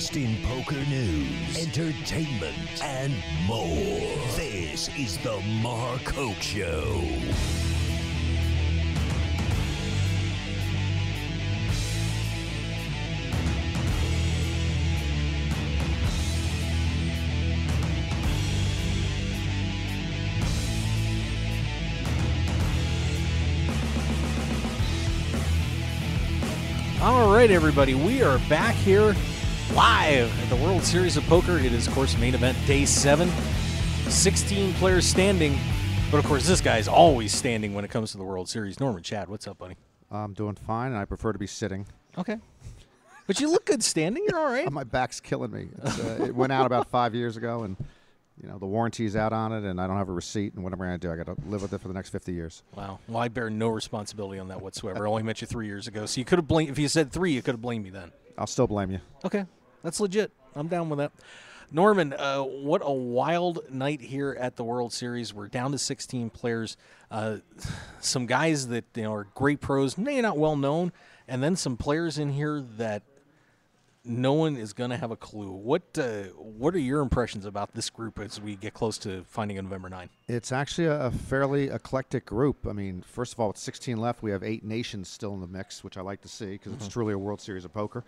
latest in poker news, entertainment, and more. This is the Hoke Show. All right, everybody, we are back here live at the World Series of Poker. It is, of course, main event day 7, 16 players standing. But, of course, this guy's always standing when it comes to the World Series. Norman Chad, what's up, buddy? I'm doing fine, and I prefer to be sitting. Okay. But you look good standing. You're all right. My back's killing me. It went out about 5 years ago, and the warranty's out on it, and I don't have a receipt, and what am I going to do? I got to live with it for the next 50 years. Wow. Well, I bear no responsibility on that whatsoever. I only met you 3 years ago, so you could have blamed. If you said 3, you could have blamed me then. I'll still blame you. Okay. That's legit. I'm down with that. Norman, what a wild night here at the World Series. We're down to 16 players. Some guys that are great pros, maybe not well known, and then some players in here that no one is going to have a clue. What are your impressions about this group as we get close to finding a November 9? It's actually a fairly eclectic group. I mean, first of all, with 16 left, we have 8 nations still in the mix, which I like to see because it's truly a World Series of Poker.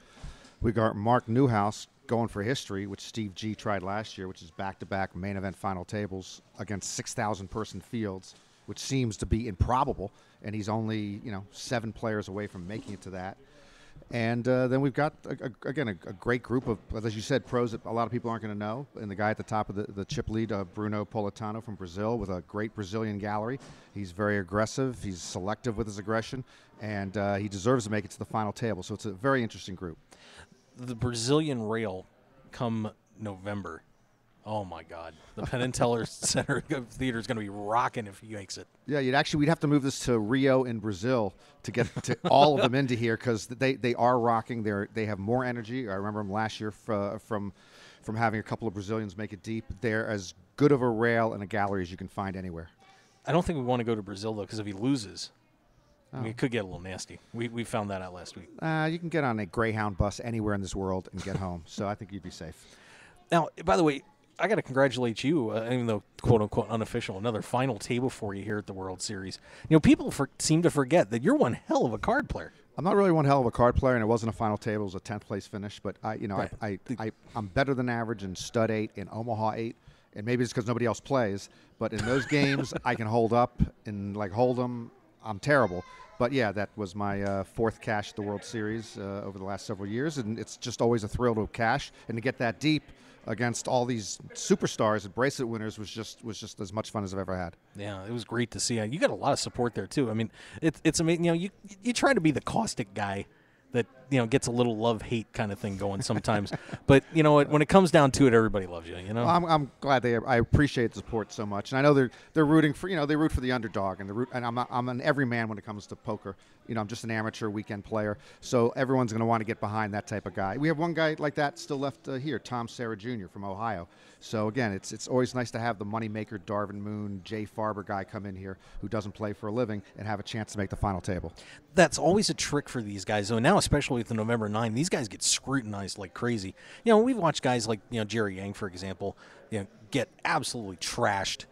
We got Mark Newhouse going for history, which Steve G tried last year, which is back-to-back main event final tables against 6,000-person fields, which seems to be improbable, and he's only 7 players away from making it to that. And then we've got, again, a great group of, as you said, pros that a lot of people aren't going to know. And the guy at the top of the chip lead, Bruno Politano from Brazil, with a great Brazilian gallery. He's very aggressive. He's selective with his aggression. And he deserves to make it to the final table. So it's a very interesting group. The Brazilian rail come November. Oh, my God. The Penn and Teller Center Theater is going to be rocking if he makes it. Yeah, we'd have to move this to Rio in Brazil to get to all of them into here because they are rocking. They have more energy. I remember them last year from having a couple of Brazilians make it deep. They're as good of a rail and a gallery as you can find anywhere. I don't think we want to go to Brazil, though, because if he loses, I mean, it could get a little nasty. We found that out last week. You can get on a Greyhound bus anywhere in this world and get home, so I think you'd be safe. Now, by the way, I got to congratulate you, even though quote-unquote unofficial, another final table for you here at the World Series. People seem to forget that you're one hell of a card player. I'm not really one hell of a card player, and it wasn't a final table. It was a 10th place finish. But I'm better than average in Stud 8, in Omaha 8, and maybe it's because nobody else plays. But in those games, I can hold up and hold them. I'm terrible. But yeah, that was my 4th cash at the World Series over the last several years, and it's just always a thrill to cash and to get that deep against all these superstars and bracelet winners was just as much fun as I've ever had. Yeah, it was great to see. You got a lot of support there too. I mean, it's amazing. You try to be the caustic guy that gets a little love-hate kind of thing going sometimes. But when it comes down to it, everybody loves you. Well, I'm glad I appreciate the support so much, and I know they're rooting for they root for the underdog, and I'm an everyman when it comes to poker. I'm just an amateur weekend player, so everyone's going to want to get behind that type of guy. We have one guy like that still left here, Tom Serra Jr. from Ohio. So again, it's always nice to have the moneymaker Darvin Moon, Jay Farber guy come in here who doesn't play for a living and have a chance to make the final table. That's always a trick for these guys, though. Now, especially with the November 9, these guys get scrutinized like crazy. We've watched guys like Jerry Yang, for example, get absolutely trashed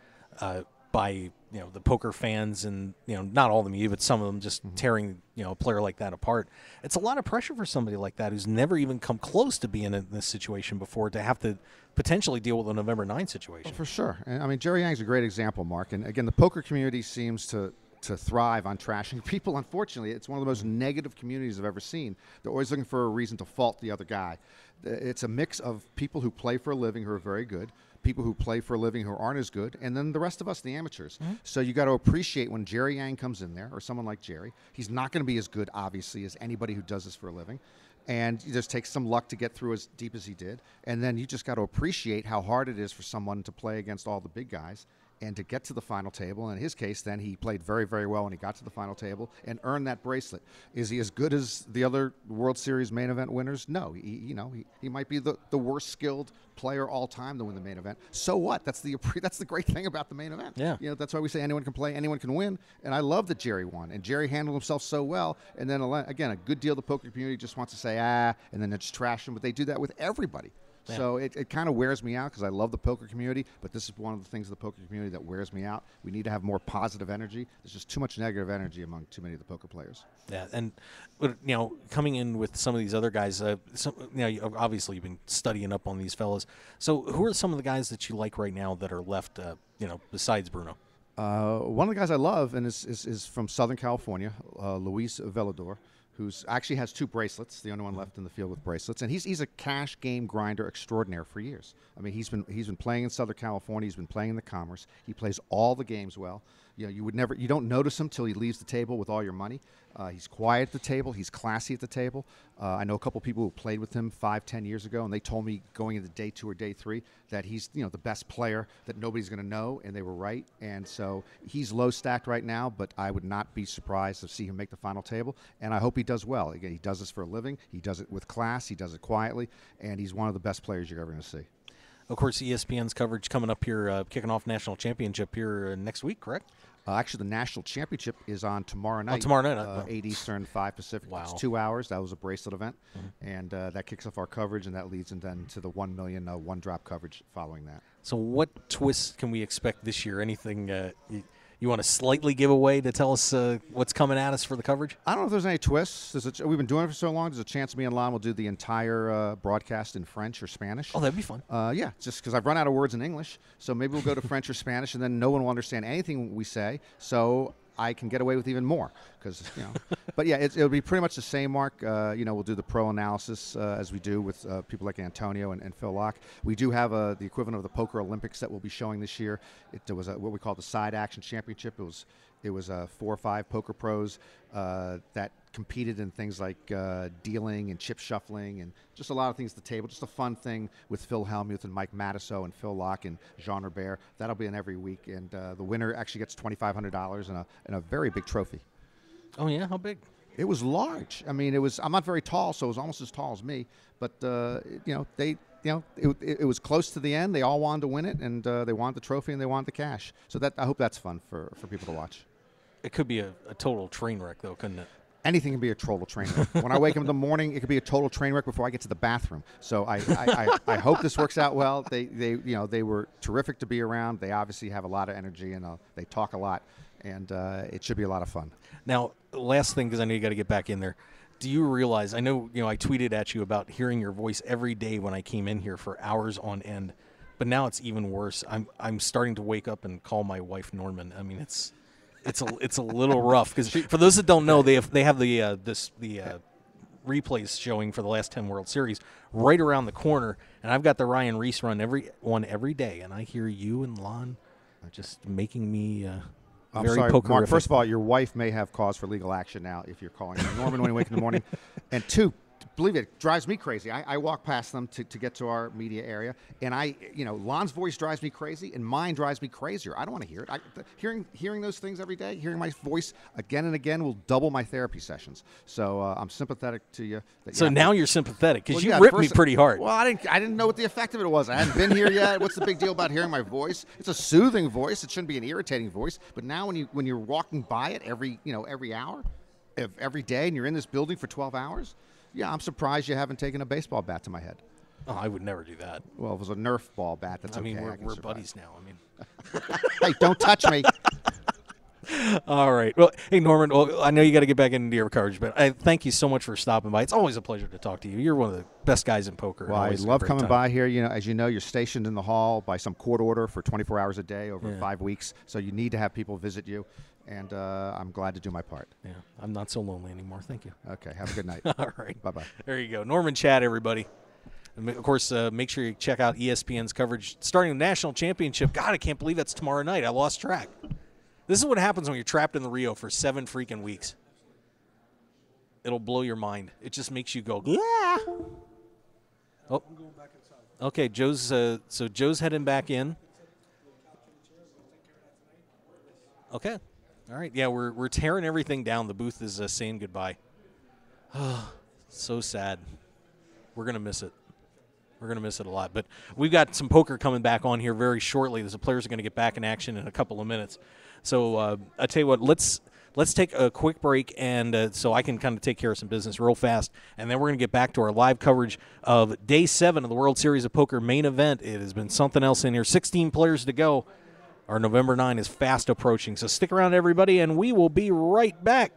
by the poker fans, and not all of them, but some of them just tearing a player like that apart. It's a lot of pressure for somebody like that who's never even come close to being in this situation before to have to potentially deal with a November 9 situation. Oh, for sure. And I mean, Jerry Yang's a great example, Mark. And again, the poker community seems to thrive on trashing people. Unfortunately, it's one of the most negative communities I've ever seen. They're always looking for a reason to fault the other guy. It's a mix of people who play for a living who are very good, people who play for a living who aren't as good, and then the rest of us, the amateurs. So you got to appreciate when Jerry Yang comes in there, or someone like Jerry. He's not going to be as good, obviously, as anybody who does this for a living. And it just takes some luck to get through as deep as he did. And then you just got to appreciate how hard it is for someone to play against all the big guys and to get to the final table. In his case, then he played very, very well when he got to the final table and earned that bracelet. Is he as good as the other World Series main event winners? No. He might be the worst skilled player all time to win the main event. So what? That's the great thing about the main event. Yeah. That's why we say anyone can play, anyone can win. And I love that Jerry won. And Jerry handled himself so well. And then again, a good deal of the poker community just wants to say and then just trash him. But they do that with everybody. Yeah. So it kind of wears me out because I love the poker community, but this is one of the things of the poker community that wears me out. We need to have more positive energy. There's just too much negative energy among too many of the poker players. Yeah, and coming in with some of these other guys, obviously you've been studying up on these fellas. So who are some of the guys that you like right now that are left, besides Bruno? One of the guys I love and is from Southern California, Luis Velador, who's actually has 2 bracelets, the only one left in the field with bracelets, and he's a cash game grinder extraordinaire for years. I mean, he's been playing in Southern California. He's been playing in the Commerce. He plays all the games well. You don't notice him till he leaves the table with all your money. He's quiet at the table. He's classy at the table. I know a couple people who played with him 5-10 years ago, and they told me going into day 2 or day 3 that he's the best player that nobody's going to know, and they were right. And so he's low stacked right now, but I would not be surprised to see him make the final table. And I hope he does well. Again, he does this for a living. He does it with class. He does it quietly, and he's one of the best players you're ever going to see. Of course, ESPN's coverage coming up here, kicking off national championship here next week, correct? Actually, the national championship is on tomorrow night. Tomorrow night. 8 Eastern, 5 Pacific. Wow. It's 2 hours. That was a bracelet event. And that kicks off our coverage, and that leads then to the 1 million one-drop coverage following that. So what twists can we expect this year? Anything you want to slightly give away to tell us what's coming at us for the coverage? I don't know if there's any twists. We've been doing it for so long. There's a chance me and Lon will do the entire broadcast in French or Spanish. Oh, that'd be fun. Yeah, just because I've run out of words in English. So maybe we'll go to French or Spanish, and then no one will understand anything we say. So I can get away with even more. But yeah, it'll be pretty much the same, Mark. We'll do the pro analysis as we do with people like Antonio and Phil Locke. We do have the equivalent of the Poker Olympics that we'll be showing this year. It was what we call the Side Action Championship. It was 4 or 5 poker pros that competed in things like dealing and chip shuffling and just a lot of things at the table. Just a fun thing with Phil Hellmuth and Mike Matisow and Phil Locke and Jean Robert. That'll be in every week, and the winner actually gets $2,500 and a very big trophy. Oh yeah, how big? It was large. I mean, I'm not very tall, so it was almost as tall as me. But it was close to the end. They all wanted to win it, and they wanted the trophy and they wanted the cash. So I hope that's fun for people to watch. It could be a total train wreck, though, couldn't it? Anything can be a total train wreck. When I wake up in the morning, it could be a total train wreck before I get to the bathroom. So I hope this works out well. They were terrific to be around. They obviously have a lot of energy and they talk a lot, and it should be a lot of fun. Now, last thing, because I know you got to get back in there. Do you realize? I know I tweeted at you about hearing your voice every day when I came in here for hours on end, but now it's even worse. I'm starting to wake up and call my wife Norman. I mean, it's a little rough because for those that don't know, they have the replays showing for the last 10 World Series right around the corner, and I've got the Ryan Reese run every day, and I hear you and Lon just making me I'm very sorry, pokerific. Mark. First of all, your wife may have cause for legal action now if you're calling her Norman when you wake in the morning, and 2. Believe it drives me crazy. I walk past them to get to our media area, and Lon's voice drives me crazy, and mine drives me crazier. I don't want to hear it. Hearing those things every day, hearing my voice again and again will double my therapy sessions. So I'm sympathetic to you. So now you're sympathetic because you ripped me pretty hard. Well, I didn't know what the effect of it was. I hadn't been here yet. What's the big deal about hearing my voice? It's a soothing voice. It shouldn't be an irritating voice. But now when you're walking by it every hour, every day, and you're in this building for 12 hours. Yeah, I'm surprised you haven't taken a baseball bat to my head. Oh, I would never do that. Well, if it was a Nerf ball bat, that's okay. We're buddies now. I mean, hey, don't touch me. All right. Well, hey, Norman, I know you got to get back into your coverage, but I thank you so much for stopping by. It's always a pleasure to talk to you. You're one of the best guys in poker. Well, I love coming by here. As you know, you're stationed in the hall by some court order for 24 hours a day over 5 weeks, so you need to have people visit you. And I'm glad to do my part. Yeah, I'm not so lonely anymore. Thank you. Okay, have a good night. All right. Bye-bye. There you go. Norman Chad, everybody. And of course, make sure you check out ESPN's coverage starting the national championship. God, I can't believe that's tomorrow night. I lost track. This is what happens when you're trapped in the Rio for 7 freaking weeks. It'll blow your mind. It just makes you go, yeah. Oh. I'm going back inside. Okay, Joe's heading back in. Okay. All right. Yeah, we're tearing everything down. The booth is saying goodbye. So sad. We're going to miss it. We're going to miss it a lot. But we've got some poker coming back on here very shortly. The players are going to get back in action in a couple of minutes. So I tell you what, let's take a quick break, and so I can kind of take care of some business real fast, and then we're going to get back to our live coverage of Day 7 of the World Series of Poker main event. It has been something else in here. 16 players to go. Our November 9 is fast approaching. So stick around, everybody, and we will be right back.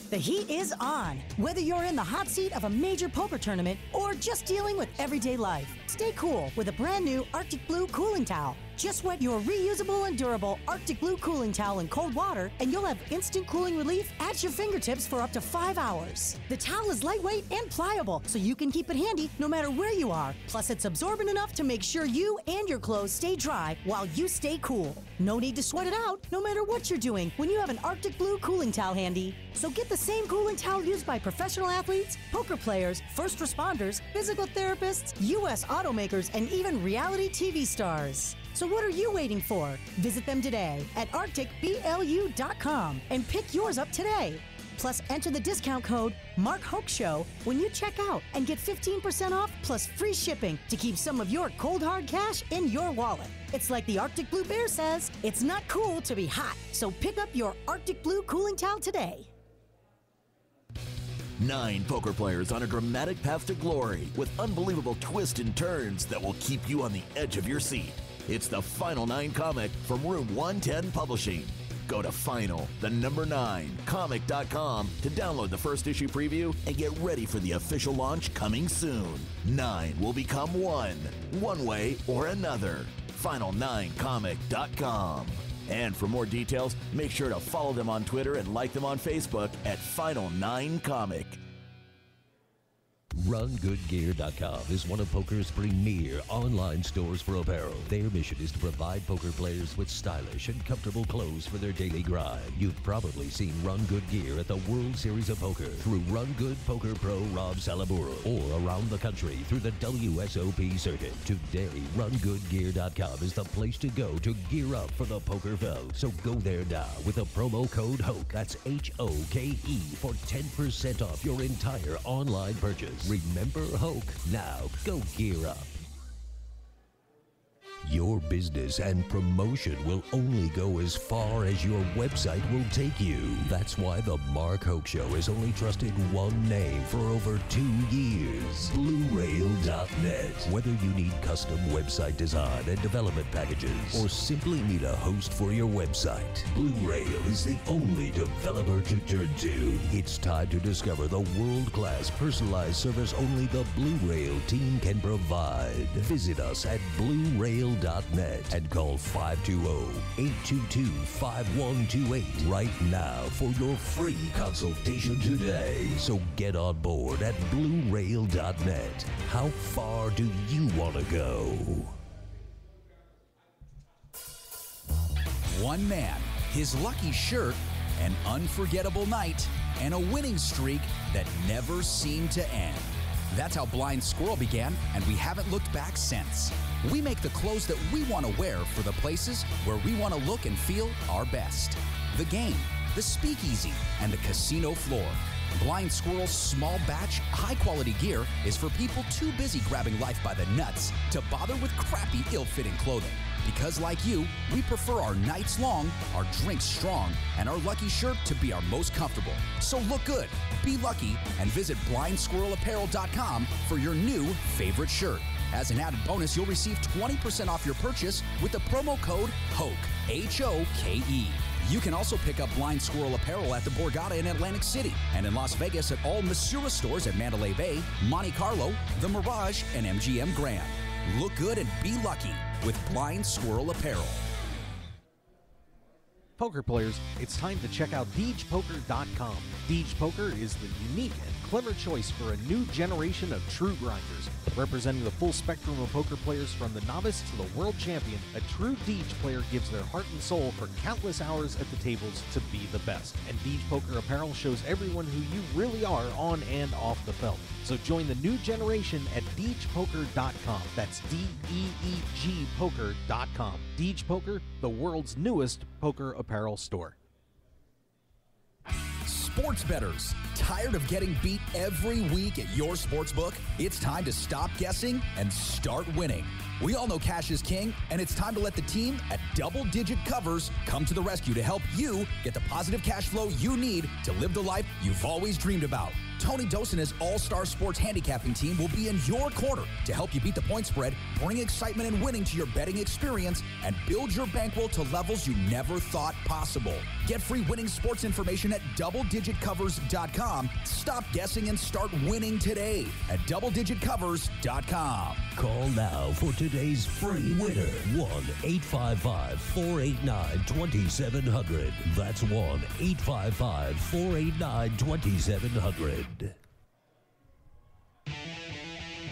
The heat is on. Whether you're in the hot seat of a major poker tournament or just dealing with everyday life, stay cool with a brand new Arctic Blue cooling towel. Just wet your reusable and durable Arctic Blue cooling towel in cold water, and you'll have instant cooling relief at your fingertips for up to 5 hours. The towel is lightweight and pliable, so you can keep it handy no matter where you are. Plus, it's absorbent enough to make sure you and your clothes stay dry while you stay cool. No need to sweat it out, no matter what you're doing, when you have an Arctic Blue cooling towel handy. So get the same cooling towel used by professional athletes, poker players, first responders, physical therapists, U.S. automakers, and even reality TV stars. So what are you waiting for? Visit them today at arcticblu.com and pick yours up today. Plus, enter the discount code MarkHokeShow when you check out and get 15% off plus free shipping to keep some of your cold hard cash in your wallet. It's like the Arctic Blue Bear says, it's not cool to be hot. So pick up your Arctic Blue cooling towel today. 9 poker players on a dramatic path to glory with unbelievable twists and turns that will keep you on the edge of your seat. It's the Final 9 comic from Room 110 Publishing. Go to final9comic.com to download the first issue preview and get ready for the official launch coming soon. 9 will become 1, one way or another. Final9comic.com. And for more details, make sure to follow them on Twitter and like them on Facebook at Final9Comic. RunGoodGear.com is one of poker's premier online stores for apparel. Their mission is to provide poker players with stylish and comfortable clothes for their daily grind. You've probably seen Run Good Gear at the World Series of Poker through Run Good Poker Pro Rob Salaburo, or around the country through the WSOP circuit. Today, RunGoodGear.com is the place to go to gear up for the poker felt. So go there now with the promo code HOKE, that's HOKE, for 10% off your entire online purchase. Remember Hoke. Now go gear up. Your business and promotion will only go as far as your website will take you. That's why the Mark Hoke Show has only trusted one name for over 2 years, BlueRail.net. Whether you need custom website design and development packages, or simply need a host for your website, Blue Rail is the only developer to turn to. It's time to discover the world-class personalized service only the Blue Rail team can provide. Visit us at BlueRail.net and call 520-822-5128 right now for your free consultation today. So get on board at BlueRail.net. How far do you want to go? One man, his lucky shirt, an unforgettable night, and a winning streak that never seemed to end. That's how Blind Squirrel began, and we haven't looked back since. We make the clothes that we want to wear for the places where we want to look and feel our best. The game, the speakeasy, and the casino floor. Blind Squirrel's small batch, high-quality gear is for people too busy grabbing life by the nuts to bother with crappy, ill-fitting clothing. Because like you, we prefer our nights long, our drinks strong, and our lucky shirt to be our most comfortable. So look good, be lucky, and visit BlindSquirrelApparel.com for your new favorite shirt. As an added bonus, you'll receive 20% off your purchase with the promo code HOKE, H-O-K-E. You can also pick up Blind Squirrel apparel at the Borgata in Atlantic City and in Las Vegas at all Missouri stores at Mandalay Bay, Monte Carlo, The Mirage, and MGM Grand. Look good and be lucky with Blind Squirrel Apparel. Poker players, it's time to check out DeegePoker.com. Deej Poker is the unique and clever choice for a new generation of true grinders. Representing the full spectrum of poker players from the novice to the world champion, a true Deej player gives their heart and soul for countless hours at the tables to be the best. And Deej Poker Apparel shows everyone who you really are on and off the felt. So join the new generation at DeejPoker.com. That's D-E-E-G Poker.com. Deej Poker, the world's newest poker apparel store. Sports bettors, tired of getting beat every week at your sportsbook? It's time to stop guessing and start winning. We all know cash is king, and it's time to let the team at Double Digit Covers come to the rescue to help you get the positive cash flow you need to live the life you've always dreamed about. Tony Dos and his all-star sports handicapping team will be in your corner to help you beat the point spread, bring excitement and winning to your betting experience, and build your bankroll to levels you never thought possible. Get free winning sports information at DoubleDigitCovers.com. Stop guessing and start winning today at DoubleDigitCovers.com. Call now for today's free winner. 1-855-489-2700. That's 1-855-489-2700.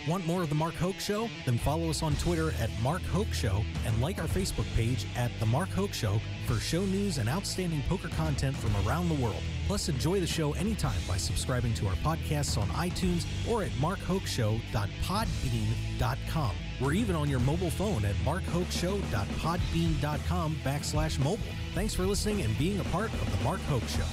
Want more of The Mark Hoke Show? Then follow us on Twitter at Mark Hoke Show and like our Facebook page at The Mark Hoke Show for show news and outstanding poker content from around the world. Plus, enjoy the show anytime by subscribing to our podcasts on iTunes or at markhokeshow.podbean.com. We're even on your mobile phone at markhokeshow.podbean.com/mobile. Thanks for listening and being a part of The Mark Hoke Show.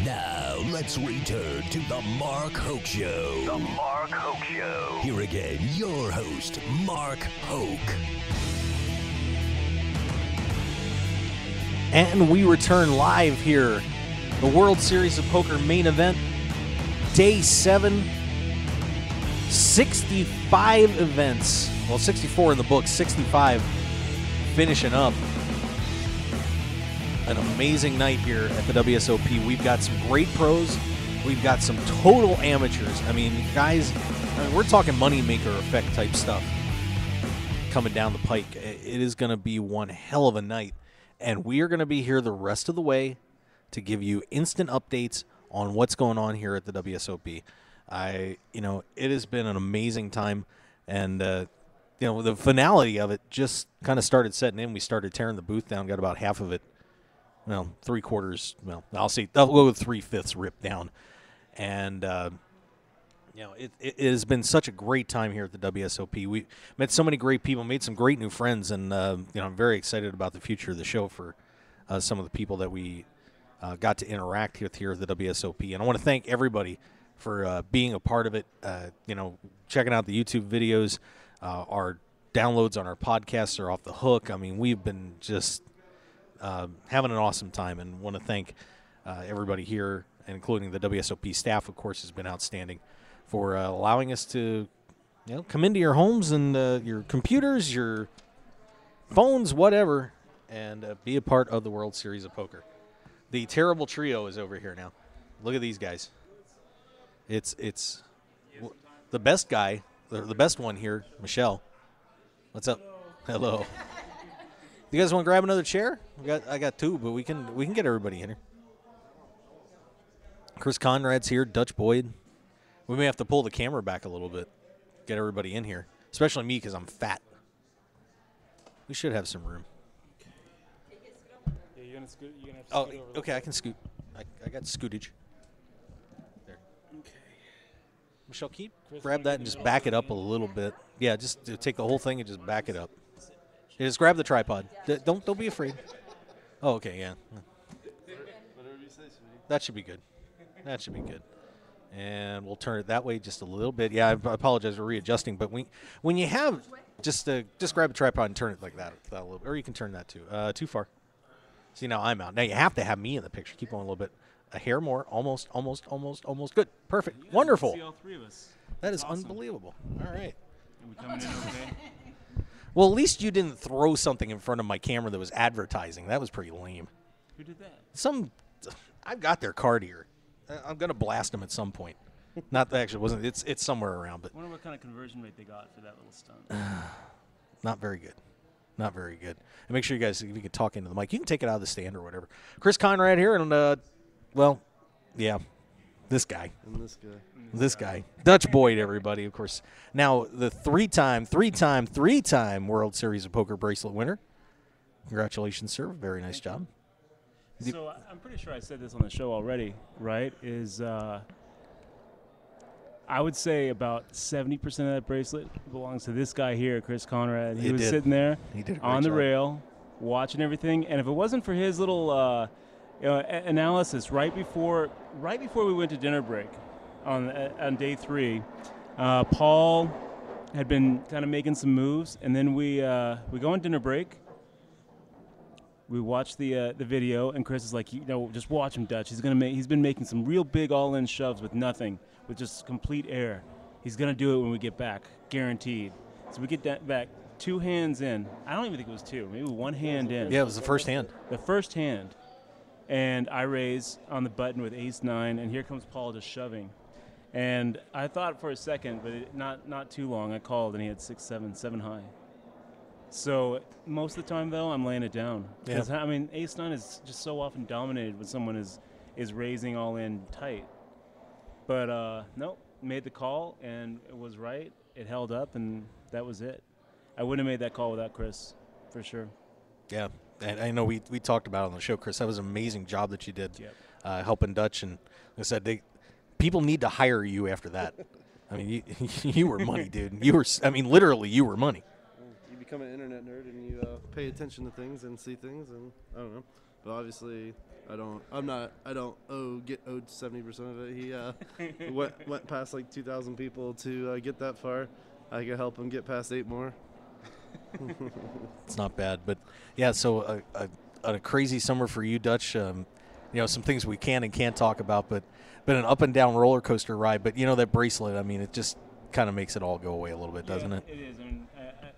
Now, let's return to the Mark Hoke Show. The Mark Hoke Show. Here again, your host, Mark Hoke. And we return live here. The World Series of Poker main event, Day 7. 65 events. Well, 64 in the book, 65 finishing up. An amazing night here at the WSOP. We've got some great pros. We've got some total amateurs. I mean, guys, we're talking moneymaker effect type stuff coming down the pike. It is going to be one hell of a night, and we are going to be here the rest of the way to give you instant updates on what's going on here at the WSOP. It has been an amazing time, and the finality of it just kind of started setting in. We started tearing the booth down, got about half of it. Well, 3/4. Well, I'll go with 3/5 ripped down, and it has been such a great time here at the WSOP. We met so many great people, made some great new friends, and I'm very excited about the future of the show for some of the people that we got to interact with here at the WSOP. And I want to thank everybody for being a part of it. Checking out the YouTube videos, our downloads on our podcasts are off the hook. I mean, we've been just having an awesome time, and want to thank everybody here, including the WSOP staff, of course, has been outstanding for allowing us to come into your homes and your computers, your phones, whatever, and be a part of the World Series of Poker. The terrible trio is over here now. Look at these guys. It's the best guy, the best one here, Michelle. What's up? Hello. You guys want to grab another chair? I got two, but we can get everybody in here. Chris Conrad's here, Dutch Boyd. We may have to pull the camera back a little bit, get everybody in here, especially me because I'm fat. We should have some room. Yeah, you're gonna scoot. You're gonna have to Oh, scoot over okay, I can scoot. I got scootage. There. Okay. Michelle, grab that and just back it up a little bit. Yeah, just take the whole thing and just back it up. Yeah, just grab the tripod. Don't be afraid. Oh, okay, yeah. Whatever you say, sweetie. That should be good. That should be good. And we'll turn it that way just a little bit. Yeah, I apologize for readjusting, but when you have just grab a tripod and turn it like that a little bit, or you can turn that too. Too far. See, now I'm out. Now you have to have me in the picture. Keep on a little bit. A hair more. Almost. Good. Perfect. Wonderful. See all three of us. That is Awesome. unbelievable. All right. Are we coming in okay? Well, at least you didn't throw something in front of my camera that was advertising. That was pretty lame. Who did that? I've got their card here. I'm gonna blast them at some point. Not that actually, it wasn't. It's somewhere around, but I wonder what kind of conversion rate they got for that little stunt. not very good. Not very good. And make sure you guys, if you can talk into the mic, you can take it out of the stand or whatever. Chris Conrad here, and yeah, This guy. And this guy. This guy. Dutch Boyd, everybody, of course. Now, the three-time World Series of Poker bracelet winner. Congratulations, sir. Very nice job. So I'm pretty sure I said this on the show already, right? I would say about 70% of that bracelet belongs to this guy here, Chris Conrad. He was sitting there on the rail, watching everything. And if it wasn't for his little analysis right before we went to dinner break on day 3, Paul had been kind of making some moves, and then we go on dinner break. We watch the video, and Chris is like, just watch him, Dutch. He's been making some real big all-in shoves with nothing, with just complete air. He's gonna do it when we get back, guaranteed. So we get back 2 hands in. I don't even think it was 2, maybe 1 hand in. Yeah, it was the first hand. The first hand, and I raise on the button with ace-9, and here comes Paul just shoving. And I thought for a second, but not too long. I called, and he had 6-7, 7 high. So most of the time, though, I'm laying it down. Yeah. I mean, ace-9 is just so often dominated when someone is raising all in tight. But nope, made the call, and it was right. It held up, and that was it. I wouldn't have made that call without Chris, for sure. Yeah, and I know we talked about it on the show, Chris. That was an amazing job that you did, helping Dutch. And like I said, people need to hire you after that. I mean, you were money, dude. Literally, you were money. You become an internet nerd, and you pay attention to things and see things, and I don't know. But obviously, I don't get owed 70% of it. He went past like 2,000 people to get that far. I could help him get past 8 more. It's not bad, but yeah. So a crazy summer for you, Dutch. Some things we can and can't talk about, but an up and down roller coaster ride. But that bracelet, I mean, it just kind of makes it all go away a little bit, doesn't it? It is. I mean,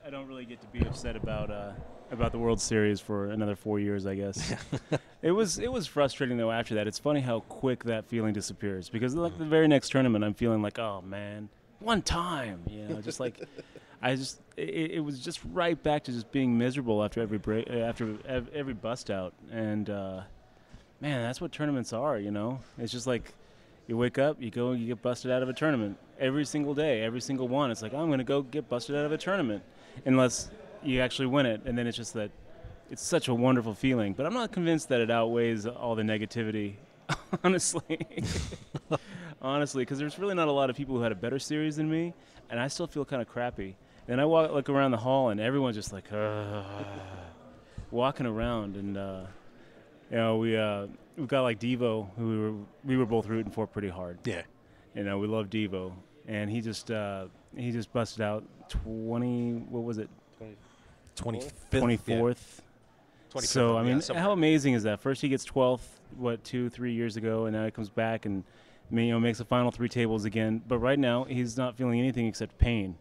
I don't really get to be upset about the World Series for another 4 years, I guess. It was frustrating though. After that, it's funny how quick that feeling disappears, because like the very next tournament, I'm feeling like, oh man, one time, just like. It was just right back to just being miserable after every break, after every bust out, and man, that's what tournaments are. It's just like you wake up, you go, you get busted out of a tournament every single day, every single one. It's like, I'm gonna go get busted out of a tournament, unless you actually win it, and then it's just that it's such a wonderful feeling. But I'm not convinced that it outweighs all the negativity, honestly. Honestly, because there's really not a lot of people who had a better series than me, and I still feel kind of crappy. And I look around the hall, and everyone's just like walking around, and we've got like Devo, who we were both rooting for pretty hard. Yeah, we love Devo, and he just busted out 20. What was it? 24th. So I mean, how amazing is that? First he gets 12th, 2-3 years ago, and now he comes back and makes the final 3 tables again. But right now he's not feeling anything except pain.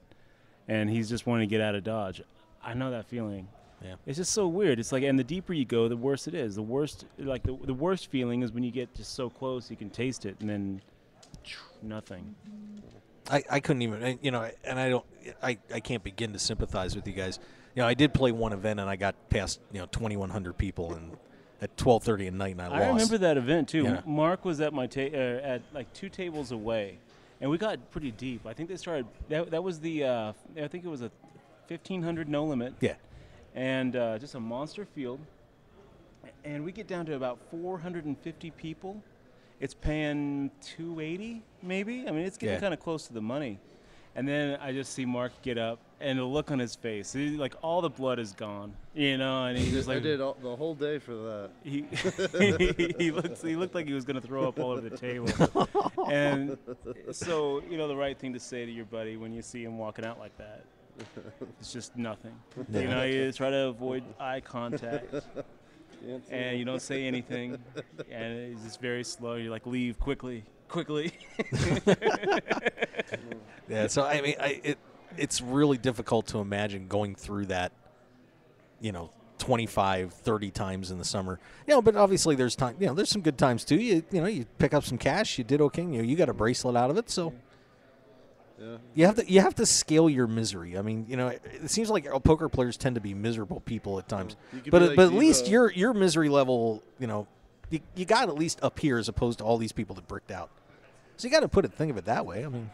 And he's just wanting to get out of Dodge. I know that feeling. Yeah. It's just so weird. It's like, and the deeper you go, the worse it is. The worst feeling is when you get just so close, you can taste it, and then nothing. I couldn't even, and I can't begin to sympathize with you guys. I did play one event, and I got past 2,100 people, and at 12:30 at night, and I lost. I remember that event too. Yeah. Mark was at my at like 2 tables away. And we got pretty deep. I think they started. That was the. I think it was a 1,500 no limit. Yeah. And just a monster field. And we get down to about 450 people. It's paying $280 maybe. I mean, it's getting kind of close to the money. And then I just see Mark get up, and the look on his face, like all the blood is gone, and he just like. I did the whole day for that. He looked like he was going to throw up all over the table. And so, the right thing to say to your buddy when you see him walking out like that, it's just nothing. You try to avoid eye contact, and you don't say anything, and it's just very slow. You're like, leave quickly. Yeah, so I mean, it's really difficult to imagine going through that, 25, 30 times in the summer. But obviously there's time. There's some good times too. You pick up some cash. You did okay. You got a bracelet out of it. So you have to scale your misery. I mean, it seems like poker players tend to be miserable people at times. But at least your misery level, you got at least up here as opposed to all these people that bricked out. So you got to think of it that way. I mean,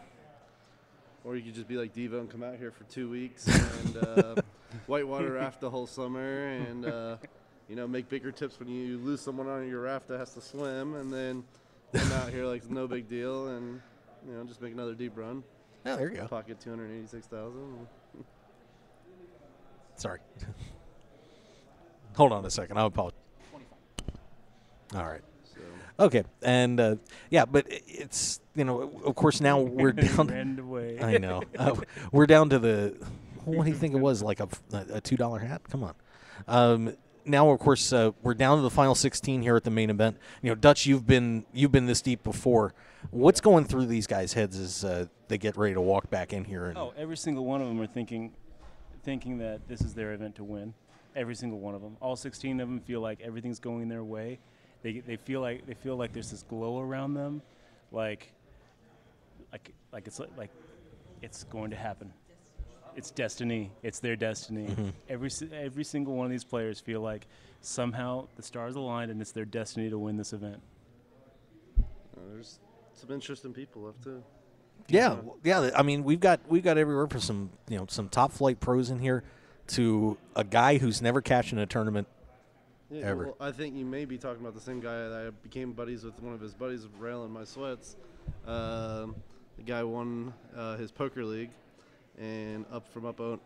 Or you could just be like Devo and come out here for 2 weeks and whitewater raft the whole summer and, make bigger tips when you lose someone on your raft that has to swim and then come out here like no big deal and, just make another deep run. oh, there you go. Pocket 286,000. Sorry. Hold on a second. I apologize. All right. So, Okay. And, but it's, of course, now we're down. Ran away. I know. We're down to the, what do you think it was, like a $2 hat? Come on. Now, of course, we're down to the final 16 here at the main event. Dutch, you've been this deep before. What's going through these guys' heads as they get ready to walk back in here? And Every single one of them are thinking that this is their event to win. Every single one of them. All 16 of them feel like everything's going their way. They feel like there's this glow around them, like it's going to happen. It's destiny. It's their destiny. Mm-hmm. Every single one of these players feel like somehow the stars aligned and it's their destiny to win this event. there's some interesting people left too. Yeah. I mean, we've got everywhere from some top flight pros in here to a guy who's never cashed in a tournament ever. Well, I think you may be talking about the same guy that I became buddies with. One of his buddies, Rail in My Sweats. The guy won his poker league and up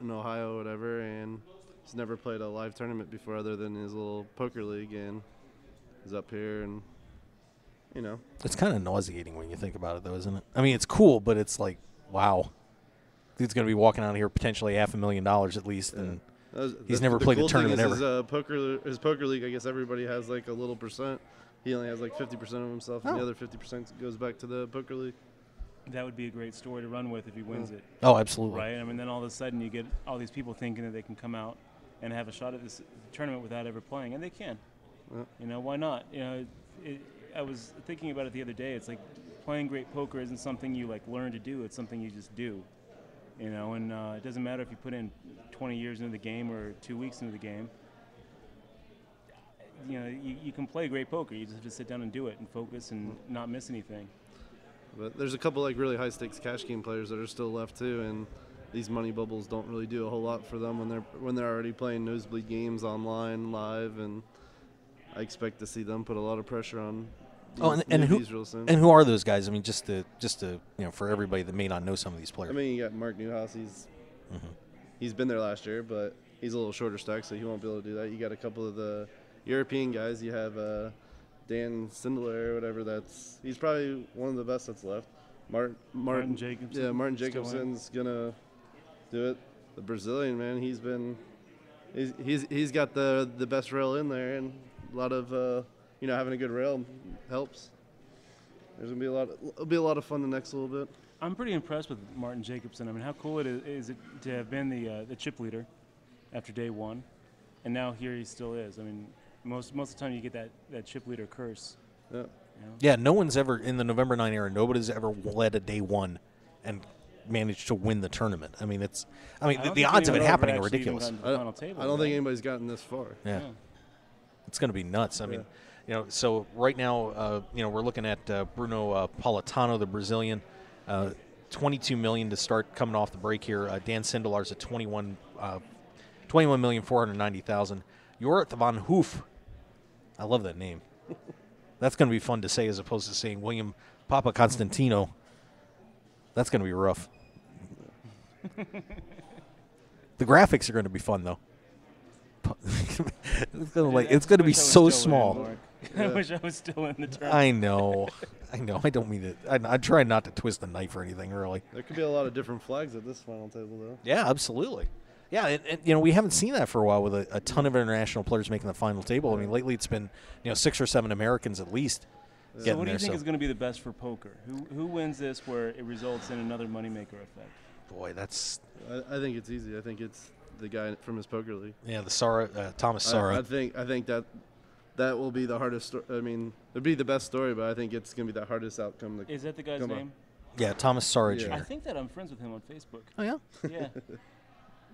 in Ohio or whatever, and he's never played a live tournament before other than his little poker league, and he's up here and It's kind of nauseating when you think about it, though, isn't it? I mean, it's cool, but it's like, wow. He's going to be walking out of here potentially $500,000 at least, and he's never played a tournament ever. His poker league, I guess everybody has like a little percent. He only has like 50% of himself, and the other 50% goes back to the poker league. That would be a great story to run with if he wins it. Oh, absolutely. Right? I mean, then all of a sudden you get all these people thinking that they can come out and have a shot at this tournament without ever playing, and they can. Yeah. Why not? I was thinking about it the other day. It's like playing great poker isn't something you like learn to do. It's something you just do. And it doesn't matter if you put in 20 years into the game or 2 weeks into the game. You can play great poker. You just have to sit down and do it and focus and not miss anything. But there's a couple like really high stakes cash game players that are still left too, and these money bubbles don't really do a whole lot for them when they're already playing nosebleed games online live, and I expect to see them put a lot of pressure on. Who are those guys? I mean, just to for everybody that may not know some of these players. I mean, you got Mark Newhouse. He's been there last year, but he's a little shorter stack, so he won't be able to do that. You got a couple of the European guys. You have Dan Sindler or whatever. He's probably one of the best that's left. Martin Jacobson. Yeah, Martin Jacobson's gonna do it. The Brazilian man, he's got the best rail in there, and a lot of having a good rail helps. There's gonna be it'll be a lot of fun the next little bit. I'm pretty impressed with Martin Jacobson. I mean, how cool is it to have been the chip leader after day one, and now here he still is. I mean, most of the time you get that chip leader curse. Yeah. Yeah, no one's ever in the November 9 era. Nobody's ever led a day one and managed to win the tournament. I mean, the odds of it happening are ridiculous. I don't think anybody's gotten this far. Yeah. It's going to be nuts. I mean, so right now, we're looking at Bruno Politano, the Brazilian, $22 million to start coming off the break here. Dan Sindelar's at $21,490,000. Jorrit van Hoof, I love that name. That's going to be fun to say as opposed to saying William Papa Constantino. That's going to be rough. The graphics are going to be fun, though. It's going to be so small. I wish I was still in the tournament. I know. I don't mean it. I try not to twist the knife or anything, really. There could be a lot of different flags at this final table, though. Yeah, absolutely. Yeah, and we haven't seen that for a while with a ton of international players making the final table. I mean, lately it's been 6 or 7 Americans at least. So what do you think is going to be the best for poker? Who wins this where it results in another moneymaker effect? Boy, that's. I think it's easy. I think it's the guy from his poker league. Yeah, Thomas Sara. I think that will be the hardest. I mean, it'd be the best story, but I think it's going to be the hardest outcome. Is that the guy's name? Yeah, Thomas Sara Jr. I think that I'm friends with him on Facebook. Oh yeah. Yeah.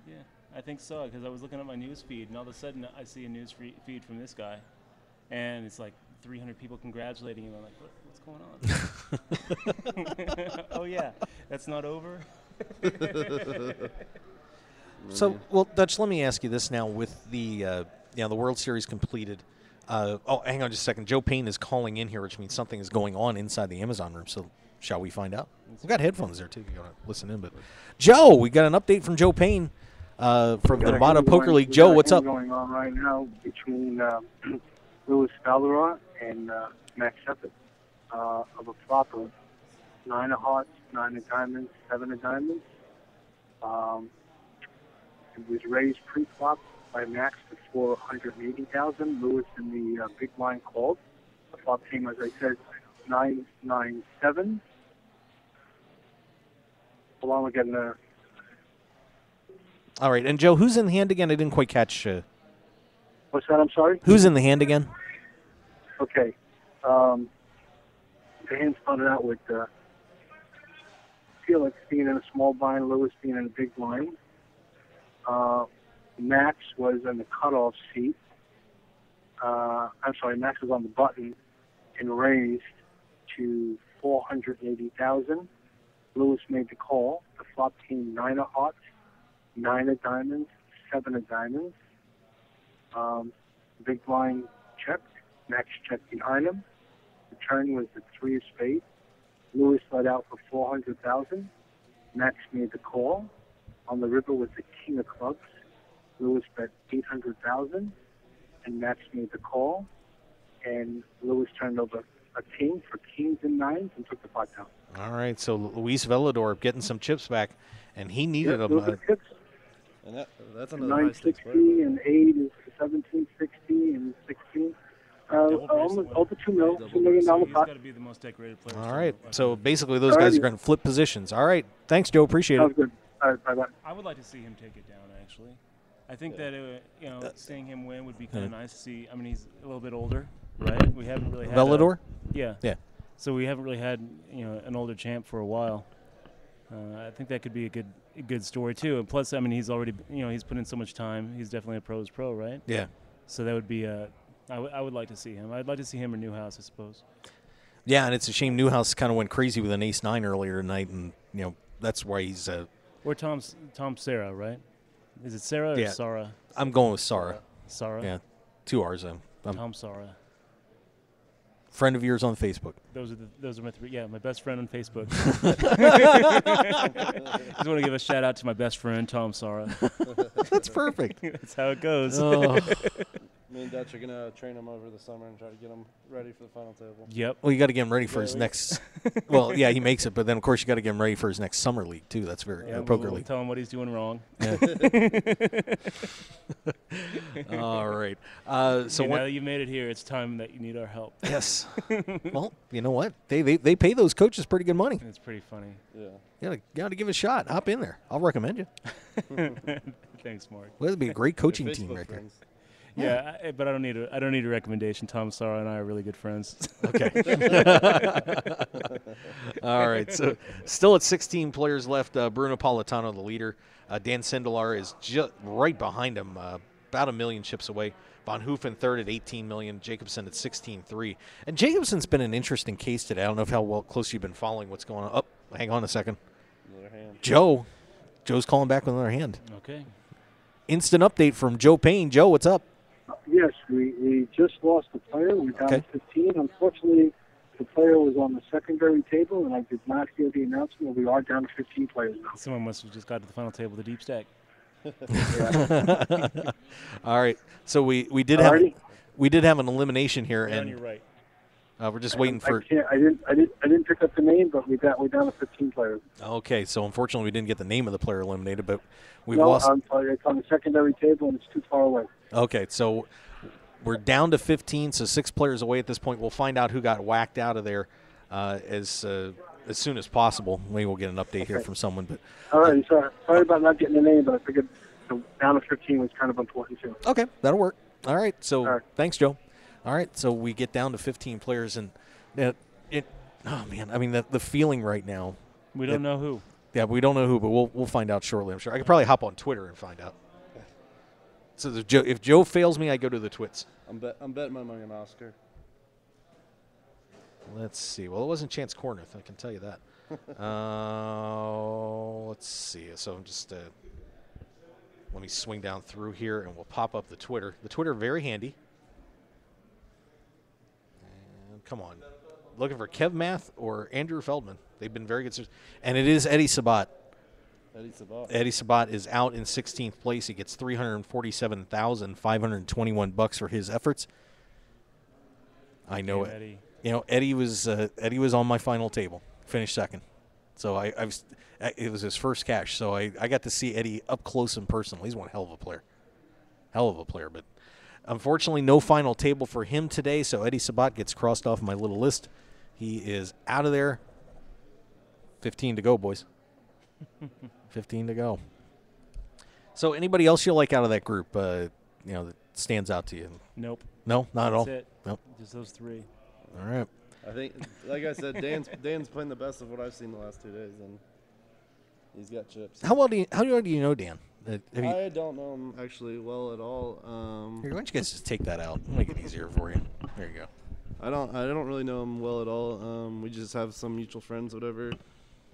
Yeah, I think so, because I was looking at my news feed, and all of a sudden I see a news feed from this guy, and it's like 300 people congratulating him. I'm like, what's going on? Oh yeah, that's not over. So, well, Dutch, let me ask you this now: with the the World Series completed. Hang on just a second. Joe Payne is calling in here, which means something is going on inside the Amazon room. So, shall we find out? We've got headphones there too if you want to listen in. But Joe, we got an update from Joe Payne from the Nevada Poker League. Joe, what's up? Going on right now between Louis Valderot and Max Shepard of a flop of 9 of hearts, 9 of diamonds, 7 of diamonds. It was raised pre-flop by Max to 480,000. Lewis in the big blind called. The flop came, as I said, 997. Along with getting a. All right, and Joe, who's in the hand again? I didn't quite catch. What's that? I'm sorry. Who's in the hand again? Okay. The hand started out with Felix being in a small blind, Lewis being in a big blind. Max was in the cutoff seat. Max was on the button and raised to 480,000. Lewis made the call. The flop came 9 of hearts, 9 of diamonds, 7 of diamonds. Big blind checked. Max checked behind him. The turn was the 3 of spades. Lewis let out for 400,000. Max made the call. On the river was the king of clubs. Lewis bet 800,000, and Max made the call. And Lewis turned over a king for kings and nines and took the pot down. All right, so Luis Velador getting some chips back, and he needed them. Chips. And that's another high 960 stakes player. and 8 is 1760 and 16. Almost over $2 million He's pot. got to be the most decorated player. All right, so basically those guys are going to flip positions. All right, thanks, Joe. Appreciate Sounds it. good. All right, bye-bye. I would like to see him take it down, actually. I think that seeing him win would be kind of nice to see. I mean, he's a little bit older, right? We haven't really had Velador? Yeah. So we haven't really had an older champ for a while. I think that could be a good story too. And plus, I mean, he's already he's put in so much time. He's definitely a pro's pro, right? Yeah. So that would be I would like to see him. I'd like to see him or Newhouse, I suppose. Yeah, and it's a shame Newhouse kind of went crazy with an ace-9 earlier tonight, and that's why he's. Or Tom Sarah, right? Is it Sarah or Sarah? I'm going with Sarah. Sarah. Yeah, 2 R's. Tom Sarah. Friend of yours on Facebook. Those are my 3. Yeah, my best friend on Facebook. Just want to give a shout out to my best friend Tom Sarah. That's perfect. That's how it goes. Oh. Me and Dutch are going to train him over the summer and try to get him ready for the final table. Yep. Well, you got to get him ready for his next. Well, yeah, he makes it, but then of course you got to get him ready for his next summer league too. That's poker we'll league. Tell him what he's doing wrong. Yeah. All right. So now that you made it here, it's time that you need our help. Yes. Well, you know what? They pay those coaches pretty good money. It's pretty funny. Yeah. You got to give it a shot. Hop in there. I'll recommend you. Thanks, Mark. Well, that'd be a great coaching They're team Facebook right there. friends. Yeah, but I don't need a recommendation. Tom Sarah and I are really good friends. Okay. All right. So still at 16 players left. Bruno Politano, the leader. Dan Sindelar is just right behind him, about 1 million chips away. Von Hoofen third at 18 million. Jacobson at 16.3. And Jacobson's been an interesting case today. I don't know how close you've been following what's going on. Oh, hang on a second. Another hand. Joe's calling back with another hand. Okay. Instant update from Joe Payne. Joe, what's up? Yes, we just lost a player. We're down to 15. Unfortunately, the player was on the secondary table, and I did not hear the announcement. We are down to 15 players now. Someone must have just got to the final table with a deep stack. All right. So we did have an elimination here, Right on and your right. we're just waiting for. I didn't pick up the name, but we're down to 15 players. Okay, so unfortunately we didn't get the name of the player eliminated, but we've No, lost. I'm sorry. It's on the secondary table, and it's too far away. Okay, so we're down to 15, so 6 players away at this point. We'll find out who got whacked out of there as soon as possible. Maybe we'll get an update here from someone. But All right. Sorry about not getting the name, but I figured down to 15 was kind of important too. okay, that'll work. All right, so All right. Thanks, Joe. All right, so we get down to 15 players, and oh man, I mean the feeling right now. We don't know who. Yeah, we don't know who, but we'll find out shortly. I'm sure I could probably hop on Twitter and find out. So if Joe fails me, I go to the twits. I'm betting my money on Oscar. Let's see. Well, it wasn't Chance Cornuth, I can tell you that. Let's see. So I'm just let me swing down through here, and we'll pop up the Twitter. The Twitter, very handy. And come on. Looking for Kev Math or Andrew Feldman. They've been very good. And it is Eddie Sabat. Eddie Sabat is out in 16th place. He gets $347,521 for his efforts. I know it. Eddie. You know, Eddie was on my final table, finished second. So it was his first cash. So I got to see Eddie up close and personal. He's one hell of a player. But unfortunately, no final table for him today. So Eddie Sabat gets crossed off my little list. He is out of there. 15 to go, boys. 15 to go. So anybody else you like out of that group, that stands out to you? Nope. No, not at all. That's it. Nope. Just those three. All right. I think, like I said, Dan's playing the best of what I've seen the last 2 days, and he's got chips. How well do you know Dan? I don't know him actually well at all. Here, why don't you guys just take that out? Make it easier for you. There you go. I don't really know him well at all. We just have some mutual friends, whatever.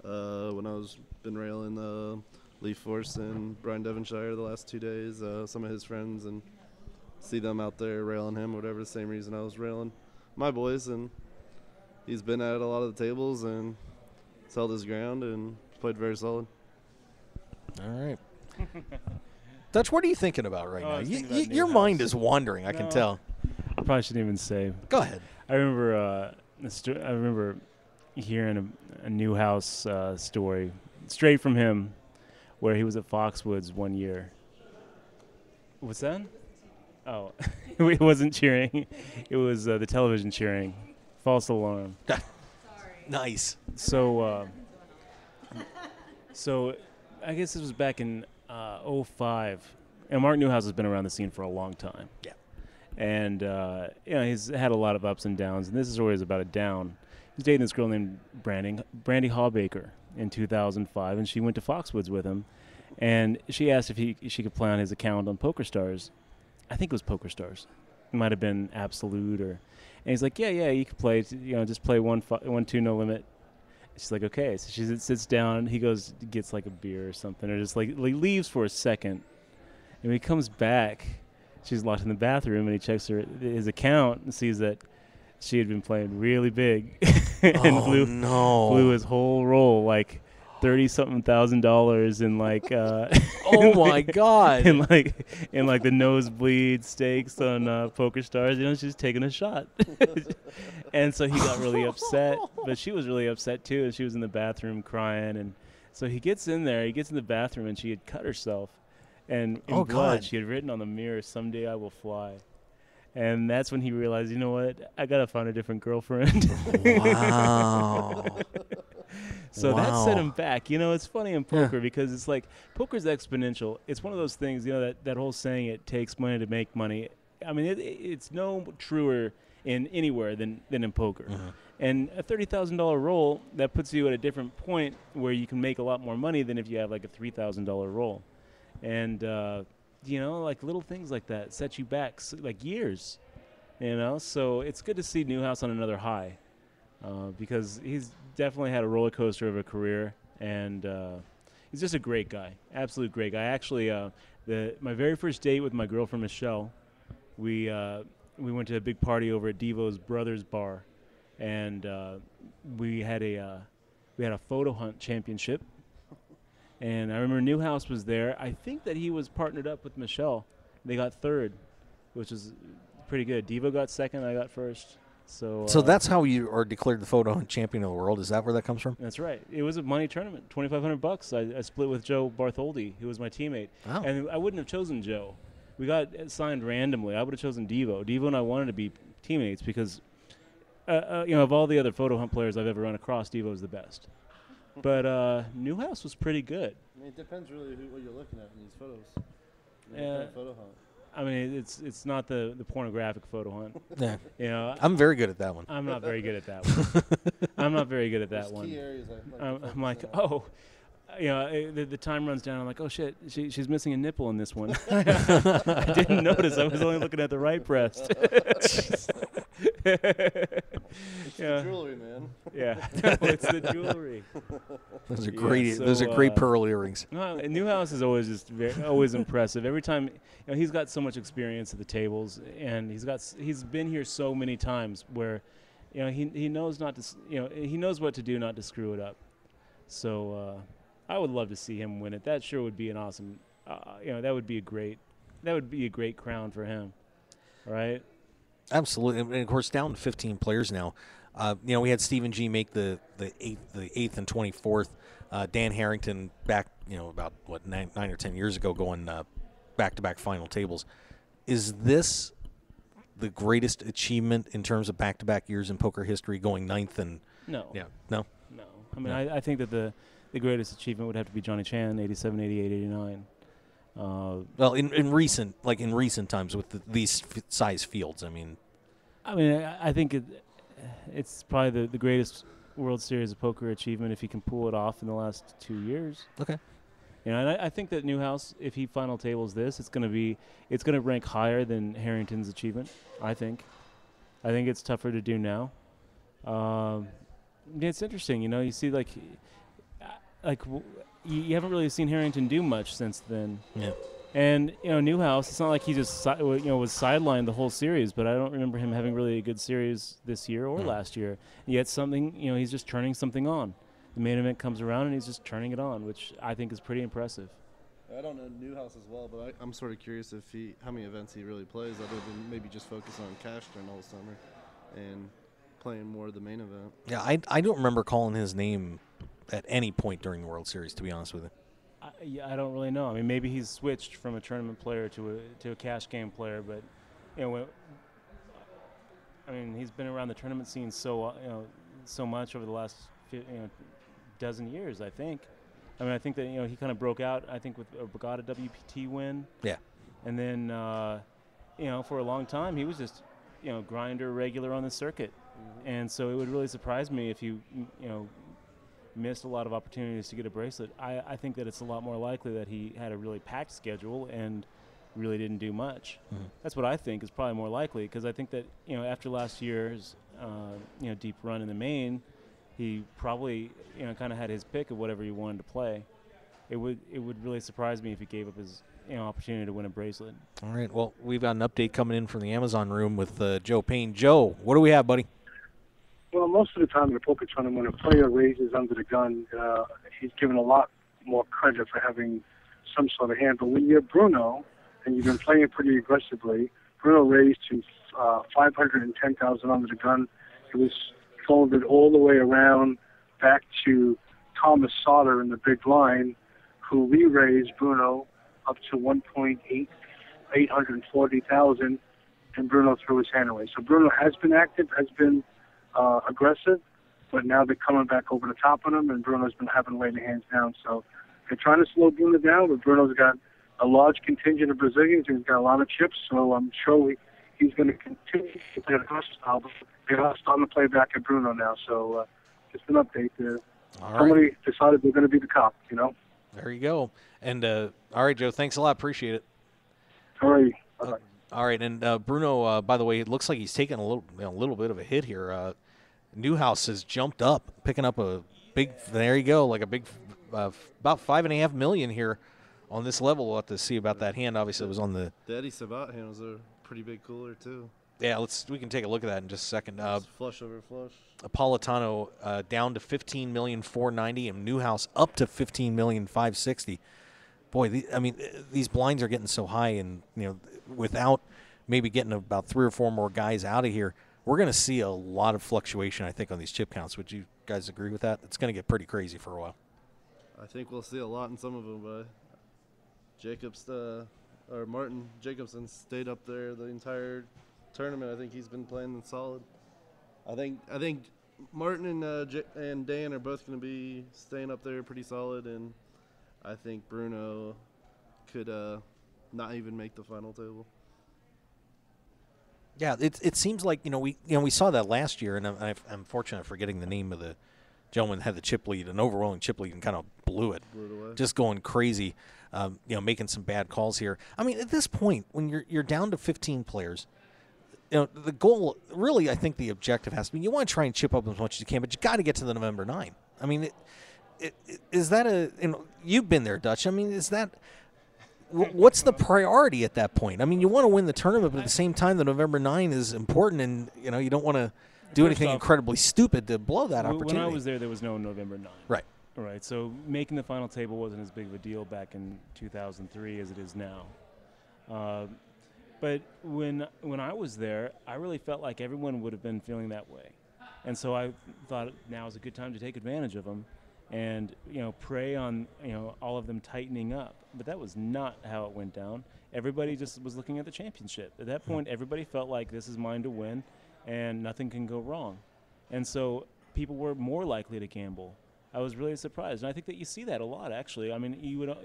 When I was been railing Leaf Force and Brian Devonshire the last 2 days, some of his friends, and see them out there railing him, whatever, the same reason I was railing my boys, and he's been at a lot of the tables and held his ground and played very solid. All right. Dutch, what are you thinking about right now? Your mind is wandering, I can tell. I probably shouldn't even say. Go ahead. I remember hearing a Newhouse story straight from him where he was at Foxwoods one year. What's that? Oh, it wasn't cheering. It was the television cheering. False alarm. Sorry. Nice. So I guess this was back in 2005. And Mark Newhouse has been around the scene for a long time. Yeah. And, he's had a lot of ups and downs. And this is always about a down. He's dating this girl named Brandy Hawbaker in 2005. And she went to Foxwoods with him. And she asked if she could play on his account on PokerStars. I think it was PokerStars. It might have been Absolute and he's like, yeah, you can play. Just play 1-2 no limit. She's like, okay. So she sits down. He gets like a beer or something, or just like leaves for a second. And when he comes back, she's locked in the bathroom, and he checks his account and sees that she had been playing really big and blew his whole roll, like $30-something thousand in like oh my god, in like the nosebleed stakes on PokerStars. She's taking a shot. And so he got really upset, but she was really upset too, and she was in the bathroom crying. And so he gets in the bathroom, and she had cut herself, and in blood she had written on the mirror, "Someday I will fly." And that's when he realized, you know what, I gotta find a different girlfriend. Wow. So that set him back. It's funny in poker because it's like poker's exponential. It's one of those things, that whole saying, it takes money to make money. I mean, it's no truer in anywhere than in poker. Uh-huh. And a $30,000 roll, that puts you at a different point where you can make a lot more money than if you have like a $3,000 roll. And, like little things like that set you back like years, So it's good to see Newhouse on another high. Because he's definitely had a roller coaster of a career, and he's just a great guy, absolute great guy. Actually, my very first date with my girlfriend Michelle, we went to a big party over at Devo's Brothers Bar, and we had a photo hunt championship, and I remember Newhouse was there. I think that he was partnered up with Michelle. They got third, which is pretty good. Devo got second, I got first. So that's how you are declared the photo hunt champion of the world. Is that where that comes from? That's right. It was a money tournament, $2,500. I split with Joe Bartholdi, who was my teammate. Oh. And I wouldn't have chosen Joe. We got signed randomly. I would have chosen Devo. Devo and I wanted to be teammates because, of all the other photo hunt players I've ever run across, Devo is the best. But Newhouse was pretty good. I mean, it depends really what you're looking at in these photos. Photo hunt. I mean, it's not the pornographic photo hunt. Yeah. I'm very good at that one. I'm not very good at that one. I'm not very good at that one. Key areas I'm like, the time runs down. I'm like, oh shit, she's missing a nipple in this one. I didn't notice. I was only looking at the right breast. It's the jewelry, man. Yeah, it's the jewelry. Those are great. Those are great pearl earrings. No, Newhouse is always just always impressive. Every time, he's got so much experience at the tables, and he's been here so many times where, he knows not to, he knows what to do not to screw it up. So I would love to see him win it. That sure would be an awesome, that would be a great crown for him, right? Absolutely, and of course, down to 15 players now. We had Stephen G make the eighth and 24th. Dan Harrington back, about 9 or 10 years ago, going back-to-back final tables. Is this the greatest achievement in terms of back-to-back years in poker history, going 9th and? No. Yeah. No. No. I mean, I think that the greatest achievement would have to be Johnny Chan, 87, 88, 89. Well, in recent times with these size fields, I mean, I think it's probably the greatest World Series of Poker achievement if he can pull it off in the last 2 years. Okay. And I think that Newhouse, if he final tables this, it's going to rank higher than Harrington's achievement. I think it's tougher to do now. It's interesting, you see you haven't really seen Harrington do much since then. Yeah. And Newhouse, it's not like he just was sidelined the whole series, but I don't remember him having really a good series this year or last year. Yet something, he's just turning something on. The main event comes around and he's just turning it on, which I think is pretty impressive. I don't know Newhouse as well, but I'm sort of curious how many events he really plays, other than maybe just focus on cash during the whole summer and playing more of the main event. Yeah, I don't remember calling his name at any point during the World Series, to be honest with you. I don't really know. I mean, maybe he's switched from a tournament player to a cash game player, but he's been around the tournament scene so much over the last dozen years. I think. I think that he kind of broke out. I think with a Borgata WPT win. Yeah. And then for a long time he was just grinder regular on the circuit, and so it would really surprise me if you missed a lot of opportunities to get a bracelet. I think that it's a lot more likely that he had a really packed schedule and really didn't do much. Mm-hmm. That's what I think is probably more likely, because I think that after last year's deep run in the main, he probably kind of had his pick of whatever he wanted to play. It would really surprise me if he gave up his opportunity to win a bracelet. All right. Well, we've got an update coming in from the Amazon room with Joe Payne. Joe, what do we have, buddy? Well, most of the time in a poker tournament, when a player raises under the gun, he's given a lot more credit for having some sort of hand. But when you're Bruno, and you've been playing pretty aggressively, Bruno raised to $510,000 under the gun. It was folded all the way around back to Thomas Sauter in the big line, who re-raised Bruno up to $840,000, and Bruno threw his hand away. So Bruno has been active, has been aggressive, but now they're coming back over the top on him, and Bruno's been having to lay the hands down. So they're trying to slow Bruno down, but Bruno's got a large contingent of Brazilians, and he's got a lot of chips, so I'm sure he's going to continue to play the aggressive style, but they're starting to play back at Bruno now. So just an update there. Somebody decided they're going to be the cop, There you go. And all right, Joe, thanks a lot. Appreciate it. All right. All right, and Bruno, by the way, it looks like he's taking a little bit of a hit here. Newhouse has jumped up, picking up a big. There you go, like a big, about $5.5 million here on this level. We'll have to see about that hand. Obviously, it was on the. The Eddie Sabat hand was a pretty big cooler too. Yeah, we can take a look at that in just a second. Flush over flush. Apolitano down to $15,490,000, and Newhouse up to $15,560,000. Boy, these blinds are getting so high, and without maybe getting about 3 or 4 more guys out of here, we're going to see a lot of fluctuation, I think, on these chip counts. Would you guys agree with that? It's going to get pretty crazy for a while. I think we'll see a lot in some of them, but Martin Jacobson stayed up there the entire tournament. I think he's been playing solid. I think Martin and Dan are both going to be staying up there pretty solid, and I think Bruno could not even make the final table. Yeah, it seems like we saw that last year, and I'm fortunate for getting the name of the gentleman that had the chip lead, an overwhelming chip lead, and kind of blew it away. Just going crazy, making some bad calls here. I mean, at this point, when you're down to 15 players, the goal, really, I think the objective has to be, you want to try and chip up as much as you can, but you got to get to the November 9. I mean, is that you've been there, Dutch. I mean, is that, what's the priority at that point? I mean, you want to win the tournament, but at the same time, the November 9 is important, and, you don't want to do anything incredibly stupid to blow that opportunity. When I was there was no November 9. Right. Right. So making the final table wasn't as big of a deal back in 2003 as it is now. But when I was there, I really felt like everyone would have been feeling that way. And so I thought now is a good time to take advantage of them and, prey on, all of them tightening up. But that was not how it went down. Everybody just was looking at the championship. At that point, everybody felt like this is mine to win and nothing can go wrong. And so people were more likely to gamble. I was really surprised, and I think that you see that a lot, actually. I mean, you would,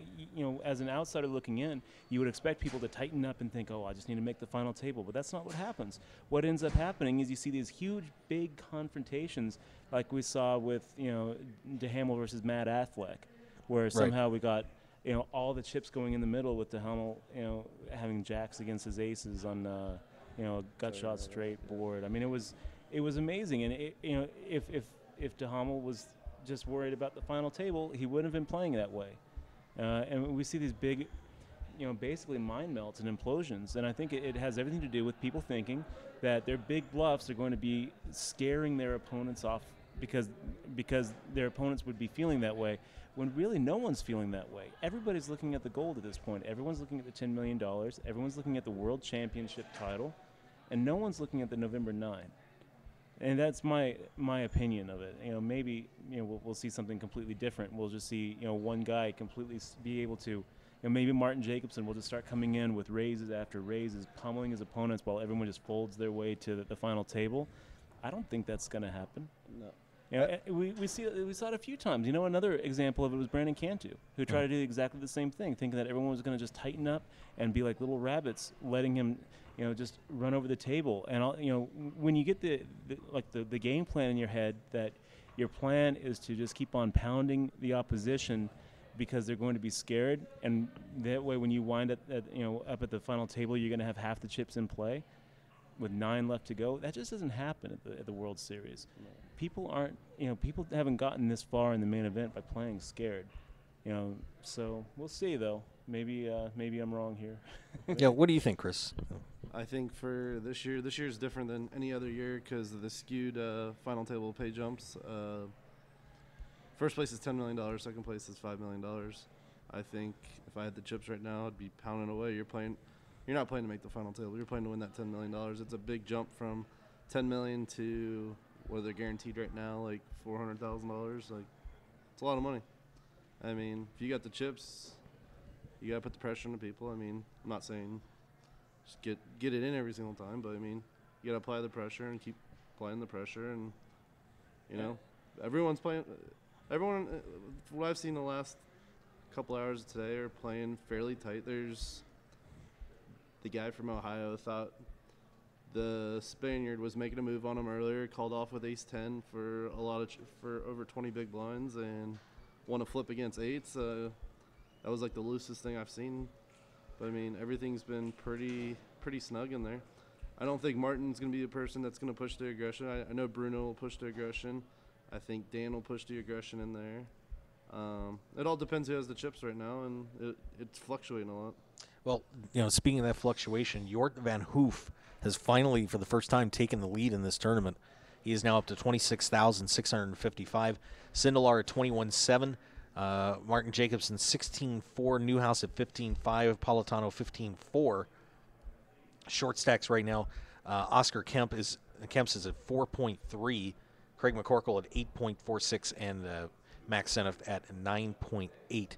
as an outsider looking in, you would expect people to tighten up and think, oh, I just need to make the final table, but that's not what happens. What ends up happening is you see these huge, big confrontations, like we saw with, DeHamel versus Matt Affleck, where somehow we got, all the chips going in the middle with DeHamel, having jacks against his aces on, a gut shot straight board. I mean, it was amazing, and if DeHamel was just worried about the final table, he wouldn't have been playing that way. And we see these big, basically mind melts and implosions. And I think it has everything to do with people thinking that their big bluffs are going to be scaring their opponents off because their opponents would be feeling that way, when really no one's feeling that way. Everybody's looking at the gold at this point. Everyone's looking at the $10 million. Everyone's looking at the World Championship title. And no one's looking at the November 9. And that's my opinion of it. Maybe we'll see something completely different. We'll just see one guy completely be able to. Maybe Martin Jacobson will just start coming in with raises after raises, pummeling his opponents while everyone just folds their way to the final table. I don't think that's going to happen. No. We saw it a few times. Another example of it was Brandon Cantu, who tried to do exactly the same thing, thinking that everyone was going to just tighten up and be like little rabbits, letting him just run over the table. And when you get the game plan in your head, that your plan is to just keep on pounding the opposition because they're going to be scared, and that way when you wind up at the final table, you're going to have half the chips in play with 9 left to go. That just doesn't happen at the World Series. No. People haven't gotten this far in the main event by playing scared. So we'll see though. Maybe I'm wrong here. Yeah, what do you think, Chris? I think for this year is different than any other year because of the skewed final table pay jumps. First place is $10 million. Second place is $5 million. I think if I had the chips right now, I'd be pounding away. You're not playing to make the final table. You're playing to win that $10 million. It's a big jump from $10 million to what they're guaranteed right now, like $400,000. Like, it's a lot of money. I mean, if you got the chips, you got to put the pressure on the people. I mean, I'm not saying just get it in every single time, but I mean, you got to apply the pressure and keep applying the pressure. And, everyone's playing. Everyone, what I've seen the last couple hours today are playing fairly tight. There's the guy from Ohio thought the Spaniard was making a move on him earlier, called off with ace-10 for for over 20 big blinds and won a flip against eights. That was like the loosest thing I've seen. But I mean, everything's been pretty snug in there. I don't think Martin's going to be the person that's going to push the aggression. I know Bruno will push the aggression. I think Dan will push the aggression in there. It all depends who has the chips right now, and it's fluctuating a lot. Well, speaking of that fluctuation, Jort van Hoof has finally, for the first time, taken the lead in this tournament. He is now up to 26,655. Sindelar at 21.7. Martin Jacobson 16.4. Newhouse at 15.5. Politano 15.4. Short stacks right now. Oscar Kemp's is at 4.3. Craig McCorkle at 8.46, and Max Senef at 9.8.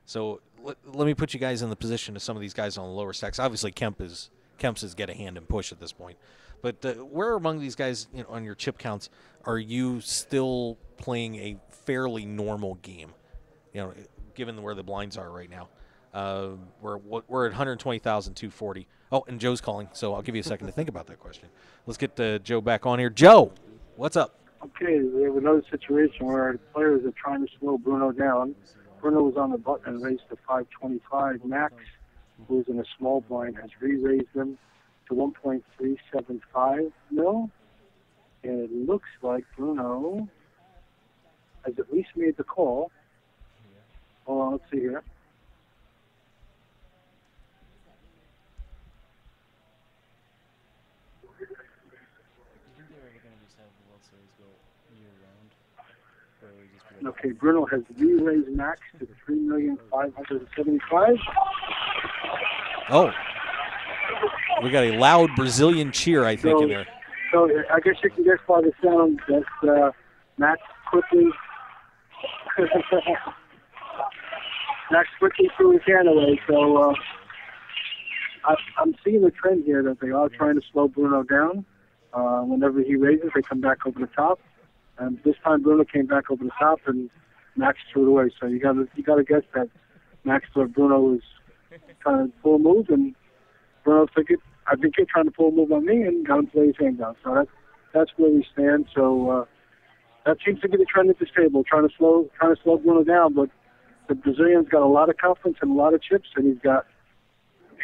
So let me put you guys in the position of some of these guys on the lower stacks. Obviously, Kemp's is get a hand and push at this point. But where among these guys on your chip counts are you still playing a fairly normal game? Given where the blinds are right now. We're at 120,240. Oh, and Joe's calling, so I'll give you a second to think about that question. Let's get Joe back on here. Joe, what's up? Okay, we have another situation where the players are trying to slow Bruno down. Bruno was on the button and raised to 525. Max, who's in a small blind, has re-raised them to 1.375 mil. And it looks like Bruno has at least made the call. Oh, let's see here. Okay, Bruno has re-raised max to 3,575,000. Oh, we got a loud Brazilian cheer, I think, in there. So I guess you can guess by the sound that Max quickly threw his hand away. So I'm seeing a trend here that they are trying to slow Bruno down. Whenever he raises, they come back over the top. And this time Bruno came back over the top, and Max threw it away. So you got to guess that Max thought Bruno was trying to pull a move, and Bruno figured, I think you're trying to pull a move on me, and got him to lay his hand down. So that's where we stand. So that seems to be the trend at this table, trying to slow Bruno down. But the Brazilian's got a lot of confidence and a lot of chips, and he's got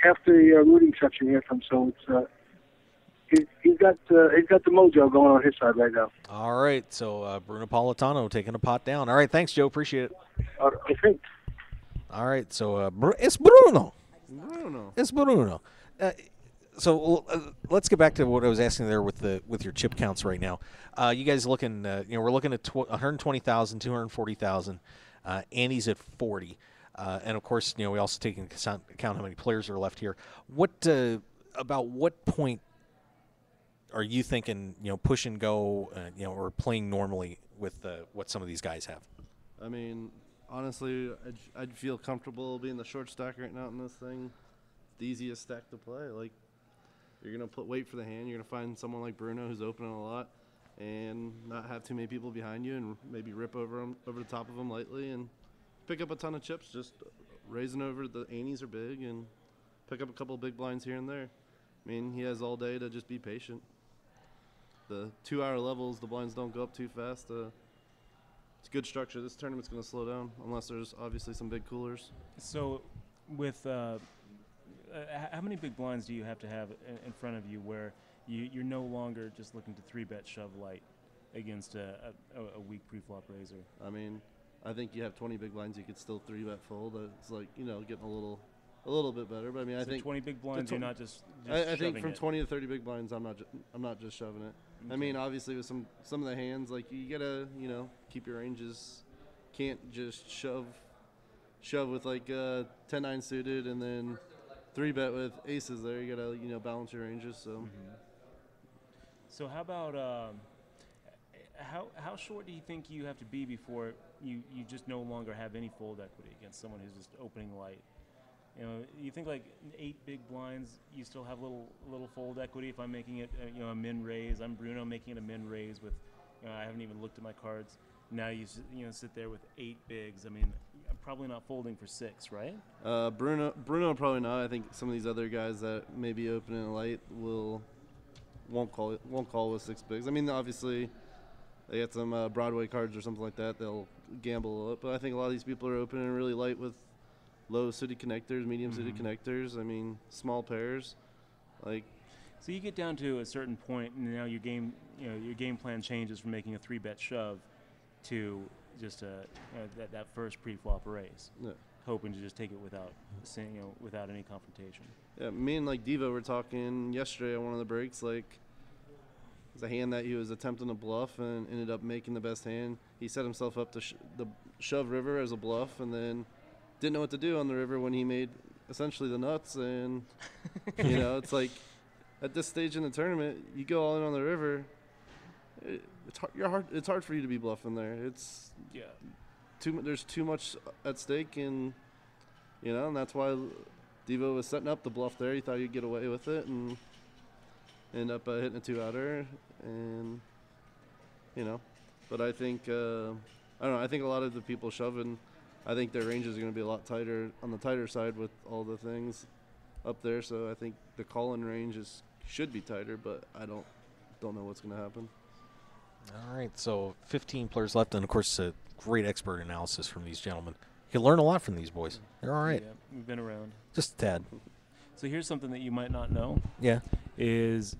half the rooting section here from. So it's he's got the mojo going on his side right now. All right, so Bruno Politano taking a pot down. All right, thanks, Joe. Appreciate it. Okay. All right, so it's Bruno. It's Bruno. So let's get back to what I was asking there with your chip counts right now. You guys looking? We're looking at 120,000, 240,000. Andy's at 40, and of course, we also take into account how many players are left here. About what point are you thinking? Push and go, or playing normally with what some of these guys have? I mean, honestly, I'd feel comfortable being the short stack right now in this thing. The easiest stack to play. Like, you're going to wait for the hand. You're going to find someone like Bruno who's opening a lot and not have too many people behind you and maybe rip over the top of them lightly and pick up a ton of chips. Just raising over the antes are big and pick up a couple of big blinds here and there. I mean, he has all day to just be patient. The 2-hour levels, the blinds don't go up too fast. It's good structure. This tournament's going to slow down unless there's obviously some big coolers. So with how many big blinds do you have to have in front of you where you're no longer just looking to 3-bet shove light against a weak pre-flop raiser? I mean, I think you have 20 big blinds, you could still 3-bet fold. It's like, getting a little bit better. But I mean, I think 20 big blinds, you're not just I think from it. 20 to 30 big blinds, I'm not just shoving it. Okay. I mean, obviously with some of the hands, like you gotta keep your ranges. Can't just shove with like 10-9 suited and then 3-bet with aces there. You gotta balance your ranges. So. Mm-hmm. So how about how short do you think you have to be before you just no longer have any fold equity against someone who's just opening light? You think like 8 big blinds, you still have little fold equity. If I'm making it, a min raise, I'm Bruno making it a min raise with, I haven't even looked at my cards. Now you sit there with 8 bigs. I mean, I'm probably not folding for 6, right? Bruno probably not. I think some of these other guys that may be opening a light won't call with 6 bigs. I mean, obviously they got some Broadway cards or something like that. They'll gamble a lot, but I think a lot of these people are opening really light with low suited connectors, medium suited connectors. I mean, small pairs, like. So you get down to a certain point, and now your game plan changes from making a 3-bet shove to just that first pre-flop raise, hoping to just take it without any confrontation. Yeah, me and like Devo were talking yesterday on one of the breaks. Like, it's a hand that he was attempting to bluff and ended up making the best hand. He set himself up to the shove river as a bluff, and then didn't know what to do on the river when he made essentially the nuts. And it's like at this stage in the tournament, you go all in on the river. It's hard for you to be bluffing there. It's there's too much at stake, and and that's why Devo was setting up the bluff there. He thought he'd get away with it, and end up hitting a 2-outer, and But I think I don't know. I think a lot of the people shoving, I think their ranges are going to be a lot tighter on the tighter side with all the things up there. So I think the call-in range should be tighter, but I don't know what's going to happen. All right, so 15 players left, and of course, a great expert analysis from these gentlemen. You can learn a lot from these boys. They're all right. Yeah, we've been around. Just a tad. So here's something that you might not know. Yeah. is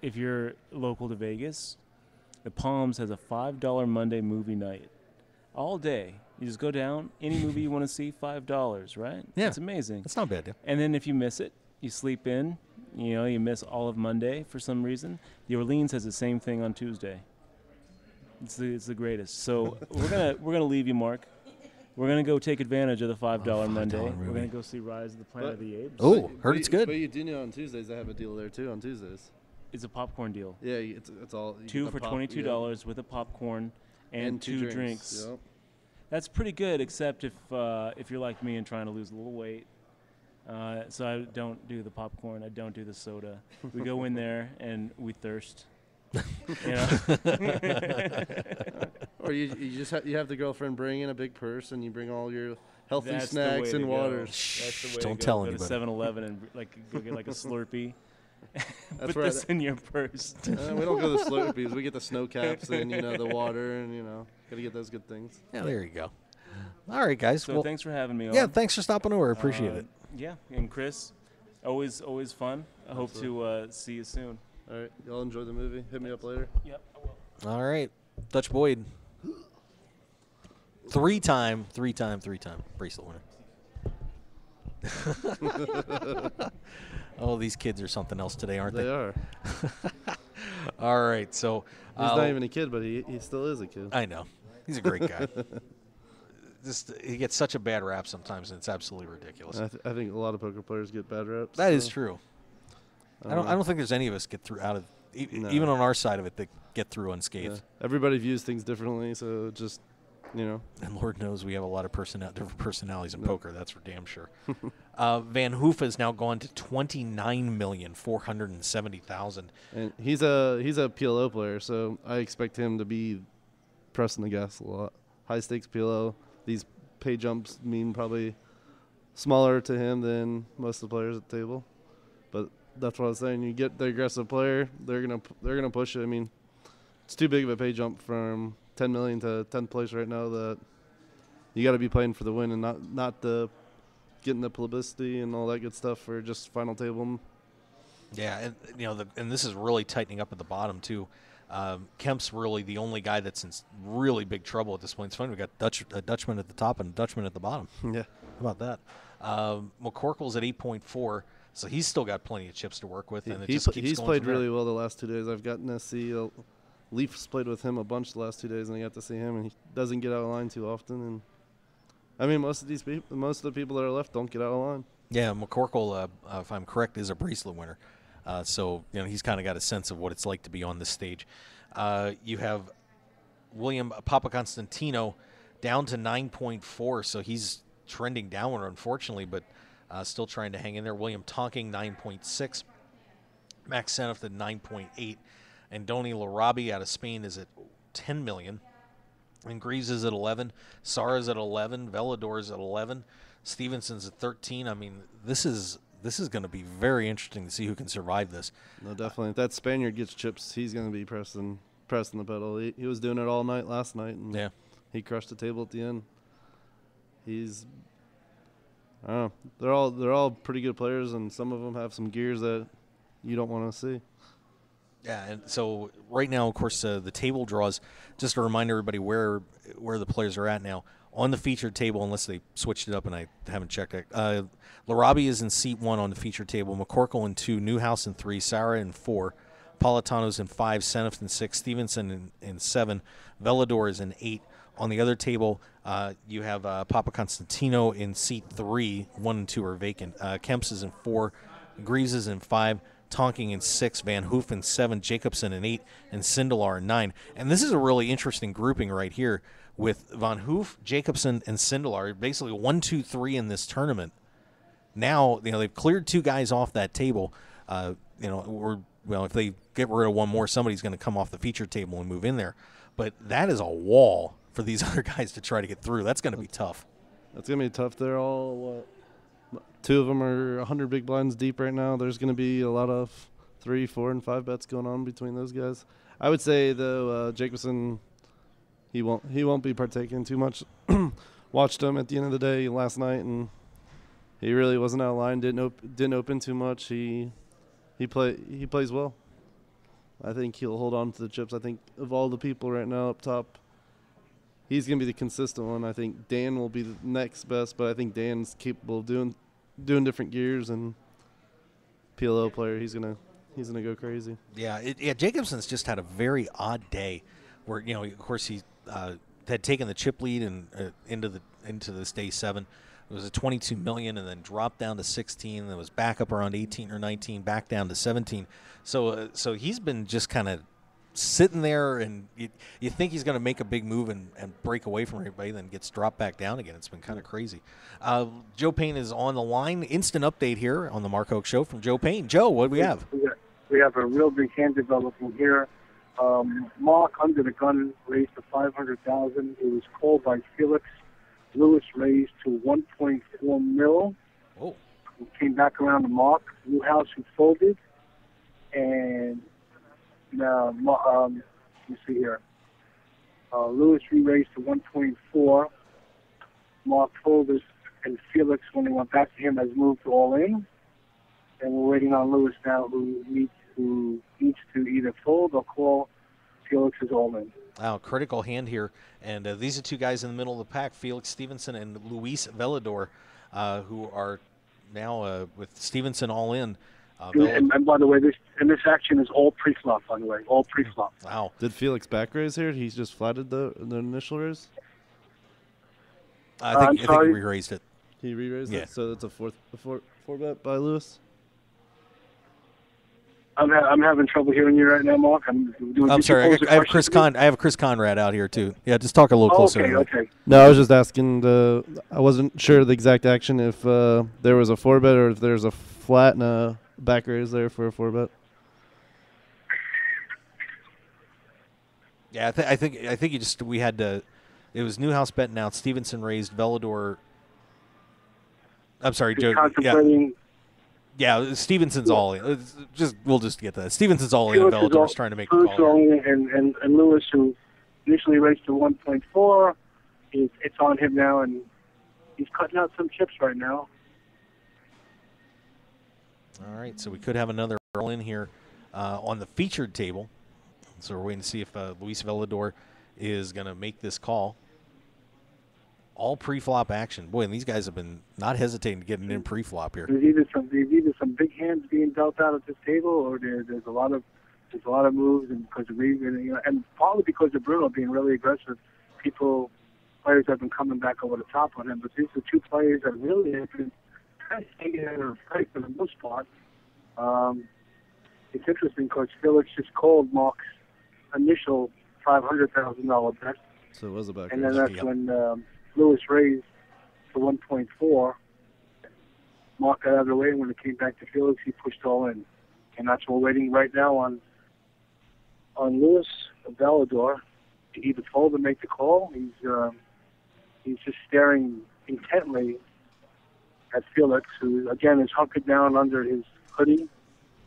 if you're local to Vegas, the Palms has a $5 Monday movie night all day. You just go down, any movie you want to see, $5, right? Yeah. It's amazing. It's not bad, yeah. And then if you miss it, you sleep in, you miss all of Monday for some reason. The Orleans has the same thing on Tuesday. It's the greatest. So we're gonna leave you, Mark. We're gonna go take advantage of the $5 Monday. movie. We're gonna go see Rise of the Planet of the Apes. Oh, heard it's good. But you do know on Tuesdays they have a deal there too. On Tuesdays. It's a popcorn deal. Yeah, it's all you 2 get for the $22 with a popcorn and 2 drinks. Yep. That's pretty good, except if you're like me and trying to lose a little weight. So I don't do the popcorn. I don't do the soda. We go in there and we thirst. Or you just you have the girlfriend bring in a big purse and you bring all your healthy That's the way snacks to and go. waters. That's the way Don't to tell go. anybody. Go to 7-Eleven and go get like a Slurpee. That's Put this in your purse. We don't go to the Slurpees. We get the snow caps and the water and gotta get those good things. Yeah, there you go. All right, guys. So well, thanks for having me on. yeah, thanks for stopping over. I appreciate it. Yeah, and Chris, always fun. I hope to see you soon. All right, y'all enjoy the movie. Hit me up later. Yep, I will. All right, Dutch Boyd. Three-time bracelet winner. Oh, these kids are something else today, aren't they? They are. All right, so He's not even a kid, but he still is a kid. I know. He's a great guy. He gets such a bad rap sometimes, and it's absolutely ridiculous. I think a lot of poker players get bad reps. That is true. I don't think there's any of us get through out of even on our side of it that get through unscathed. Yeah. Everybody views things differently, so just And Lord knows we have a lot of different personalities in poker. That's for damn sure. Van Hoof has now gone to $29,470,000. And he's a PLO player, so I expect him to be pressing the gas a lot. High stakes PLO. These pay jumps mean probably smaller to him than most of the players at the table. But that's what I was saying. You get the aggressive player, they're gonna push it. I mean, it's too big of a pay jump from 10 million to 10th place right now that you got to be playing for the win and not the getting the publicity and all that good stuff for just final table. Yeah, and and this is really tightening up at the bottom too. Kemp's really the only guy that's in really big trouble at this point. It's funny, we got a Dutchman at the top and a Dutchman at the bottom. Yeah, how about that? McCorkle's at 8.4, so he's still got plenty of chips to work with, and he's played really well the last 2 days. I've gotten to see Leafs played with him a bunch the last 2 days, and I got to see him, and he doesn't get out of line too often. And I mean, most of the people that are left don't get out of line. Yeah, McCorkle, if I'm correct, is a bracelet winner. So he's kind of got a sense of what it's like to be on this stage. You have William Papaconstantino down to 9.4, so he's trending downward, unfortunately, but still trying to hang in there. William Tonking, 9.6. Max Senoff at 9.8. And Doni Larabi out of Spain is at 10 million. And Greaves is at 11. Sara's at 11. Velador's at 11. Stevenson's at 13. I mean, this is going to be very interesting to see who can survive this. No, definitely. If that Spaniard gets chips, he's going to be pressing the pedal. He was doing it all night last night, and he crushed the table at the end. I don't know. They're all pretty good players, and some of them have some gears that you don't want to see. Yeah, and so right now, of course, the table draws, just to remind everybody where the players are at now. On the featured table, unless they switched it up and I haven't checked it, Larabi is in seat 1 on the featured table, McCorkle in 2, Newhouse in 3, Sarah in 4, Politano's in 5, Senoff in 6, Stevenson in 7, Velador is in 8. On the other table, you have Papaconstantino in seat 3, 1 and 2 are vacant. Kemp's is in 4, Greaves is in 5, Tonking in 6, Van Hoof in 7, Jacobson in 8, and Sindelar in 9. And this is a really interesting grouping right here with Van Hoof, Jacobson, and Sindelar. Basically 1, 2, 3 in this tournament. Now, they've cleared 2 guys off that table. If they get rid of one more, somebody's going to come off the feature table and move in there. But that is a wall for these other guys to try to get through. That's going to be tough. That's going to be tough. They're all, 2 of them are 100 big blinds deep right now. There's going to be a lot of 3, 4, and 5 bets going on between those guys. I would say, though, Jacobson, he won't be partaking too much. Watched him at the end of the day last night, and he really wasn't out of line. Didn't open too much. He He plays well. I think he'll hold on to the chips. I think of all the people right now up top, he's going to be the consistent one. I think Dan will be the next best, but I think Dan's capable of doing different gears, and PLO player, he's gonna go crazy. Yeah, Jacobson's just had a very odd day, where of course he had taken the chip lead and into this day 7. It was a 22 million, and then dropped down to 16. And it was back up around 18 or 19, back down to 17. So he's been just kind of sitting there, and you think he's going to make a big move and break away from everybody, then gets dropped back down again. It's been kind of crazy. Joe Payne is on the line. Instant update here on the Mark Hoke Show from Joe Payne. Joe, what do we have? We have a real big hand developing here. Mark under the gun raised to $500,000. It was called by Felix. Lewis raised to 1.4 mil. Oh. Came back around to Mark Newhouse, who folded, and let me see here. Lewis re-raised to 1.4. Mark folded, and Felix, when they went back to him, has moved all in. And we're waiting on Lewis now, who needs to either fold or call Felix is all in. Wow, critical hand here. And these are two guys in the middle of the pack, Felix Stevenson and Luis Velador, who are now with Stevenson all in. And by the way, this action is all pre-flop, by the way, all pre-flop. Wow. Did Felix back raise here? He's just flatted the initial raise? I think he re-raised it. He re-raised Yeah. it? So that's a four bet by Lewis? I'm having trouble hearing you right now, Mark. I'm sorry. I have Chris Conrad out here too. Yeah, just talk a little closer. Okay. No, I was just asking. I wasn't sure the exact action, if there was a 4-bet or if there's a flat and a back raise there for a 4-bet. Yeah, I think we had to. It was Newhouse betting out. Stevenson raised Velador. I'm sorry, Joe. Contemplating. Yeah, Stevenson's all in. We'll just get that. Stevenson's all in. Velador's trying to make the call. And Lewis, who initially raced to 1.4, it's on him now, and he's cutting out some chips right now. All right, so we could have another roll in here on the featured table. So we're waiting to see if Luis Velador is going to make this call. All pre-flop action. Boy, and these guys have been not hesitating to get in pre-flop here. There's either some big hands being dealt out at this table, or there's a lot of moves, and because of and partly because of Bruno being really aggressive, players have been coming back over the top on him. But these are two players that really have been kind of hanging in their fight for the most part. It's interesting because Felix just called Mark's initial $500,000 bet. So it was a back and then that's when Lewis raised to 1.4. Mark got out of the way, and when it came back to Felix, he pushed all in. And that's what we're waiting right now on Lewis Velador to either fold or make the call. He's just staring intently at Felix, who again is hunkered down under his hoodie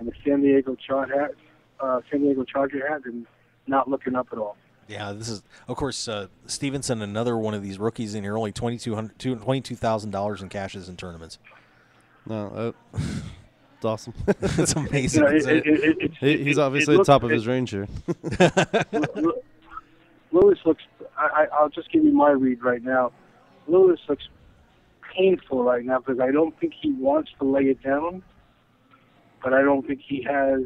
and a San Diego Charger hat, and not looking up at all. Yeah, this is, of course, Stevenson, another one of these rookies in here, only $22,000 in cashes in tournaments. No, it's awesome. It's amazing. He's obviously at the top of his range here. Lewis looks, I'll just give you my read right now. Lewis looks painful right now because I don't think he wants to lay it down, but I don't think he has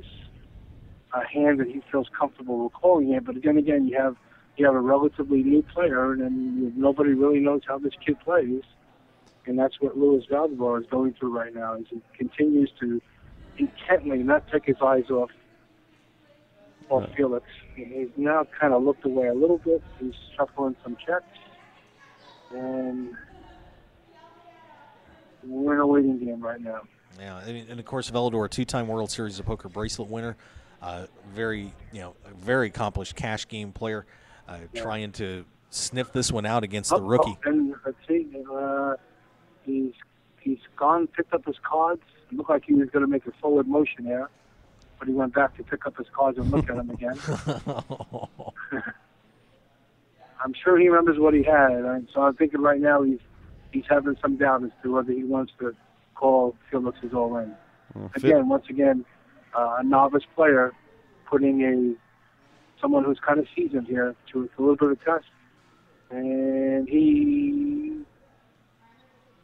a hand that he feels comfortable recalling it. But then again, you have a relatively new player, and nobody really knows how this kid plays, and that's what Luis Velador is going through right now. As he continues to intently not take his eyes off Felix. He's now kind of looked away a little bit. He's shuffling some checks, and we're in a waiting game right now. Yeah, and of course Velador, two-time World Series of Poker bracelet winner. Very accomplished cash game player, trying to sniff this one out against the rookie. And let's see, he's gone, picked up his cards. It looked like he was going to make a forward motion there, but he went back to pick up his cards and look at them again. I'm sure he remembers what he had, and so I'm thinking right now he's having some doubt as to whether he wants to call Felix's all in. Once again, a novice player putting someone who's kind of seasoned here to a little bit of a test. And he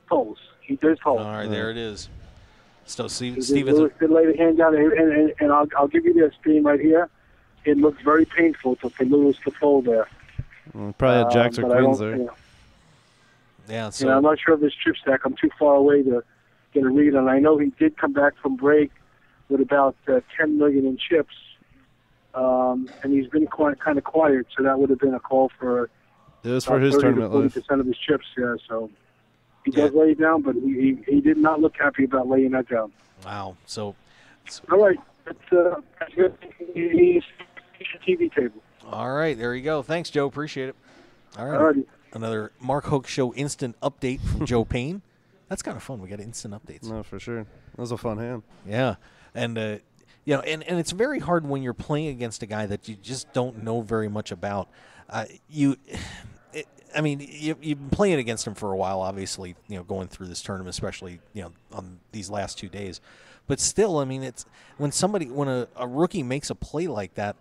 folds. He does fold. All right, there it is. So Stevens Lewis did lay the hand down, and I'll give you this screen right here. It looks very painful for Lewis to fold there. Well, probably had jacks or queens there. Yeah, so I'm not sure of his chip stack. I'm too far away to get a read, and I know he did come back from break with about 10 million in chips, and he's been kind of quiet, so that would have been a call for. It was for his tournament life. 40% of his chips, yeah. So he does lay it down, but he did not look happy about laying that down. Wow. So all right, that's good. He's a TV table. All right, there you go. Thanks, Joe. Appreciate it. All right. Alrighty. Another Mark Hoke Show instant update from Joe Payne. That's kind of fun. We got instant updates. No, for sure. That was a fun hand. Yeah, and and it's very hard when you're playing against a guy that you just don't know very much about. You've been playing against him for a while, obviously. Going through this tournament, especially on these last 2 days. But still, I mean, it's when a rookie makes a play like that,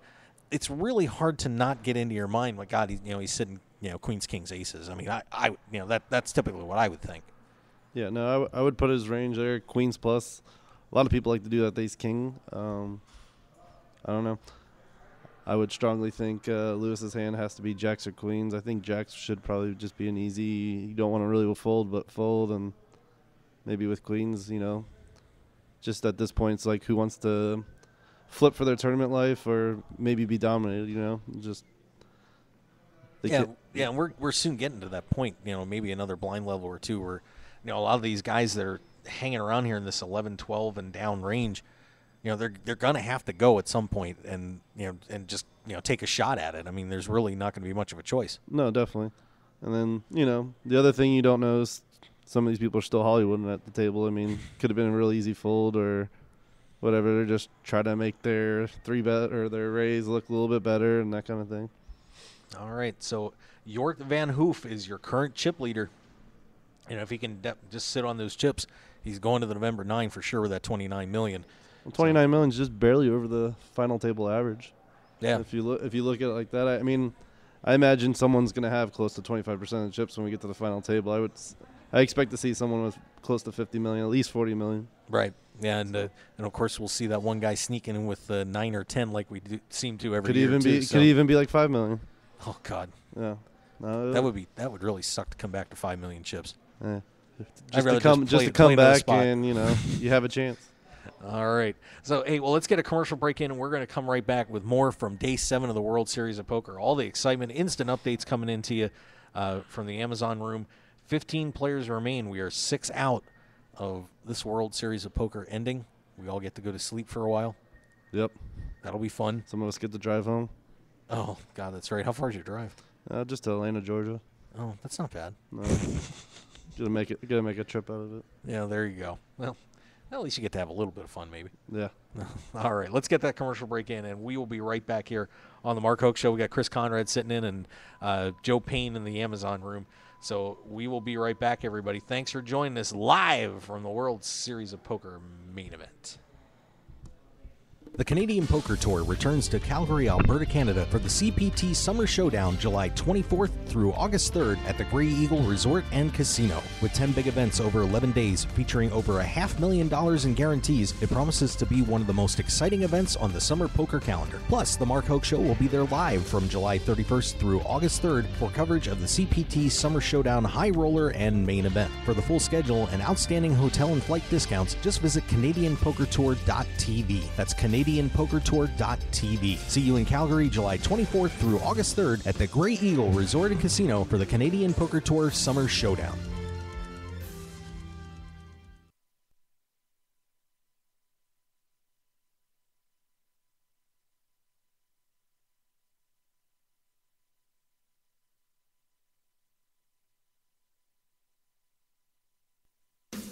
it's really hard to not get into your mind. Like, God, he's sitting, queens, kings, aces. I mean, that's typically what I would think. Yeah, no, I would put his range there, queens plus. A lot of people like to do that ace king. I don't know. I would strongly think Lewis's hand has to be jacks or queens. I think jacks should probably just be an easy. You don't want to really fold, but fold, and maybe with queens, just at this point, it's like who wants to flip for their tournament life or maybe be dominated, just. And we're soon getting to that point, maybe another blind level or two where, a lot of these guys that are hanging around here in this 11, 12 and down range, they're going to have to go at some point and just take a shot at it. I mean, there's really not going to be much of a choice. No, definitely. And then, the other thing you don't know is some of these people are still Hollywooding at the table. I mean, could have been a real easy fold or whatever. They're just trying to make their 3-bet or their raise look a little bit better and that kind of thing. All right, so York Van Hoof is your current chip leader. If he can just sit on those chips, he's going to the November 9 for sure with that $29 million. Well, $29 million is just barely over the final table average. Yeah. If you look at it like that, I imagine someone's going to have close to 25% of the chips when we get to the final table. I expect to see someone with close to $50 million, at least $40 million. Right. Yeah, and of course we'll see that one guy sneaking in with 9 or 10 like we seem to every year. Could even be like $5 million. Oh God. Yeah. No, that would really suck to come back to 5 million chips. Yeah. Just to come back and you have a chance. All right. So hey, well, let's get a commercial break in, and we're going to come right back with more from Day 7 of the World Series of Poker. All the excitement, instant updates coming into you from the Amazon room. 15 players remain. We are 6 out of this World Series of Poker ending. We all get to go to sleep for a while. Yep. That'll be fun. Some of us get to drive home. Oh God, that's right. How far is your drive? Just to Atlanta, Georgia. Oh, that's not bad. No. Gotta make a trip out of it. Yeah, there you go. Well, at least you get to have a little bit of fun, maybe. Yeah. All right, let's get that commercial break in, and we will be right back here on the Mark Hoke Show. We got Chris Conrad sitting in and Joe Payne in the Amazon room. So we will be right back, everybody. Thanks for joining us live from the World Series of Poker main event. The Canadian Poker Tour returns to Calgary, Alberta, Canada for the CPT Summer Showdown July 24th through August 3rd at the Grey Eagle Resort and Casino. With 10 big events over 11 days featuring over $500,000 in guarantees, it promises to be one of the most exciting events on the summer poker calendar. Plus, the Mark Hoke Show will be there live from July 31st through August 3rd for coverage of the CPT Summer Showdown High Roller and main event. For the full schedule and outstanding hotel and flight discounts, just visit CanadianPokerTour.tv. That's CanadianPokerTour.tv. See you in Calgary July 24th through August 3rd at the Grey Eagle Resort and Casino for the Canadian Poker Tour Summer Showdown.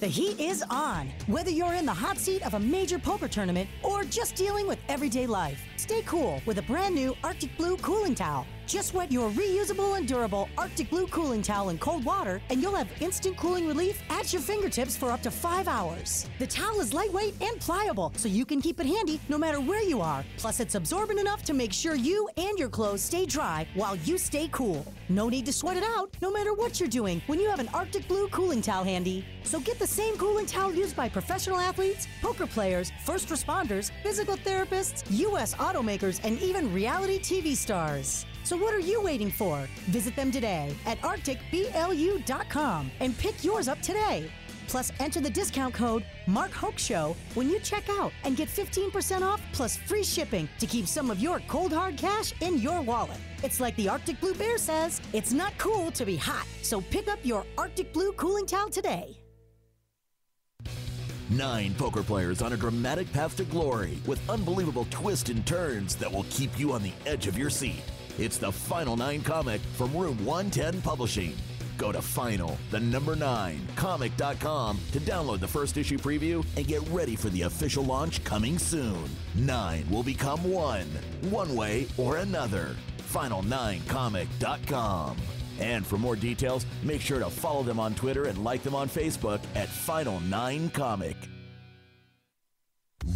The heat is on. Whether you're in the hot seat of a major poker tournament or just dealing with everyday life, stay cool with a brand new Arctic Blue cooling towel. Just wet your reusable and durable Arctic Blue cooling towel in cold water, and you'll have instant cooling relief at your fingertips for up to 5 hours. The towel is lightweight and pliable, so you can keep it handy no matter where you are. Plus, it's absorbent enough to make sure you and your clothes stay dry while you stay cool. No need to sweat it out, no matter what you're doing, when you have an Arctic Blue cooling towel handy. So get the same cooling towel used by professional athletes, poker players, first responders, physical therapists, U.S. automakers, and even reality TV stars. So what are you waiting for? Visit them today at arcticblu.com and pick yours up today. Plus, enter the discount code MarkHokeShow when you check out and get 15% off plus free shipping to keep some of your cold hard cash in your wallet. It's like the Arctic Blue Bear says, it's not cool to be hot. So pick up your Arctic Blue cooling towel today. 9 poker players on a dramatic path to glory with unbelievable twists and turns that will keep you on the edge of your seat. It's the Final 9 comic from Room 110 Publishing. Go to final9comic.com to download the first issue preview and get ready for the official launch coming soon. 9 will become 1 way or another. Final9comic.com. And for more details, make sure to follow them on Twitter and like them on Facebook at Final9Comic.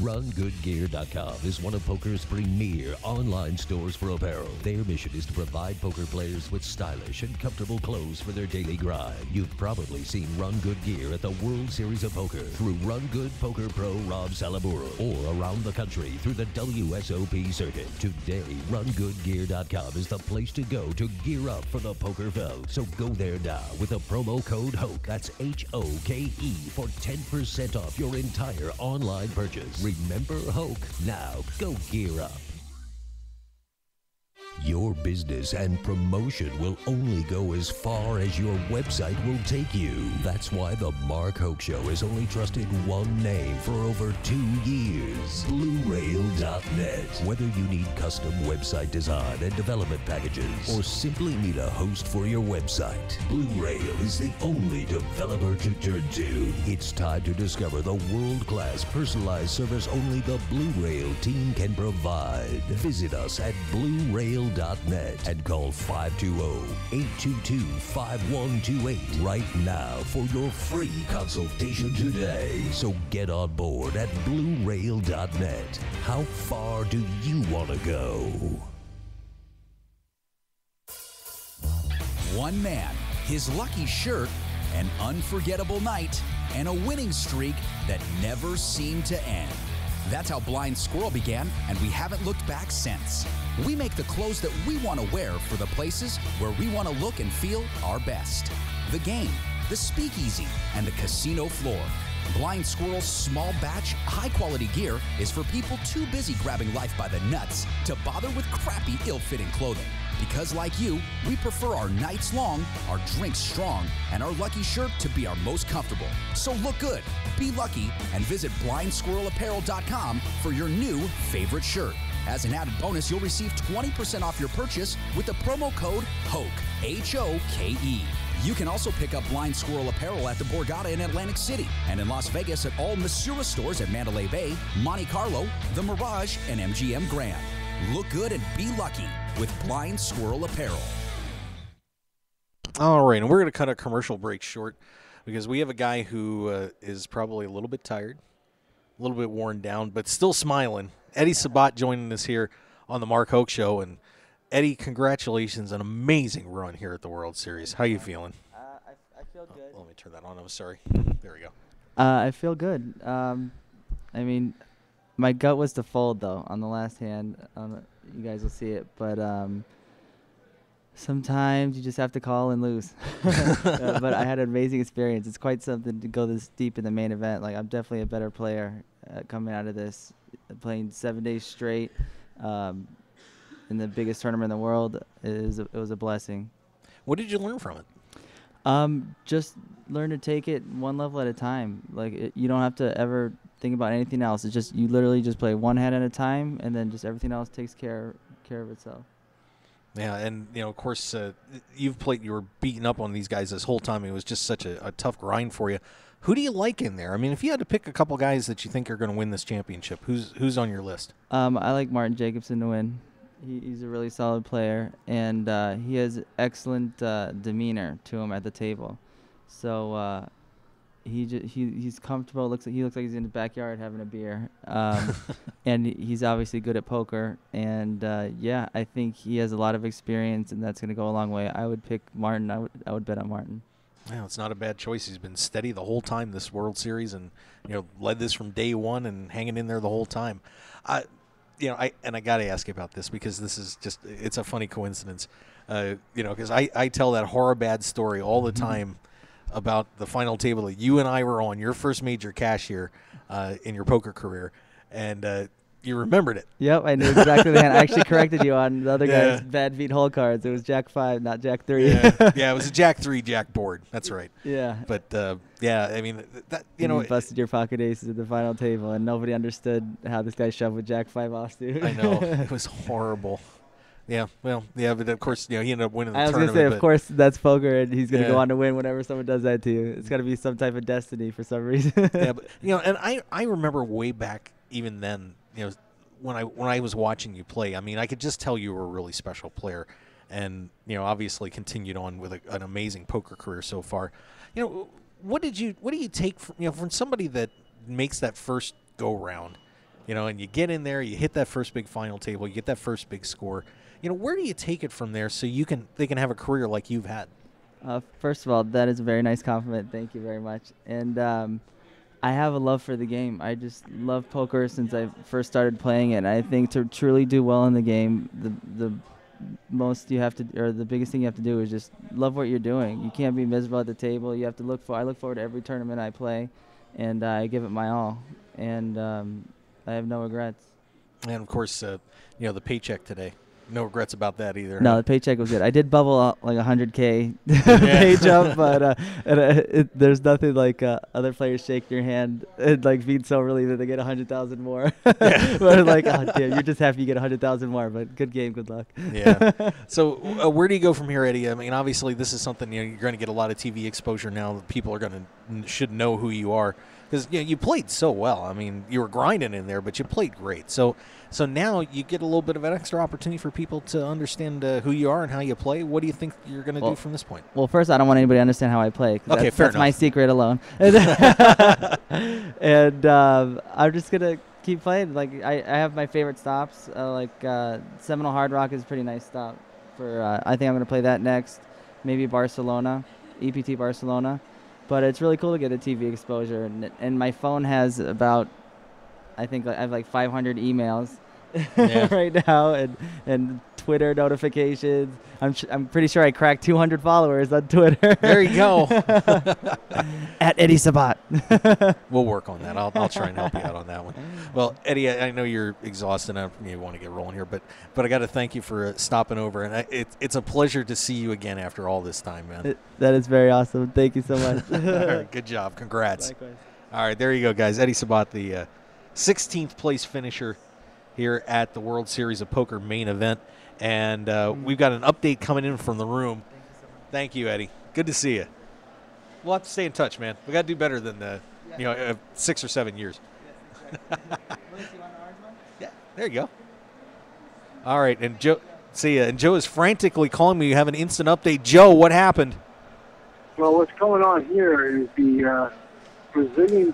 RunGoodGear.com is one of poker's premier online stores for apparel. Their mission is to provide poker players with stylish and comfortable clothes for their daily grind. You've probably seen Run Good Gear at the World Series of Poker through Run Good Poker Pro Rob Salaburo, or around the country through the WSOP circuit. Today, RunGoodGear.com is the place to go to gear up for the poker felt. So go there now with the promo code HOKE, that's HOKE, for 10% off your entire online purchase. Remember Hoke. Now go gear up. Your business and promotion will only go as far as your website will take you. That's why the Mark Hoke Show has only trusted one name for over 2 years, BlueRail.net. Whether you need custom website design and development packages, or simply need a host for your website, Blue Rail is the only developer to turn to. It's time to discover the world-class personalized service only the Blue Rail team can provide. Visit us at BlueRail.net and call 520-822-5128 right now for your free consultation today. So get on board at BlueRail.net. How far do you want to go? One man, his lucky shirt, an unforgettable night, and a winning streak that never seemed to end. That's how Blind Squirrel began, and we haven't looked back since. We make the clothes that we want to wear for the places where we want to look and feel our best. The game, the speakeasy, and the casino floor. Blind Squirrel's small batch, high-quality gear is for people too busy grabbing life by the nuts to bother with crappy, ill-fitting clothing. Because like you, we prefer our nights long, our drinks strong, and our lucky shirt to be our most comfortable. So look good, be lucky, and visit BlindSquirrelApparel.com for your new favorite shirt. As an added bonus, you'll receive 20% off your purchase with the promo code HOKE, H-O-K-E. You can also pick up Blind Squirrel Apparel at the Borgata in Atlantic City and in Las Vegas at all Masura stores at Mandalay Bay, Monte Carlo, The Mirage, and MGM Grand. Look good and be lucky with Blind Squirrel Apparel. All right, and we're going to cut our commercial break short because we have a guy who is probably a little bit tired, a little bit worn down, but still smiling. Eddie Sabat joining us here on the Mark Hoke Show. And Eddie, congratulations, an amazing run here at the World Series. How you feeling? I feel good. Let me turn that on. I'm sorry. There we go. I feel good. I mean, my gut was to fold, though, on the last hand. You guys will see it. But sometimes you just have to call and lose. But I had an amazing experience. It's quite something to go this deep in the main event. Like, I'm definitely a better player coming out of this. Playing 7 days straight in the biggest tournament in the world, it was a blessing. What did you learn from it? Just learn to take it one level at a time. Like, you don't have to ever think about anything else. It's just you literally just play one hand at a time, and then just everything else takes care of itself. Yeah, and of course, you were beating up on these guys this whole time. It was just such a tough grind for you. Who do you like in there? I mean, if you had to pick a couple guys that you think are going to win this championship, who's on your list? I like Martin Jacobson to win. He's a really solid player, and he has excellent demeanor to him at the table. So he's comfortable. He looks like he's in the backyard having a beer. And he's obviously good at poker. And yeah, I think he has a lot of experience, and that's going to go a long way. I would pick Martin. I would bet on Martin. Well, it's not a bad choice. He's been steady the whole time this World Series, and led this from day one and hanging in there the whole time. I got to ask you about this because this is it's a funny coincidence. Because I tell that horror bad story all the time about the final table that you and I were on, your first major cash year in your poker career, and you remembered it. Yep, I knew exactly the hand. I actually corrected you on the other guy's bad beat hole cards. It was Jack 5, not Jack 3. Yeah, it was a Jack 3, Jack board. That's right. Yeah. But, I mean, that you busted your pocket aces at the final table, and nobody understood how this guy shoved with Jack 5 offsuit. I know. It was horrible. Yeah, well, yeah, but of course, he ended up winning the tournament. I was going to say, of course, that's poker, and he's going to go on to win whenever someone does that to you. It's got to be some type of destiny for some reason. Yeah, but, and I remember way back even then, when I was watching you play, I mean, I could just tell you were a really special player, and obviously continued on with an amazing poker career so far. What do you take from somebody that makes that first go round, and you get in there, you hit that first big final table, you get that first big score. Where do you take it from there so they can have a career like you've had? First of all, that is a very nice compliment. Thank you very much. And I have a love for the game. I just love poker since I first started playing it. And I think to truly do well in the game, the most you have to, or the biggest thing you have to do is just love what you're doing. You can't be miserable at the table. You have to I look forward to every tournament I play, and I give it my all. And I have no regrets. And of course, the paycheck today. No regrets about that either. No, the paycheck was good. I did bubble up like $100K pay jump, but there's nothing like other players shaking your hand and like being so relieved that they get 100,000 more. But like, oh damn, you're just happy you get 100,000 more. But good game, good luck. Yeah. So where do you go from here, Eddie? I mean, obviously this is something you're going to get a lot of TV exposure now. People are should know who you are because you played so well. I mean, you were grinding in there, but you played great. So now you get a little bit of an extra opportunity for people to understand who you are and how you play. What do you think you're going to do from this point? Well, first, I don't want anybody to understand how I play. Okay, that's my secret alone. And I'm just going to keep playing. Like I have my favorite stops. Seminole Hard Rock is a pretty nice stop. I think I'm going to play that next. Maybe Barcelona, EPT Barcelona. But it's really cool to get the TV exposure. And my phone has about, I think I have like 500 emails right now and Twitter notifications. I'm pretty sure I cracked 200 followers on Twitter. There you go. At Eddie Sabat. We'll work on that. I'll try and help you out on that one. Well, Eddie, I know you're exhausted and you want to get rolling here, but I got to thank you for stopping over. And it's a pleasure to see you again after all this time, man. That is very awesome. Thank you so much. All right, good job. Congrats. Likewise. All right, there you go, guys. Eddie Sabat, the 16th place finisher here at the World Series of Poker main event. And we've got an update coming in from the room. Thank you so much. Thank you, Eddie. Good to see you. We'll have to stay in touch, man. We got to do better than 6 or 7 years. Yeah, there you go. All right, and Joe, see ya. And Joe is frantically calling me. You have an instant update. Joe, what happened? Well, what's going on here is the Brazilian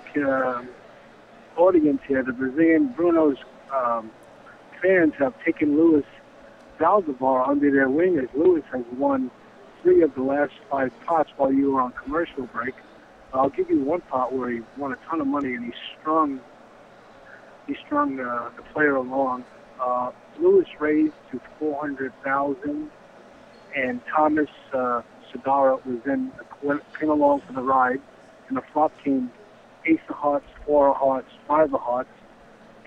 audience here, the Brazilian Bruno's fans have taken Luis Zaldivar under their wing as Luis has won 3 of the last 5 pots while you were on commercial break. I'll give you one pot where he won a ton of money and he strung the player along. Luis raised to 400,000 and Thomas Sedara came along for the ride, and the flop came ace of hearts, 4 of hearts, 5 of hearts,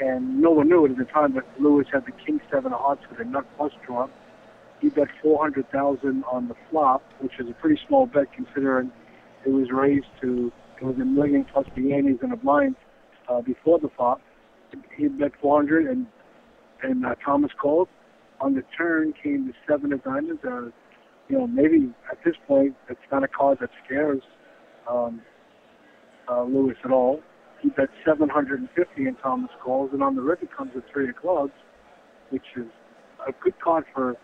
and no one knew it at the time, but Lewis had the king 7 of hearts with a nut plus draw. He bet 400,000 on the flop, which is a pretty small bet considering it was raised to, it was $1 million plus the antes and a blind before the flop. He bet 400 and Thomas called. On the turn came the 7 of diamonds. Maybe at this point it's not a card that scares Lewis at all. He bet 750 and Thomas calls, and on the river comes a 3 of clubs, which is a good card for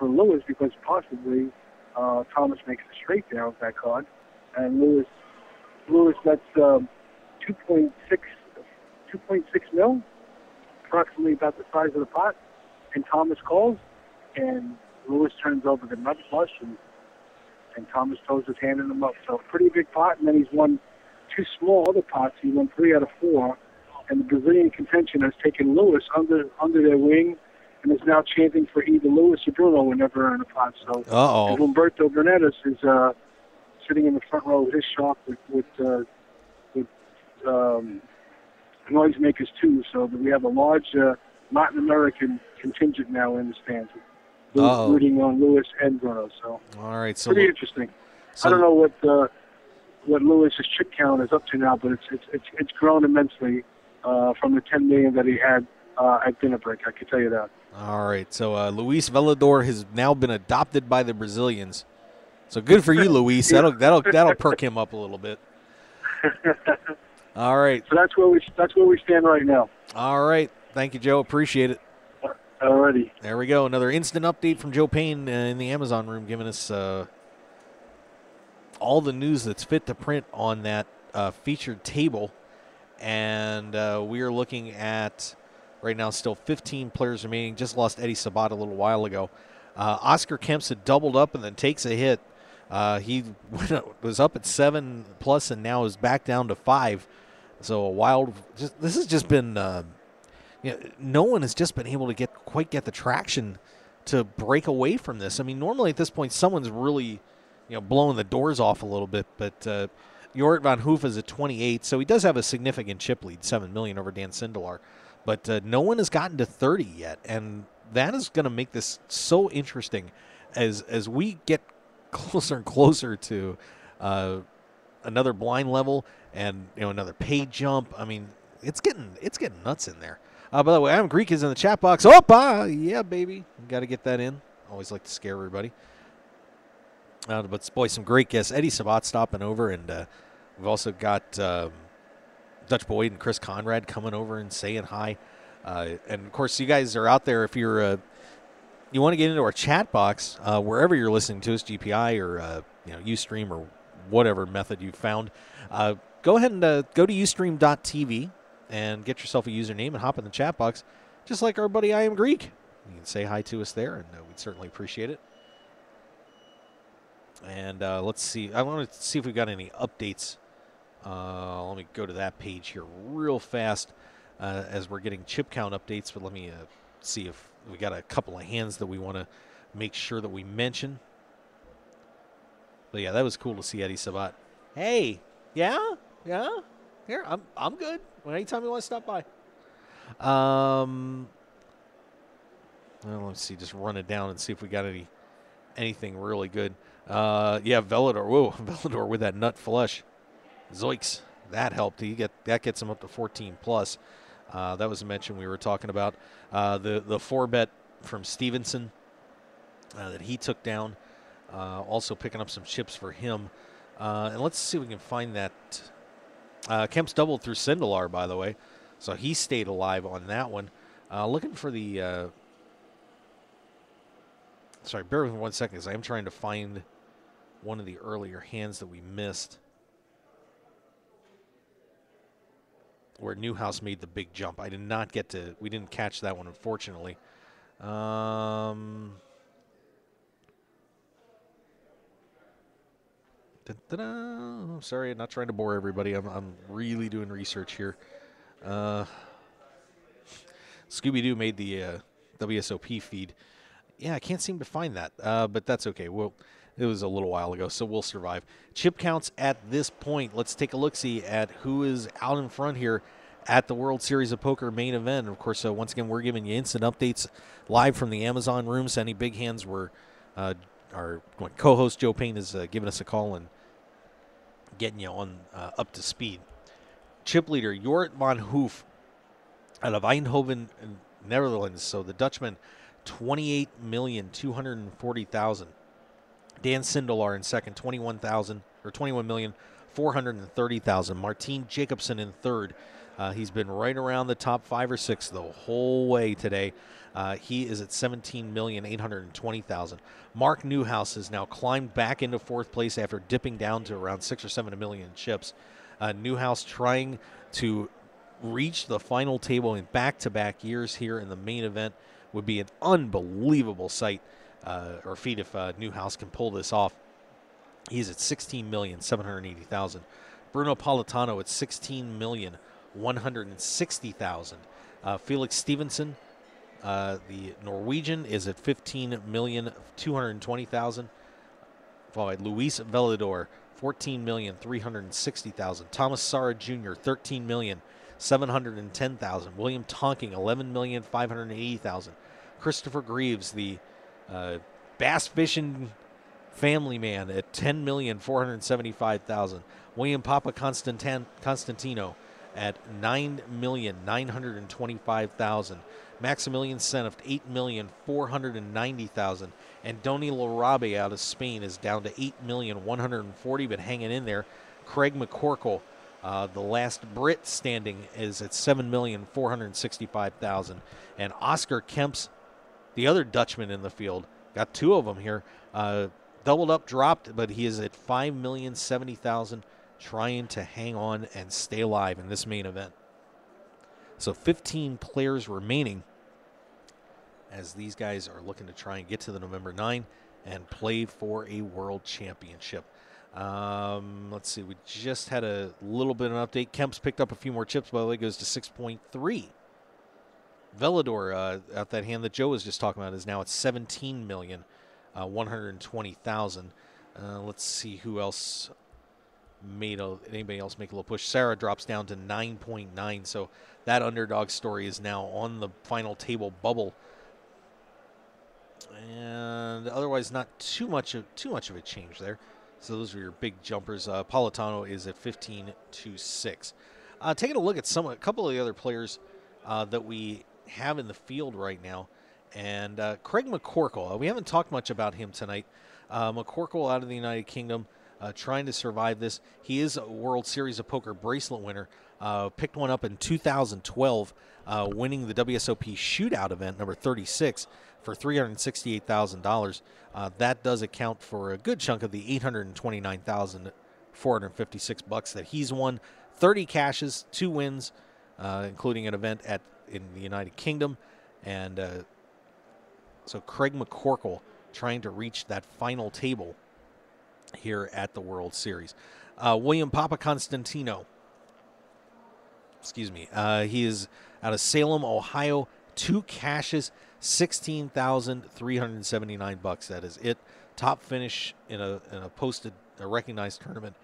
Lewis because possibly Thomas makes a straight there with that card, and Lewis that's 2.6 mil, approximately about the size of the pot, and Thomas calls, and Lewis turns over the nut flush, and Thomas throws his hand in them up. So pretty big pot, and then he's won 2 small other pots. He won 3 out of 4, and the Brazilian contention has taken Lewis under their wing, and is now chanting for either Lewis or Bruno whenever they're in a pot. So and Humberto Bernedes is sitting in the front row of his shop with noisemakers too. So that we have a large Latin American contingent now in the stands, rooting on Lewis and Bruno. So all right, so pretty interesting. I don't know what Lewis's chip count is up to now, but it's grown immensely from the 10 million that he had at dinner break. I can tell you that. All right, so Luis Velador has now been adopted by the Brazilians. So good for you, Luis. Yeah. That'll perk him up a little bit. All right. So that's where we stand right now. All right. Thank you, Joe. Appreciate it. Alrighty. There we go. Another instant update from Joe Payne in the Amazon room, giving us all the news that's fit to print on that featured table. And we are looking at right now still 15 players remaining. Just lost Eddie Sabat a little while ago. Oscar Kemp's had doubled up and then takes a hit. He was up at 7+ and now is back down to 5. So a wild. This has just been. No one has just been able to quite get the traction to break away from this. I mean, normally at this point, someone's really, blowing the doors off a little bit. But Jorrit van Hoof is at 28, so he does have a significant chip lead, 7 million over Dan Sindelar. But no one has gotten to 30 yet, and that is going to make this so interesting as we get closer and closer to another blind level and another paid jump. I mean, it's getting nuts in there. By the way, I'm Greek is in the chat box. Opa! Yeah, baby. Got to get that in. Always like to scare everybody. But, boy, some great guests. Eddie Sabat stopping over, and we've also got Dutch Boyd and Chris Conrad coming over and saying hi. And, of course, you guys are out there. If you're you want to get into our chat box, wherever you're listening to us, GPI or Ustream or whatever method you've found, go ahead and go to ustream.tv. And get yourself a username and hop in the chat box, just like our buddy I Am Greek. You can say hi to us there, and we'd certainly appreciate it. And let's see. I want to see if we've got any updates. Let me go to that page here real fast as we're getting chip count updates. But let me see if we got a couple of hands that we want to make sure that we mention. But, yeah, that was cool to see Eddie Sabat. Hey, yeah? Here, I'm good. Anytime you want to stop by. Well, let's see. Just run it down and see if we got anything really good. Yeah, Velador. Whoa, Velador with that nut flush. Zoinks. That helped. That gets him up to 14+. That was a mention we were talking about. The 4-bet from Stevenson that he took down. Also picking up some chips for him. And let's see if we can find that. Kemp's doubled through Sindelar, by the way, so he stayed alive on that one. Looking for the sorry, bear with me 1 second, because I am trying to find one of the earlier hands that we missed where Newhouse made the big jump. I did not get to, we didn't catch that one, unfortunately. I'm sorry, I'm not trying to bore everybody. I'm really doing research here. Scooby-Doo made the WSOP feed. Yeah, I can't seem to find that, but that's okay. Well, it was a little while ago, so we'll survive. Chip counts at this point. Let's take a look-see at who is out in front here at the World Series of Poker main event. Of course, once again, we're giving you instant updates live from the Amazon room. So any big hands were our co-host Joe Payne is giving us a call and getting you on up to speed. Chip leader Jorrit van Hoof out of Eindhoven, Netherlands. So the Dutchman, 28,240,000. Dan Sindelar in second, 21,430,000. Martijn Jacobsen in third, He's been right around the top 5 or 6 the whole way today. He is at $17,820,000. Mark Newhouse has now climbed back into 4th place after dipping down to around 6 or 7 million chips. Newhouse trying to reach the final table in back-to-back years here in the main event would be an unbelievable sight or feat if Newhouse can pull this off. He's at $16,780,000. Bruno Politano at $16,160,000. Felix Stevenson, the Norwegian, is at $15,220,000. Followed by Luis Velador, $14,360,000. Thomas Sarra Jr., $13,710,000. William Tonking, $11,580,000. Christopher Greaves, the bass fishing family man, at $10,475,000. William Papa Constantino at $9,925,000. Maximilian Seneft, $8,490,000. And Doni Larabe out of Spain is down to $8,140,000, but hanging in there. Craig McCorkle, the last Brit standing, is at $7,465,000. And Oscar Kemps, the other Dutchman in the field, got 2 of them here, doubled up, dropped, but he is at $5,070,000, trying to hang on and stay alive in this main event. So 15 players remaining as these guys are looking to try and get to the November 9 and play for a world championship. Let's see. We just had a little bit of an update. Kemp's picked up a few more chips, by the way, goes to 6.3. Velador, out that hand that Joe was just talking about, is now at $17,120,000. Let's see who else anybody else make a little push. Sarah drops down to 9.9, so that underdog story is now on the final table bubble. And otherwise, not too much of a change there. So those are your big jumpers. Politano is at 15-6. Taking a look at a couple of the other players that we have in the field right now, and Craig McCorkle. We haven't talked much about him tonight. McCorkle out of the United Kingdom, trying to survive this. He is a World Series of Poker bracelet winner. Picked one up in 2012, winning the WSOP shootout event, number 36, for $368,000. That does account for a good chunk of the $829,456 that he's won. 30 cashes, 2 wins, including an event in the United Kingdom. And so Craig McCorkle trying to reach that final table here at the World Series. William Papa Constantino, he is out of Salem, Ohio. 2 cashes, $16,379. That is it. Top finish in a recognized tournament,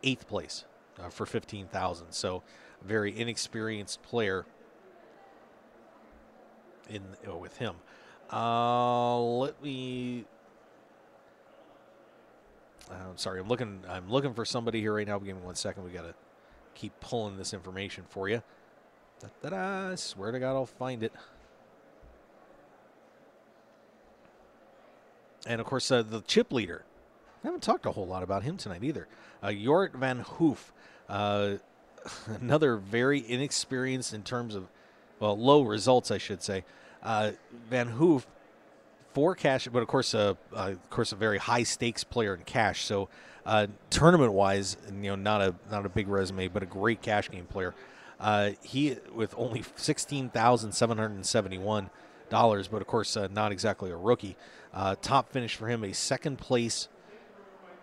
8th place for $15,000. So very inexperienced player with him. I'm sorry. I'm looking for somebody here right now. Give me 1 second. We got to keep pulling this information for you. I swear to God, I'll find it. And of course, the chip leader. I haven't talked a whole lot about him tonight either. Jorrit van Hoof, another very inexperienced in terms of, low results, I should say. Van Hoof, 4 cash, but of course a very high stakes player in cash. So tournament wise, not a big resume, but a great cash game player. He with only $16,771, but of course not exactly a rookie. Top finish for him, a 2nd place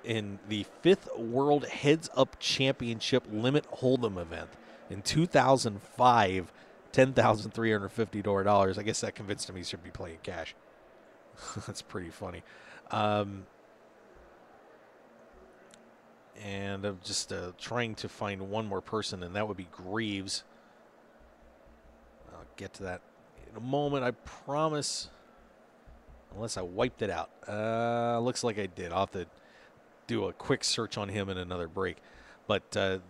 in the 5th World Heads Up Championship Limit Hold'em event in 2005. $10,350. I guess that convinced him he should be playing cash. That's pretty funny. And I'm just trying to find one more person, and that would be Greaves. I'll get to that in a moment, I promise. Unless I wiped it out. Looks like I did. I'll have to do a quick search on him in another break. But a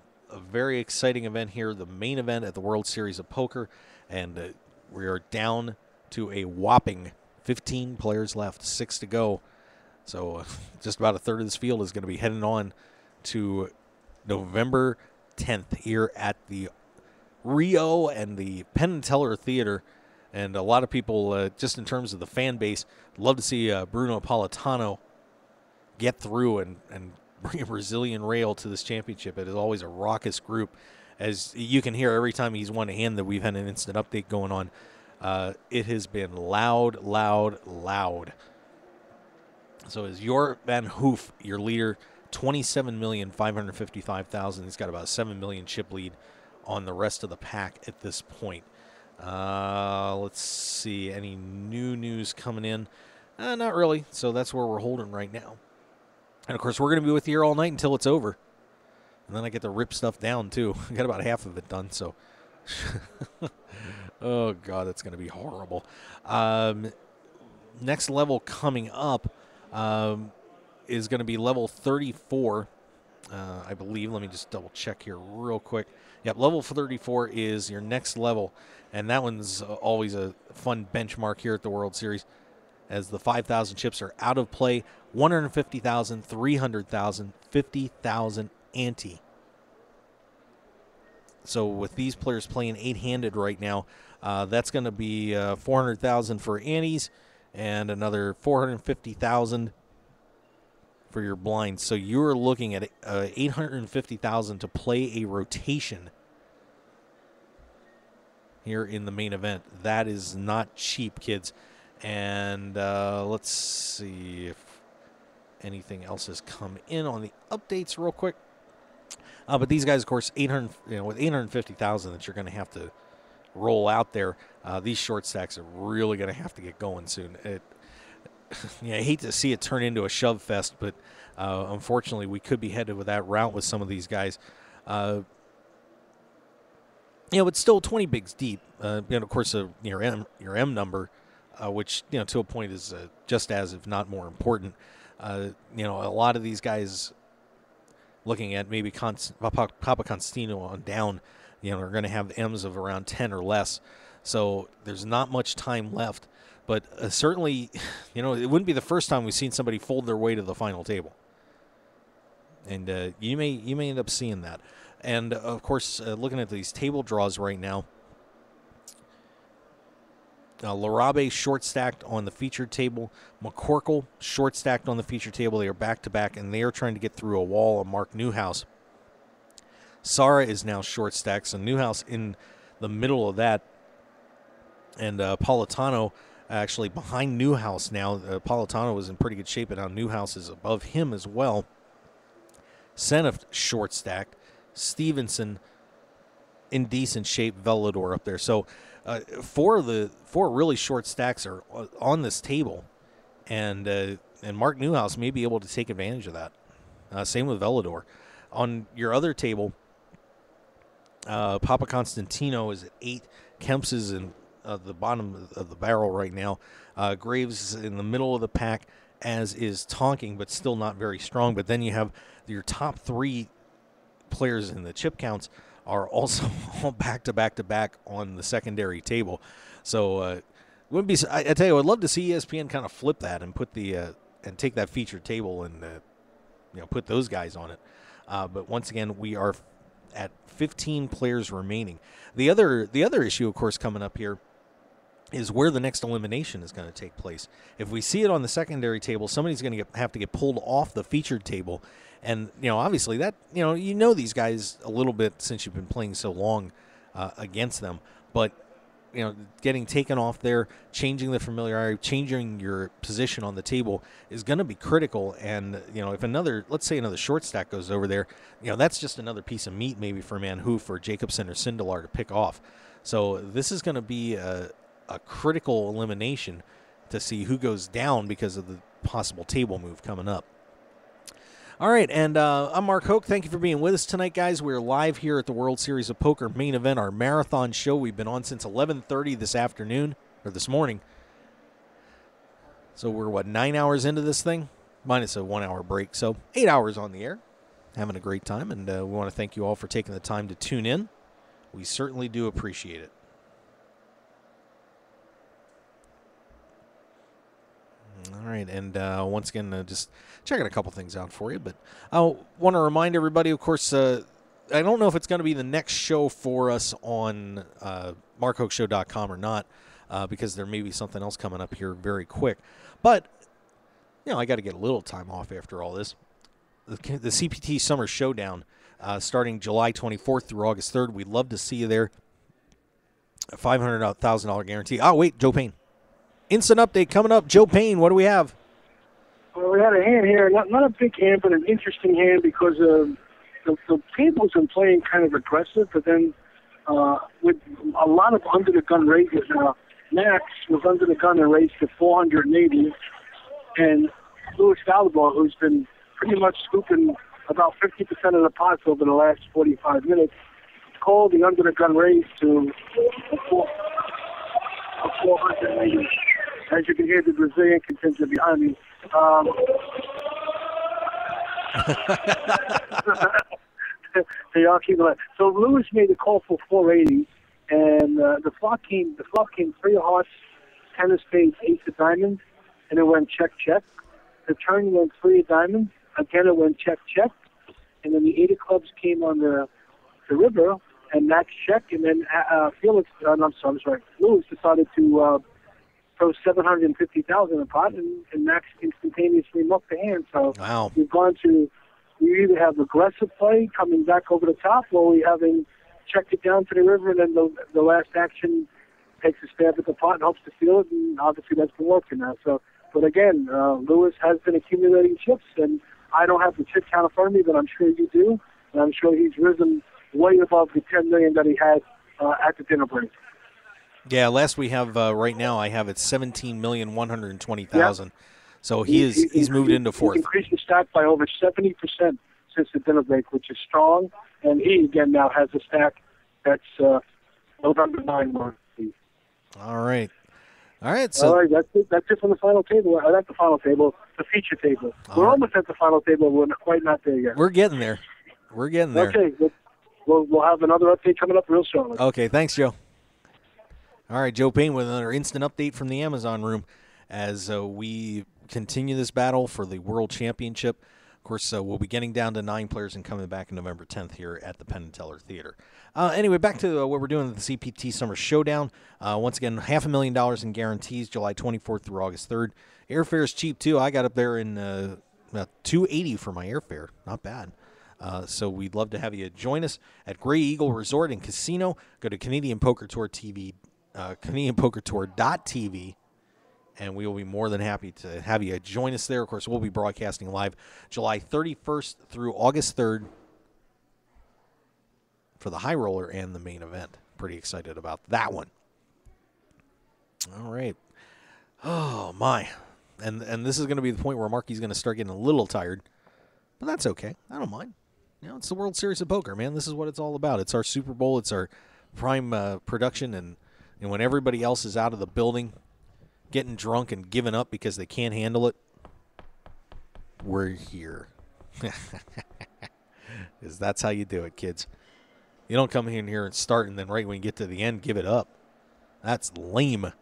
very exciting event here, the main event at the World Series of Poker. And we are down to a whopping 15 players left, 6 to go. So just about a third of this field is going to be heading on to November 10th here at the Rio and the Penn and Teller Theater. And a lot of people, just in terms of the fan base, love to see Bruno Napolitano get through and bring a Brazilian rail to this championship. It is always a raucous group. As you can hear every time he's won a hand that we've had an instant update going on, it has been loud, loud, loud. So is Jor Van Hoof, your leader, 27,555,000. He's got about a 7 million chip lead on the rest of the pack at this point. Let's see, any new news coming in? Not really, so that's where we're holding right now. And, of course, we're going to be with you here all night until it's over. And then I get to rip stuff down, too. I got about half of it done, so. Oh, God, that's going to be horrible. Next level coming up is going to be level 34, I believe. Let me just double-check here real quick. Yep, level 34 is your next level, and that one's always a fun benchmark here at the World Series, as the 5,000 chips are out of play. 150,000, 300,000, 50,000 ante. So with these players playing 8-handed right now, that's going to be 400,000 for antes and another 450,000 for your blinds. So you're looking at 850,000 to play a rotation here in the main event. That is not cheap, kids. And let's see if anything else has come in on the updates real quick. But these guys, of course, with 850,000 that you're going to have to roll out there, these short stacks are really going to have to get going soon. I hate to see it turn into a shove fest, but unfortunately, we could be headed with that route with some of these guys. It's still 20 bigs deep. And of course, your M number, which to a point is just as, if not more important. A lot of these guys, looking at maybe Papa Constantino on down, are going to have M's of around 10 or less. So there's not much time left. But certainly, it wouldn't be the first time we've seen somebody fold their way to the final table. And you may end up seeing that. And, of course, looking at these table draws right now, Larabe short-stacked on the featured table. McCorkle short-stacked on the featured table. They are back-to-back, and they are trying to get through a wall of Mark Newhouse. Sara is now short-stacked, so Newhouse in the middle of that. And Politano actually behind Newhouse now. Politano is in pretty good shape, and now Newhouse is above him as well. Seneft short-stacked. Stevenson in decent shape. Velador up there. So four really short stacks are on this table, and Mark Newhouse may be able to take advantage of that. Same with Velador. On your other table, Papa Constantino is at 8. Kemps is in the bottom of the barrel right now. Graves is in the middle of the pack, as is Tonking, but still not very strong. But then you have your top 3 players in the chip counts are also all back to back on the secondary table. So wouldn't be. I tell you, I'd love to see ESPN kind of flip that and put the and take that featured table and put those guys on it. But once again, we are at 15 players remaining. The other issue, of course, coming up here is where the next elimination is going to take place. If we see it on the secondary table, somebody's going to have to get pulled off the featured table. And, obviously that, these guys a little bit since you've been playing so long against them. But, getting taken off there, changing the familiarity, changing your position on the table is going to be critical. And, if let's say another short stack goes over there, that's just another piece of meat maybe for Manhoof or Jacobson or Sindelar to pick off. So this is going to be a critical elimination to see who goes down because of the possible table move coming up. All right, and I'm Mark Hoke. Thank you for being with us tonight, guys. We're live here at the World Series of Poker main event, our marathon show. We've been on since 11:30 this morning. So we're, 9 hours into this thing? Minus a 1 hour break, so 8 hours on the air. Having a great time, and we want to thank you all for taking the time to tune in. We certainly do appreciate it. All right, and once again, just checking a couple things out for you. But I want to remind everybody, of course, I don't know if it's going to be the next show for us on markhokeshow.com or not, because there may be something else coming up here very quick. But, I got to get a little time off after all this. The CPT Summer Showdown, starting July 24th through August 3rd. We'd love to see you there. A $500,000 guarantee. Oh, wait, Joe Payne. Instant update coming up. Joe Payne, what do we have? Well, we had a hand here, not a big hand, but an interesting hand because the table's been playing kind of aggressive, but then with a lot of under-the-gun races. Max was under the gun and raced to 480, and Louis Valabor, who's been pretty much scooping about 50% of the pots over the last 45 minutes, called the under-the-gun race to 480. As you can hear, the Brazilian contingent behind me. They all keep it. So Lewis made a call for 480, and the flop came 3 of hearts, 10 of spades, 8 of diamonds, and it went check, check. The turn went 3 of diamonds. Again, it went check, check. And then the 8 of clubs came on the river, and Max check, and then Lewis decided to throw 750,000 a pot, and Max instantaneously mucked the hand. So wow. We've gone to, we either have aggressive play coming back over the top, or we having checked it down to the river, and then the last action takes a stab at the pot and hopes to steal it, and obviously that's been working now. So, but again, Lewis has been accumulating chips, and I don't have the chip count in front of me, but I'm sure you do, and I'm sure he's risen way above the $10 million that he had at the dinner break. Yeah, last we have right now, I have it $17,120,000. Yep. So he's moved into fourth. He's increased the stack by over 70% since the dinner break, which is strong. And he again now has a stack that's November 9 month. All right. So all right, that's it from the final table. Not the final table, the feature table. We're almost at the final table. We're quite not there yet. We're getting there. Okay, we'll have another update coming up real shortly. Okay, thanks, Joe. All right, Joe Payne with another instant update from the Amazon room as we continue this battle for the World Championship. Of course, we'll be getting down to 9 players and coming back on November 10th here at the Penn and Teller Theater. Anyway, back to what we're doing at the CPT Summer Showdown. Once again, $500,000 in guarantees, July 24th through August 3rd. Airfare is cheap, too. I got up there in about $280 for my airfare. Not bad. So we'd love to have you join us at Gray Eagle Resort and Casino. Go to Canadian Poker Tour TV, CanadianPokerTour.tv, and we will be more than happy to have you join us there. Of course, we'll be broadcasting live July 31st through August 3rd for the high roller and the main event. Pretty excited about that one. All right. Oh, my. And this is going to be the point where Marky's going to start getting a little tired, but that's okay. I don't mind. It's the World Series of Poker, man. This is what it's all about. It's our Super Bowl. It's our prime production, and when everybody else is out of the building getting drunk and giving up because they can't handle it, we're here. Because that's how you do it, kids. You don't come in here and start, and then right when you get to the end, give it up. That's lame.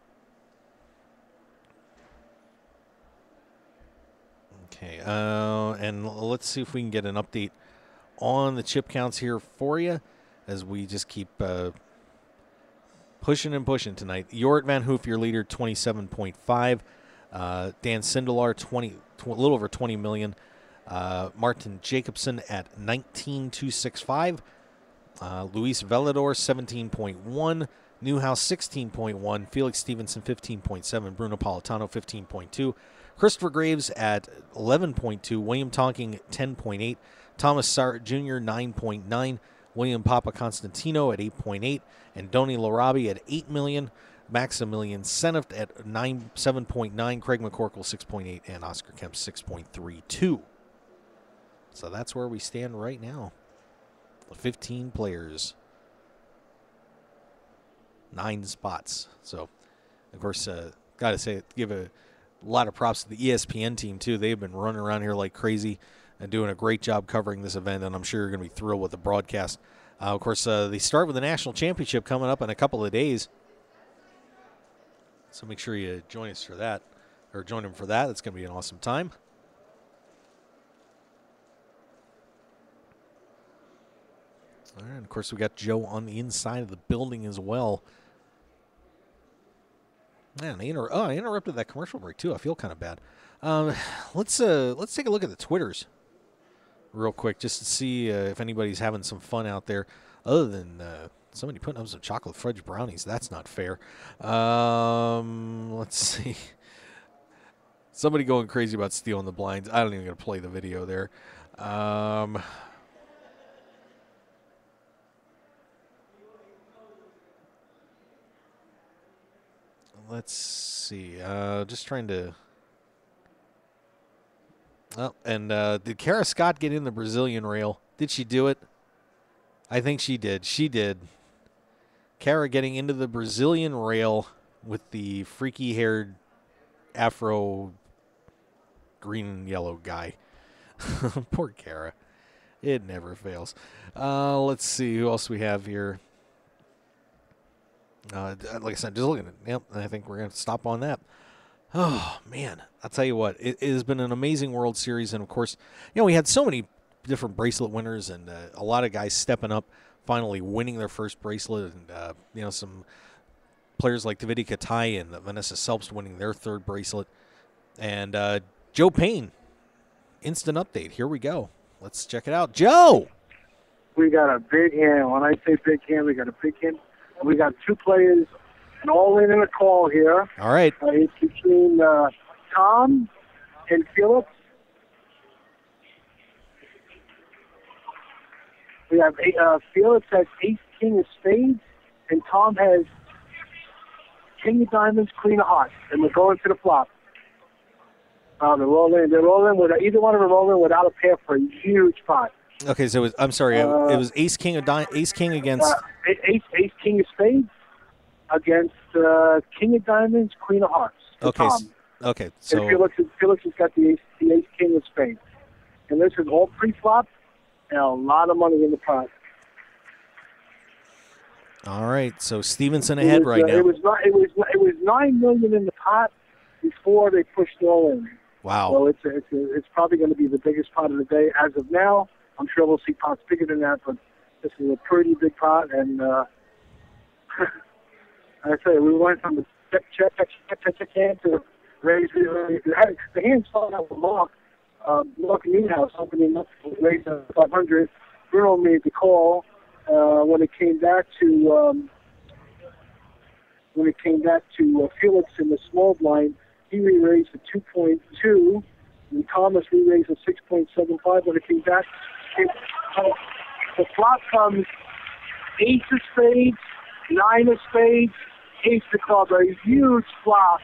Okay, and let's see if we can get an update on the chip counts here for you as we just keep pushing and pushing tonight. Jorrit Van Hoof, your leader, 27.5. Dan Sindelar, a little over 20 million. Martin Jacobson at 19,265. Luis Velador, 17.1. Newhouse, 16.1. Felix Stevenson, 15.7. Bruno Politano, 15.2. Christopher Graves at 11.2. William Tonking, 10.8. Thomas Sart Jr., 9.9. William Papa Constantino at 8.8. And Donny Larabi at 8 million. Maximilian Seneft at 7.9. Craig McCorkle, 6.8. And Oscar Kemp, 6.32. So that's where we stand right now. 15 players. 9 spots. So, of course, got to say, give a lot of props to the ESPN team, too. They've been running around here like crazy and doing a great job covering this event, and I'm sure you're going to be thrilled with the broadcast. Of course, they start with the national championship coming up in a couple of days. So make sure you join us for that, or join them for that. It's going to be an awesome time. All right, and of course, we got Joe on the inside of the building as well. Man, I interrupted that commercial break too. I feel kind of bad. Let's take a look at the Twitters real quick just to see if anybody's having some fun out there, other than somebody putting up some chocolate fudge brownies. That's not fair. Let's see. Somebody going crazy about stealing the blinds. I don't even gonna play the video there. Let's see. Just trying to. Oh, and did Kara Scott get in the Brazilian rail? Did she do it? I think she did. She did. Kara getting into the Brazilian rail with the freaky-haired afro green and yellow guy. Poor Kara. It never fails. Let's see who else we have here. Like I said, just looking at it. Yep, I think we're going to stop on that. Oh, man. I'll tell you what. It has been an amazing World Series. And, of course, we had so many different bracelet winners and a lot of guys stepping up, finally winning their first bracelet. And, some players like Davide Katai and Vanessa Selpst winning their third bracelet. And Joe Payne, instant update. Here we go. Let's check it out. Joe! We got a big hand. When I say big hand, we got a big hand. We got two players and all in a call here. All right. It's between Tom and Felix. We have Felix has ace, king of spades, and Tom has king of diamonds, queen of hearts. And we're going to the flop. They're rolling. They're rolling with either one of them rolling without a pair for a huge pot. Okay, so it was ace king against ace king of spades against king of diamonds, queen of hearts. Okay, so and Felix has got the ace king of spades, and this is all pre-flop and a lot of money in the pot. All right, so Stevenson ahead right now. It was $9 million in the pot before they pushed all in. Wow. So it's probably going to be the biggest pot of the day as of now. I'm sure we'll see pots bigger than that, but this is a pretty big pot. And I say we went from the check hand to raise the hand started out with Mark Newhouse opening up to raise 500. Bruno made the call when it came back to Felix in the small blind. He re-raised a 2.2, and Thomas re-raised a 6.75 when it came back. The flop comes ace of spades, nine of spades, ace of clubs. A huge flop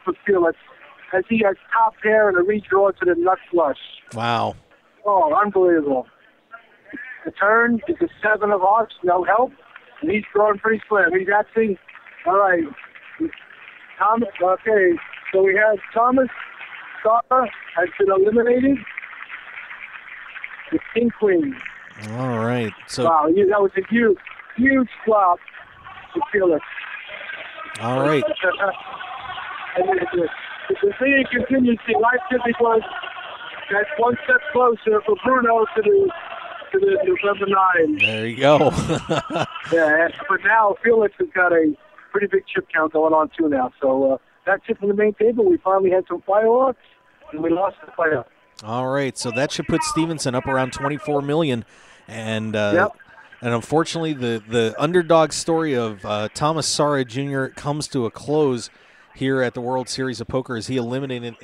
for Felix, as he has top pair and a redraw to the nut flush. Wow. Oh, unbelievable. The turn is a seven of hearts, no help, and he's drawing pretty slim. He's actually, all right. Thomas, okay, so we have Thomas Starr has been eliminated. The king queen. All right. So wow, that was a huge flop to Felix. All right. The thing continues to life typically was that's one step closer for Bruno to the November 9. There you go. Yeah, but now Felix has got a pretty big chip count going on too now. So that's it from the main table. We finally had some fireworks, and we lost the playoff. All right, so that should put Stevenson up around $24 million, and yep. And unfortunately, the underdog story of Thomas Sarra Jr. comes to a close here at the World Series of Poker as he eliminated in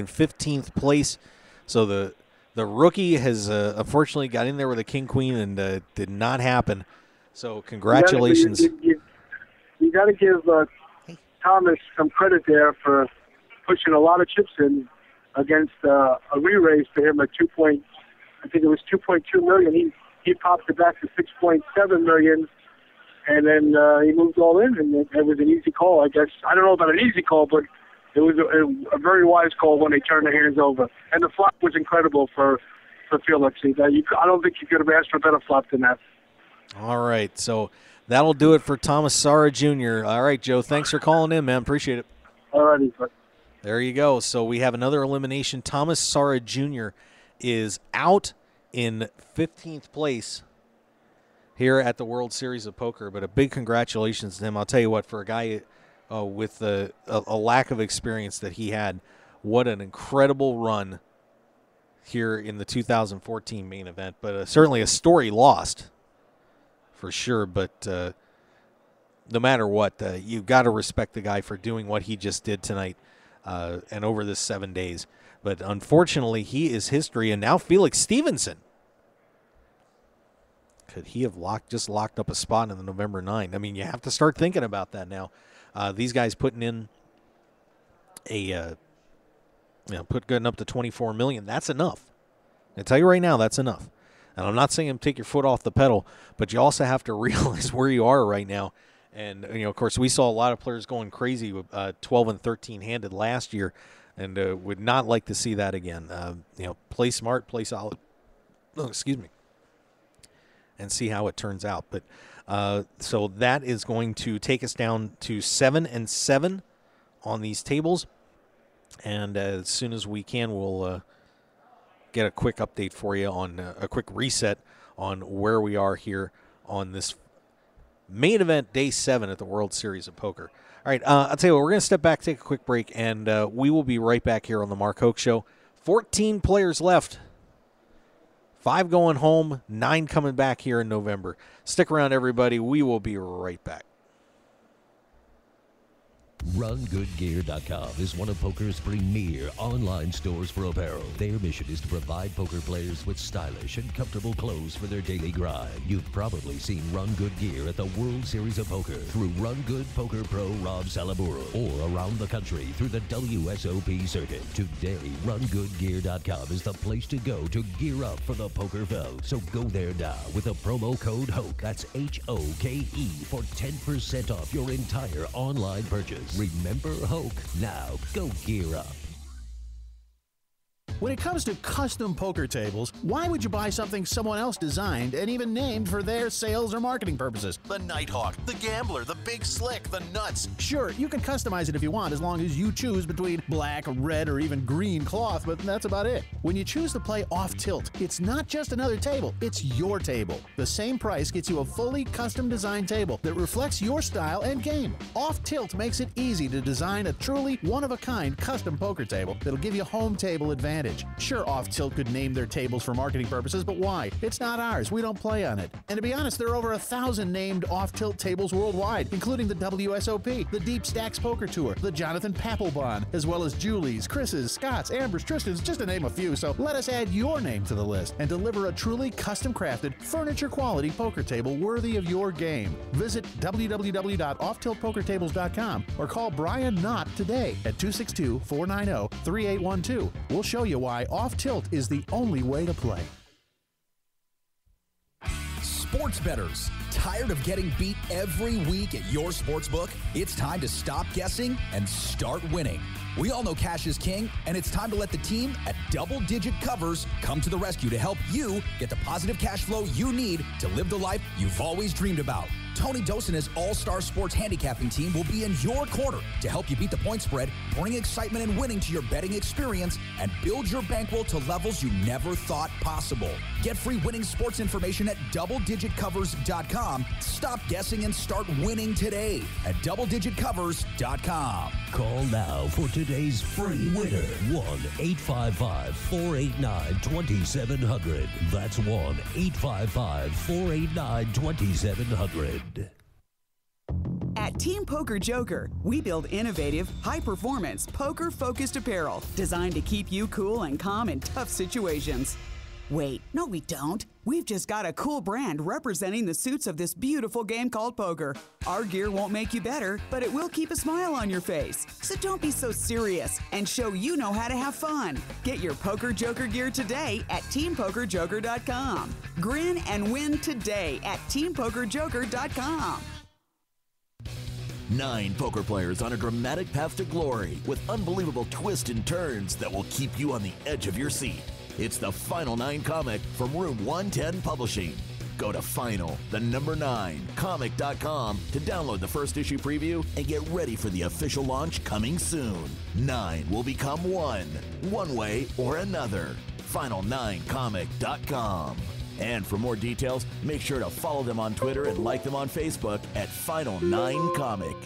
15th place. So the rookie has unfortunately got in there with a king queen and did not happen. So congratulations. You got to give Thomas some credit there for pushing a lot of chips in against a re-raise to him at $2.2 million. He popped it back to $6.7 million, and then he moved all in, and it was an easy call, I guess. I don't know about an easy call, but it was a very wise call when they turned their hands over. And the flop was incredible for Felix. I don't think you could have asked for a better flop than that. All right, so that'll do it for Thomas Sarra Jr. All right, Joe, thanks for calling in, man. Appreciate it. All righty. There you go. So we have another elimination. Thomas Sarra Jr. is out. in 15th place here at the World Series of Poker. But a big congratulations to him. I'll tell you what, for a guy with a lack of experience that he had, what an incredible run here in the 2014 main event. But certainly a story lost for sure. But no matter what, you've got to respect the guy for doing what he just did tonight and over this 7 days. But unfortunately, he is history. And now Felix Stevenson. Could he have just locked up a spot in the November 9? I mean, you have to start thinking about that now. These guys putting in getting up to $24 million. That's enough. I tell you right now, that's enough. And I'm not saying take your foot off the pedal, but you also have to realize where you are right now. And, of course, we saw a lot of players going crazy with 12 and 13 handed last year, and would not like to see that again. Play smart, play solid. Oh, excuse me. And see how it turns out. But so that is going to take us down to 7 and 7 on these tables. And as soon as we can, we'll get a quick update for you on a quick reset on where we are here on this main event, day 7 at the World Series of Poker. All right, I'll tell you what, we're going to step back, take a quick break, and we will be right back here on the Mark Hoke Show. 14 players left. 5 going home, 9 coming back here in November. Stick around, everybody. We will be right back. RunGoodGear.com is one of poker's premier online stores for apparel. Their mission is to provide poker players with stylish and comfortable clothes for their daily grind. You've probably seen Run Good Gear at the World Series of Poker through Run Good Poker Pro Rob Salaburo, or around the country through the WSOP circuit. Today, RunGoodGear.com is the place to go to gear up for the poker felt. So go there now with the promo code HOKE, that's HOKE, for 10% off your entire online purchase. Remember Hoke. Now go gear up. When it comes to custom poker tables, why would you buy something someone else designed and even named for their sales or marketing purposes? The Nighthawk, the Gambler, the Big Slick, the Nuts. Sure, you can customize it if you want, as long as you choose between black, red, or even green cloth, but that's about it. When you choose to play off tilt, it's not just another table, it's your table. The same price gets you a fully custom designed table that reflects your style and game. Off tilt makes it easy to design a truly one-of-a-kind custom poker table that'll give you home table advantage. Sure, Off Tilt could name their tables for marketing purposes, but why? It's not ours. We don't play on it. And to be honest, there are over 1,000 named Off Tilt tables worldwide, including the WSOP, the Deep Stacks Poker Tour, the Jonathan Papelbon, as well as Julie's, Chris's, Scott's, Amber's, Tristan's, just to name a few. So let us add your name to the list and deliver a truly custom-crafted, furniture-quality poker table worthy of your game. Visit www.offtiltpokertables.com or call Brian Knott today at 262-490-3812. We'll show you why Off Tilt is the only way to play. Sports bettors, tired of getting beat every week at your sportsbook? It's time to stop guessing and start winning. We all know cash is king, and it's time to let the team at Double Digit Covers come to the rescue to help you get the positive cash flow you need to live the life you've always dreamed about. Tony Dos and his all-star sports handicapping team will be in your corner to help you beat the point spread, bring excitement and winning to your betting experience, and build your bankroll to levels you never thought possible. Get free winning sports information at DoubleDigitCovers.com. Stop guessing and start winning today at DoubleDigitCovers.com. Call now for today's free winner. 1-855-489-2700. That's 1-855-489-2700. At Team Poker Joker, we build innovative, high-performance, poker-focused apparel designed to keep you cool and calm in tough situations. Wait, no we don't. We've just got a cool brand representing the suits of this beautiful game called poker. Our gear won't make you better, but it will keep a smile on your face. So don't be so serious and show you know how to have fun. Get your Poker Joker gear today at TeamPokerJoker.com. Grin and win today at TeamPokerJoker.com. 9 poker players on a dramatic path to glory with unbelievable twists and turns that will keep you on the edge of your seat. It's the Final 9 comic from Room 110 Publishing. Go to final9comic.com to download the first issue preview and get ready for the official launch coming soon. 9 will become 1, one way or another. final9comic.com. And for more details, make sure to follow them on Twitter and like them on Facebook at Final9Comic.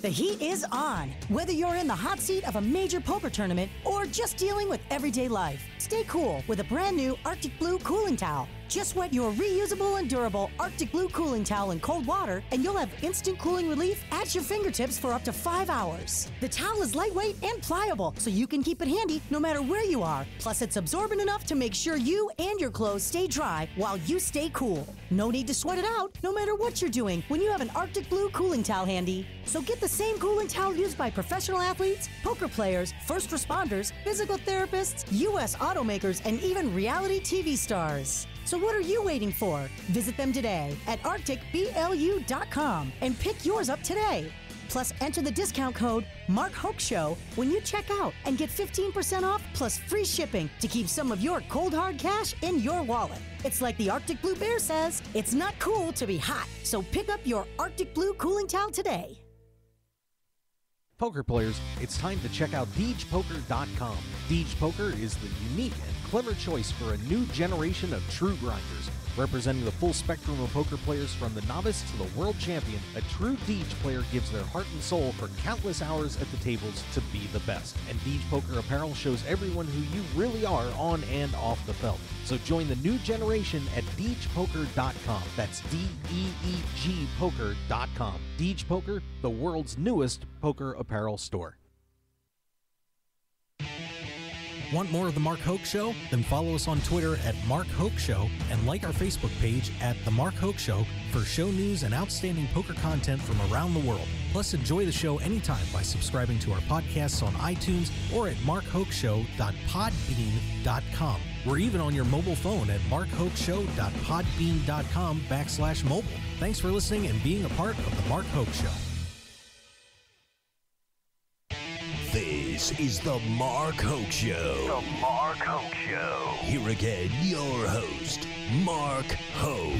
The heat is on. Whether you're in the hot seat of a major poker tournament or just dealing with everyday life, stay cool with a brand new Arctic Blue cooling towel. Just wet your reusable and durable Arctic Blue cooling towel in cold water, and you'll have instant cooling relief at your fingertips for up to 5 hours. The towel is lightweight and pliable, so you can keep it handy no matter where you are. Plus, it's absorbent enough to make sure you and your clothes stay dry while you stay cool. No need to sweat it out, no matter what you're doing, when you have an Arctic Blue cooling towel handy. So get the same cooling towel used by professional athletes, poker players, first responders, physical therapists, U.S. automakers, and even reality TV stars. So what are you waiting for? Visit them today at arcticblu.com and pick yours up today. Plus, enter the discount code MarkHokeShow when you check out and get 15% off plus free shipping to keep some of your cold hard cash in your wallet. It's like the Arctic Blue Bear says, it's not cool to be hot. So pick up your Arctic Blue cooling towel today. Poker players, it's time to check out DeegePoker.com. Deege Poker is the unique and clever choice for a new generation of true grinders. Representing the full spectrum of poker players from the novice to the world champion, a true Deege player gives their heart and soul for countless hours at the tables to be the best. And Deege Poker apparel shows everyone who you really are on and off the felt. So join the new generation at DeegePoker.com. That's DEEG Poker.com. Deege Poker, the world's newest poker apparel store. Want more of The Mark Hoke Show? Then follow us on Twitter at Mark Hoke Show and like our Facebook page at The Mark Hoke Show for show news and outstanding poker content from around the world. Plus, enjoy the show anytime by subscribing to our podcasts on iTunes or at markhokeshow.podbean.com. We're even on your mobile phone at markhokeshow.podbean.com/mobile. Thanks for listening and being a part of The Mark Hoke Show. This is the Mark Hoke Show. The Mark Hoke Show. Here again, your host, Mark Hoke.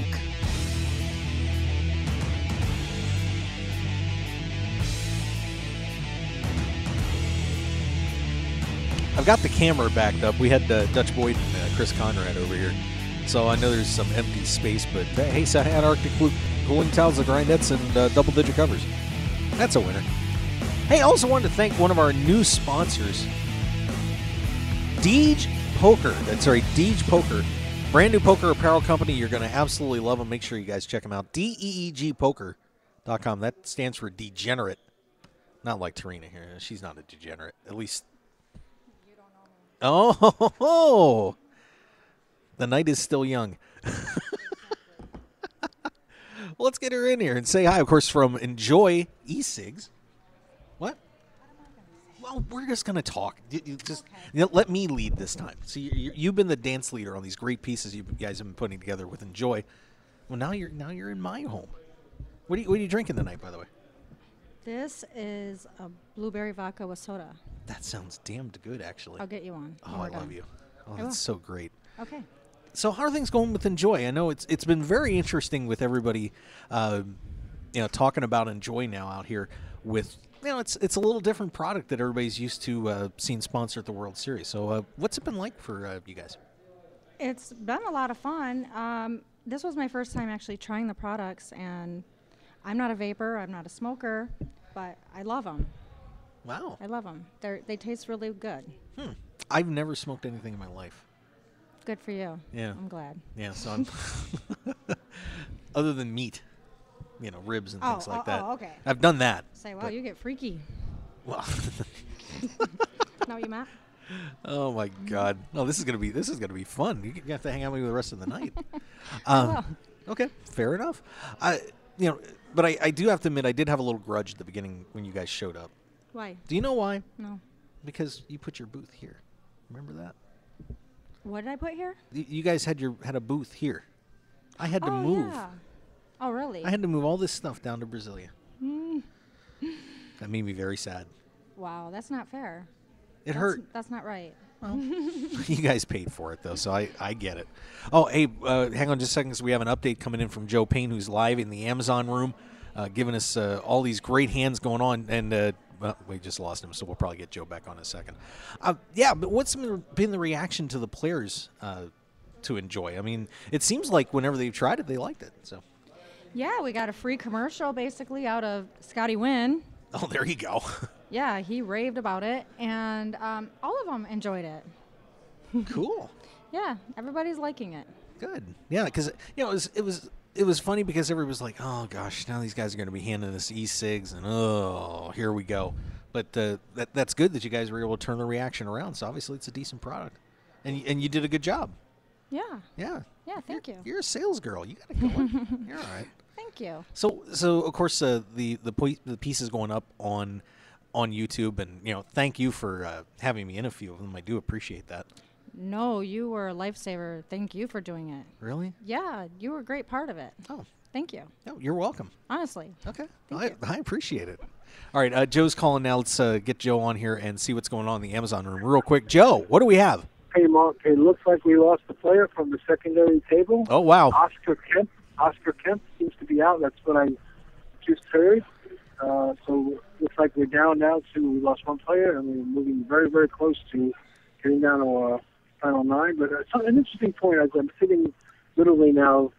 I've got the camera backed up. We had Dutch Boyd and Chris Conrad over here. So I know there's some empty space, but hey, so I had Arctic Blue cooling towels, the grindettes, and double-digit covers. That's a winner. Hey, I also wanted to thank one of our new sponsors, Deege Poker. That's right, Deege Poker. Brand new poker apparel company. You're going to absolutely love them. Make sure you guys check them out. DEEGpoker.com. That stands for degenerate. Not like Tarina here. She's not a degenerate. At least. You don't know me. Oh, the night is still young. Well, let's get her in here and say hi, of course, from Enjoy E-Cigs. What? Well, we're just going to talk. Let me lead this time. So you've been the dance leader on these great pieces you guys have been putting together with Enjoy. Well, now you're in my home. What are you drinking tonight, by the way? This is a blueberry vodka with soda. That sounds damned good, actually. I'll get you one. Oh, I love you. Oh, that's so great. Okay. So how are things going with Enjoy? I know it's been very interesting with everybody, talking about Enjoy now out here with. It's a little different product that everybody's used to seeing sponsored at the World Series. So what's it been like for you guys? It's been a lot of fun. This was my first time actually trying the products, and I'm not a vapor, I'm not a smoker, but I love them. Wow. I love them. They taste really good. I've never smoked anything in my life. Good for you. Yeah. I'm glad. Yeah, so I'm other than meat. Ribs and things like that. Oh, okay. I've done that. Say, wow, you get freaky. Well, no, you Matt? Oh my God! No, this is gonna be fun. You have to hang out with me the rest of the night. Okay, fair enough. But I do have to admit I did have a little grudge at the beginning when you guys showed up. Why? Do you know why? No. Because you put your booth here. Remember that? What did I put here? You guys had a booth here. I had to move. Yeah. Oh, really? I had to move all this stuff down to Brasilia. That made me very sad. Wow, that's not fair. It hurt. That's not right. Well, you guys paid for it, though, so I get it. Oh, hey, hang on just a second, because we have an update coming in from Joe Payne, who's live in the Amazon room, giving us all these great hands going on. And well, we just lost him, so we'll probably get Joe back on in a second. Yeah, but what's been the reaction to the players to enjoy? I mean, it seems like whenever they've tried it, they liked it. So. Yeah, we got a free commercial basically out of Scotty Wynn. Oh, there you go. Yeah, he raved about it, and all of them enjoyed it. Cool. Yeah, everybody's liking it. Good. Yeah, because it was funny because everybody was like, oh gosh, now these guys are going to be handing us e-cigs, and oh, here we go. But that's good that you guys were able to turn the reaction around. So obviously it's a decent product, and you did a good job. Yeah. Yeah. Yeah. Thank you. You're a sales girl. You got it going. You're all right. Thank you. So of course the piece is going up on YouTube, and thank you for having me in a few of them. I do appreciate that. No, you were a lifesaver. Thank you for doing it. Really? Yeah, you were a great part of it. Oh. Thank you. No, you're welcome. Honestly. Okay. I appreciate it. All right, Joe's calling now. Let's get Joe on here and see what's going on in the Amazon room real quick. Joe, what do we have? Hey, Mark, it looks like we lost a player from the secondary table. Oh, wow. Oscar Kemp seems to be out. That's what I just heard. So looks like we're down now to, we lost one player, and we're moving very, very close to getting down to final 9. But an interesting point, as I'm sitting literally now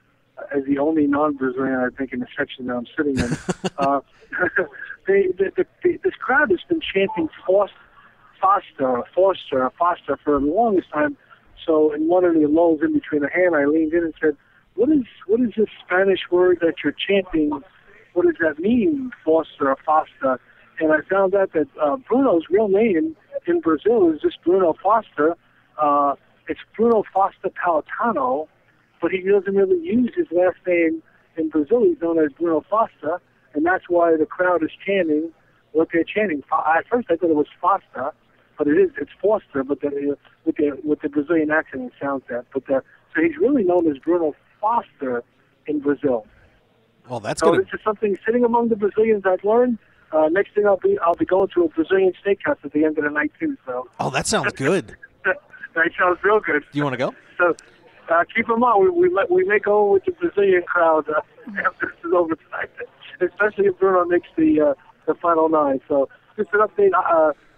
as the only non-Brazilian, I think, in the section that I'm sitting in, this crowd has been chanting Foster for the longest time. So in one of the lulls in between the hand, I leaned in and said, what is this Spanish word that you're chanting? What does that mean, Foster or Foster? And I found out that Bruno's real name in Brazil is just Bruno Foster. It's Bruno Foster Palatano, but he doesn't really use his last name in Brazil. He's known as Bruno Foster, and that's why the crowd is chanting what they're chanting. At first I thought it was Foster, but it's Foster, but with the Brazilian accent it sounds that. But so he's really known as Bruno Foster in Brazil. Well, that's so good. This is something sitting among the Brazilians I've learned. Next thing I'll be going to a Brazilian steakhouse at the end of the night too. So. Oh, that sounds good. That sounds real good. Do you want to go? So keep in mind, we may go with the Brazilian crowd after this is over tonight, especially if Bruno makes the final 9. So just an update.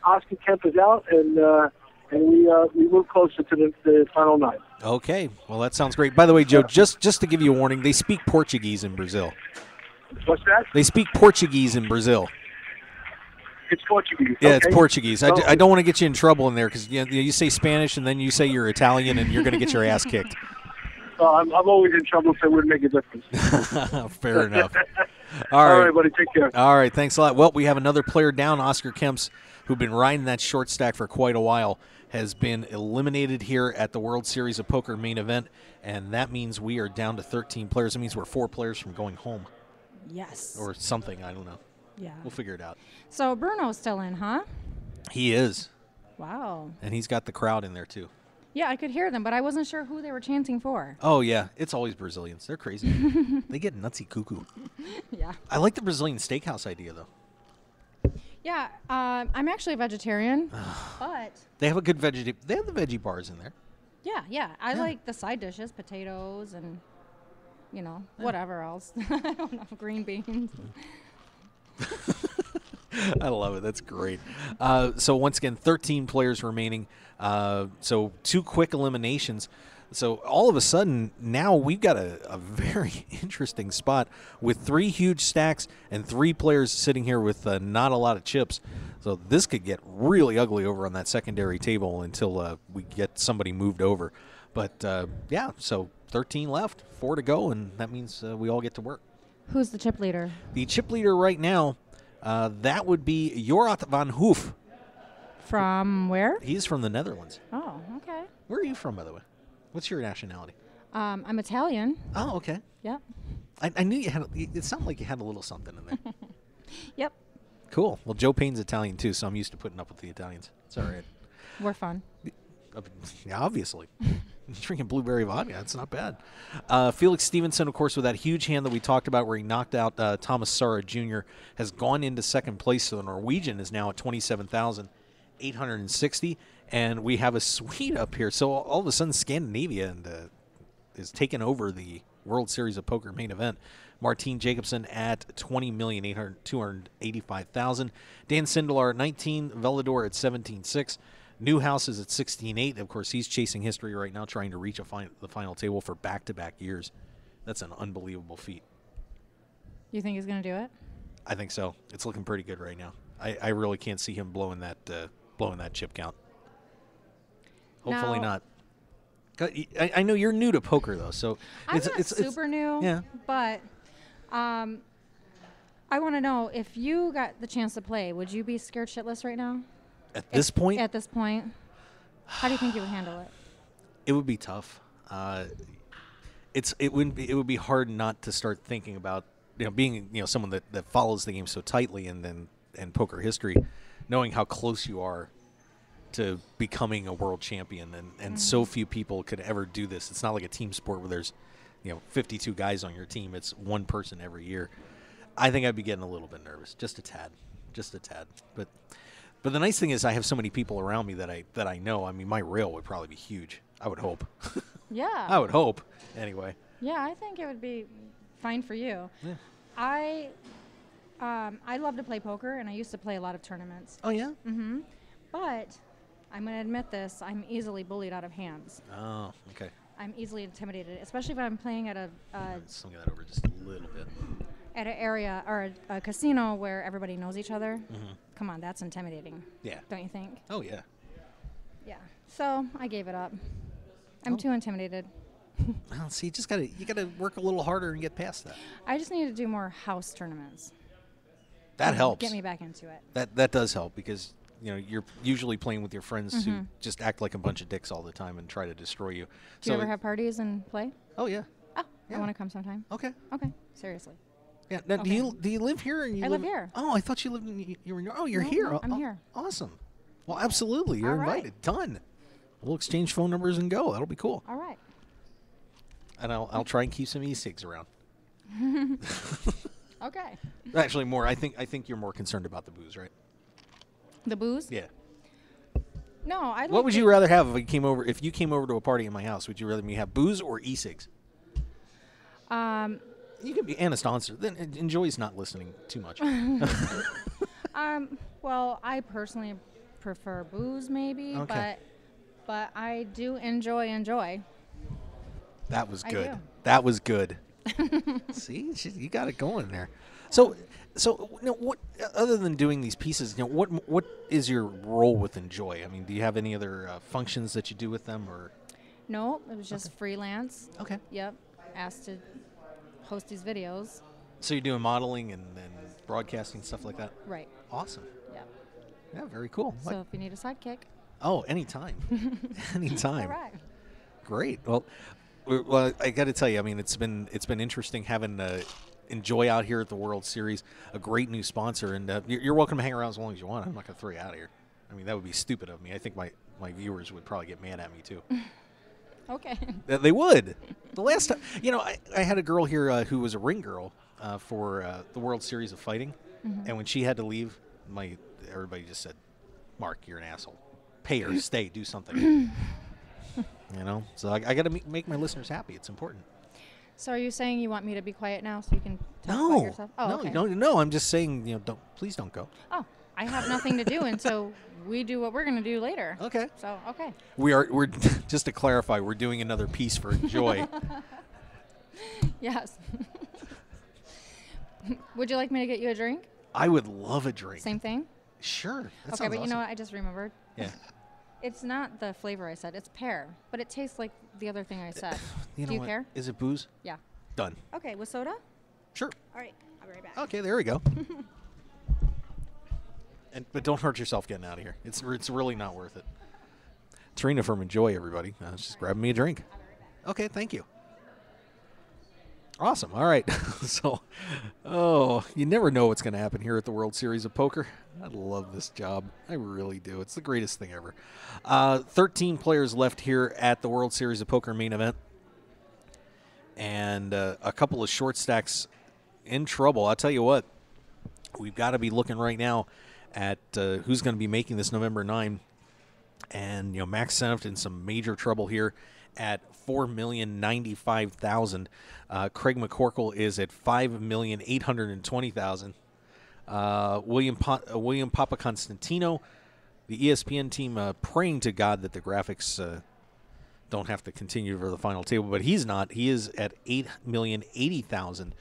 Oscar Kemp is out, and we move closer to the final 9. Okay. Well, that sounds great. By the way, Joe, just to give you a warning, they speak Portuguese in Brazil. What's that? They speak Portuguese in Brazil. It's Portuguese. Yeah, okay. It's Portuguese. So, I don't want to get you in trouble in there because you say Spanish and then you say you're Italian and you're going to get your ass kicked. I'm always in trouble, so it wouldn't make a difference. Fair enough. All right, buddy. Take care. All right. Thanks a lot. Well, we have another player down, Oscar Kemps, who've been riding that short stack for quite a while, has been eliminated here at the World Series of Poker main event, and that means we are down to 13 players. It means we're 4 players from going home. Yes. Or something. I don't know. Yeah. We'll figure it out. So Bruno's still in, huh? He is. Wow. And he's got the crowd in there, too. Yeah, I could hear them, but I wasn't sure who they were chanting for. Oh, yeah. It's always Brazilians. They're crazy. They get nutsy cuckoo. Yeah. I like the Brazilian steakhouse idea, though. Yeah, I'm actually a vegetarian, but... They have a good veggie. They have the veggie bars in there. Yeah. I like the side dishes, potatoes and, whatever else. I don't know, green beans. I love it. That's great. So once again, 13 players remaining. So 2 quick eliminations. So all of a sudden, now we've got a very interesting spot with 3 huge stacks and 3 players sitting here with not a lot of chips. So this could get really ugly over on that secondary table until we get somebody moved over. But, yeah, so 13 left, 4 to go, and that means we all get to work. Who's the chip leader? The chip leader right now, that would be Jorat van Hoof. From where? He's from the Netherlands. Oh, okay. Where are you from, by the way? What's your nationality? I'm Italian. Oh, okay. Yep. I knew you had. It sounded like you had a little something in there. Yep. Cool. Well, Joe Payne's Italian too, so I'm used to putting up with the Italians. It's all right. We're fun. Yeah, obviously. Drinking blueberry vodka, that's not bad. Felix Stevenson, of course, with that huge hand that we talked about where he knocked out Thomas Sara Jr., has gone into second place. So the Norwegian is now at 27,860. And we have a Swede up here. So all of a sudden, Scandinavia is taking over the World Series of Poker main event. Martine Jacobson at $20,285,000. Dan Sindelar at 19. Velador at 17.6. Newhouse is at 16.8. Of course, he's chasing history right now, trying to reach the final table for back-to-back years. That's an unbelievable feat. You think he's going to do it? I think so. It's looking pretty good right now. I really can't see him blowing that chip count. Hopefully not. I know you're new to poker though, so it's super new. Yeah. But I want to know, if you got the chance to play, would you be scared shitless right now? At this point, how do you think you would handle it? It would be tough. It would be hard not to start thinking about being someone that follows the game so tightly and poker history, knowing how close you are to becoming a world champion, and so few people could ever do this. It's not like a team sport where there's 52 guys on your team. It's one person every year. I think I'd be getting a little bit nervous, just a tad. But the nice thing is I have so many people around me that I know. I mean, my rail would probably be huge. I would hope. Yeah. I would hope. Anyway. Yeah, I think it would be fine for you. Yeah. I love to play poker, and I used to play a lot of tournaments. Oh, yeah? Mm-hmm. But I'm going to admit this. I'm easily bullied out of hands. Oh, okay. I'm easily intimidated, especially if I'm playing at swing that over just a little bit. At an area or a casino where everybody knows each other. Mm-hmm. Come on, that's intimidating. Yeah. Don't you think? Oh, yeah. Yeah. So I gave it up. I'm too intimidated. Well, see, you gotta work a little harder and get past that. I just need to do more house tournaments. That helps. Get me back into it. That does help, because you're usually playing with your friends who just act like a bunch of dicks all the time and try to destroy you. Do you ever have parties and play? Oh, yeah. Oh, yeah. I want to come sometime. Okay. Seriously. Yeah. Now, Okay. do you live here? I live here. Oh, I thought you lived in. You're No, here. no, I'm here. Awesome. Well, absolutely. You're All right. invited. Done. We'll exchange phone numbers and go. That'll be cool. All right. And I'll try and keep some e-cigs around. Okay. Actually, more. I think you're more concerned about the booze, right? The booze? Yeah. No, What would you rather have if you came over to a party in my house? Would you rather me have booze or e-cigs? You could be honest answer. Then enjoy's not listening too much. Well, I personally prefer booze, maybe, Okay. but I do enjoy. That was I good. do. That was good. See, you got it going there. So what other than doing these pieces, what is your role with Enjoy? I mean, do you have any other functions that you do with them, or? No, it was just freelance. Okay. Yep. Asked to host these videos. So you're doing modeling and broadcasting, stuff like that? Right. Awesome. Yep. Yeah, very cool. So if you need a sidekick. Oh, anytime. Anytime. All right. Great. Well, I got to tell you, I mean, it's been interesting having Enjoy out here at the World Series, a great new sponsor, and you're welcome to hang around as long as you want. I'm not going to throw you out of here. I mean, that would be stupid of me. I think my viewers would probably get mad at me too. Okay. They would. The last time, I had a girl here who was a ring girl for the World Series of Fighting, and when she had to leave, everybody just said, "Mark, you're an asshole. Pay her, stay, do something." So I got to make my listeners happy. It's important. So are you saying you want me to be quiet now so you can talk about yourself? Oh, okay. No. I'm just saying, please don't go. Oh, I have nothing to do until we do what we're going to do later. Okay. So, okay. We're just to clarify, we're doing another piece for Enjoy. Yes. Would you like me to get you a drink? I would love a drink. Same thing? Sure. That okay, sounds but awesome. you know what? I just remembered. Yeah. It's not the flavor I said. It's pear, but it tastes like the other thing I said. You know Do you what? care? Is it booze? Yeah. Done. Okay, with soda? Sure. All right, I'll be right back. Okay, there we go. But don't hurt yourself getting out of here. It's really not worth it. Trina from Enjoy, everybody. Just grabbing me a drink. Okay, thank you. Awesome. All right. So, you never know what's going to happen here at the World Series of Poker. I love this job. I really do. It's the greatest thing ever. 13 players left here at the World Series of Poker main event. And a couple of short stacks in trouble. I'll tell you what. We've got to be looking right now at who's going to be making this November 9. And, Max Senft in some major trouble here. at $4,095,000. Craig McCorkle is at $5,820,000. William Papaconstantino, the ESPN team, praying to God that the graphics don't have to continue for the final table, but he's not. He is at $8,080,000.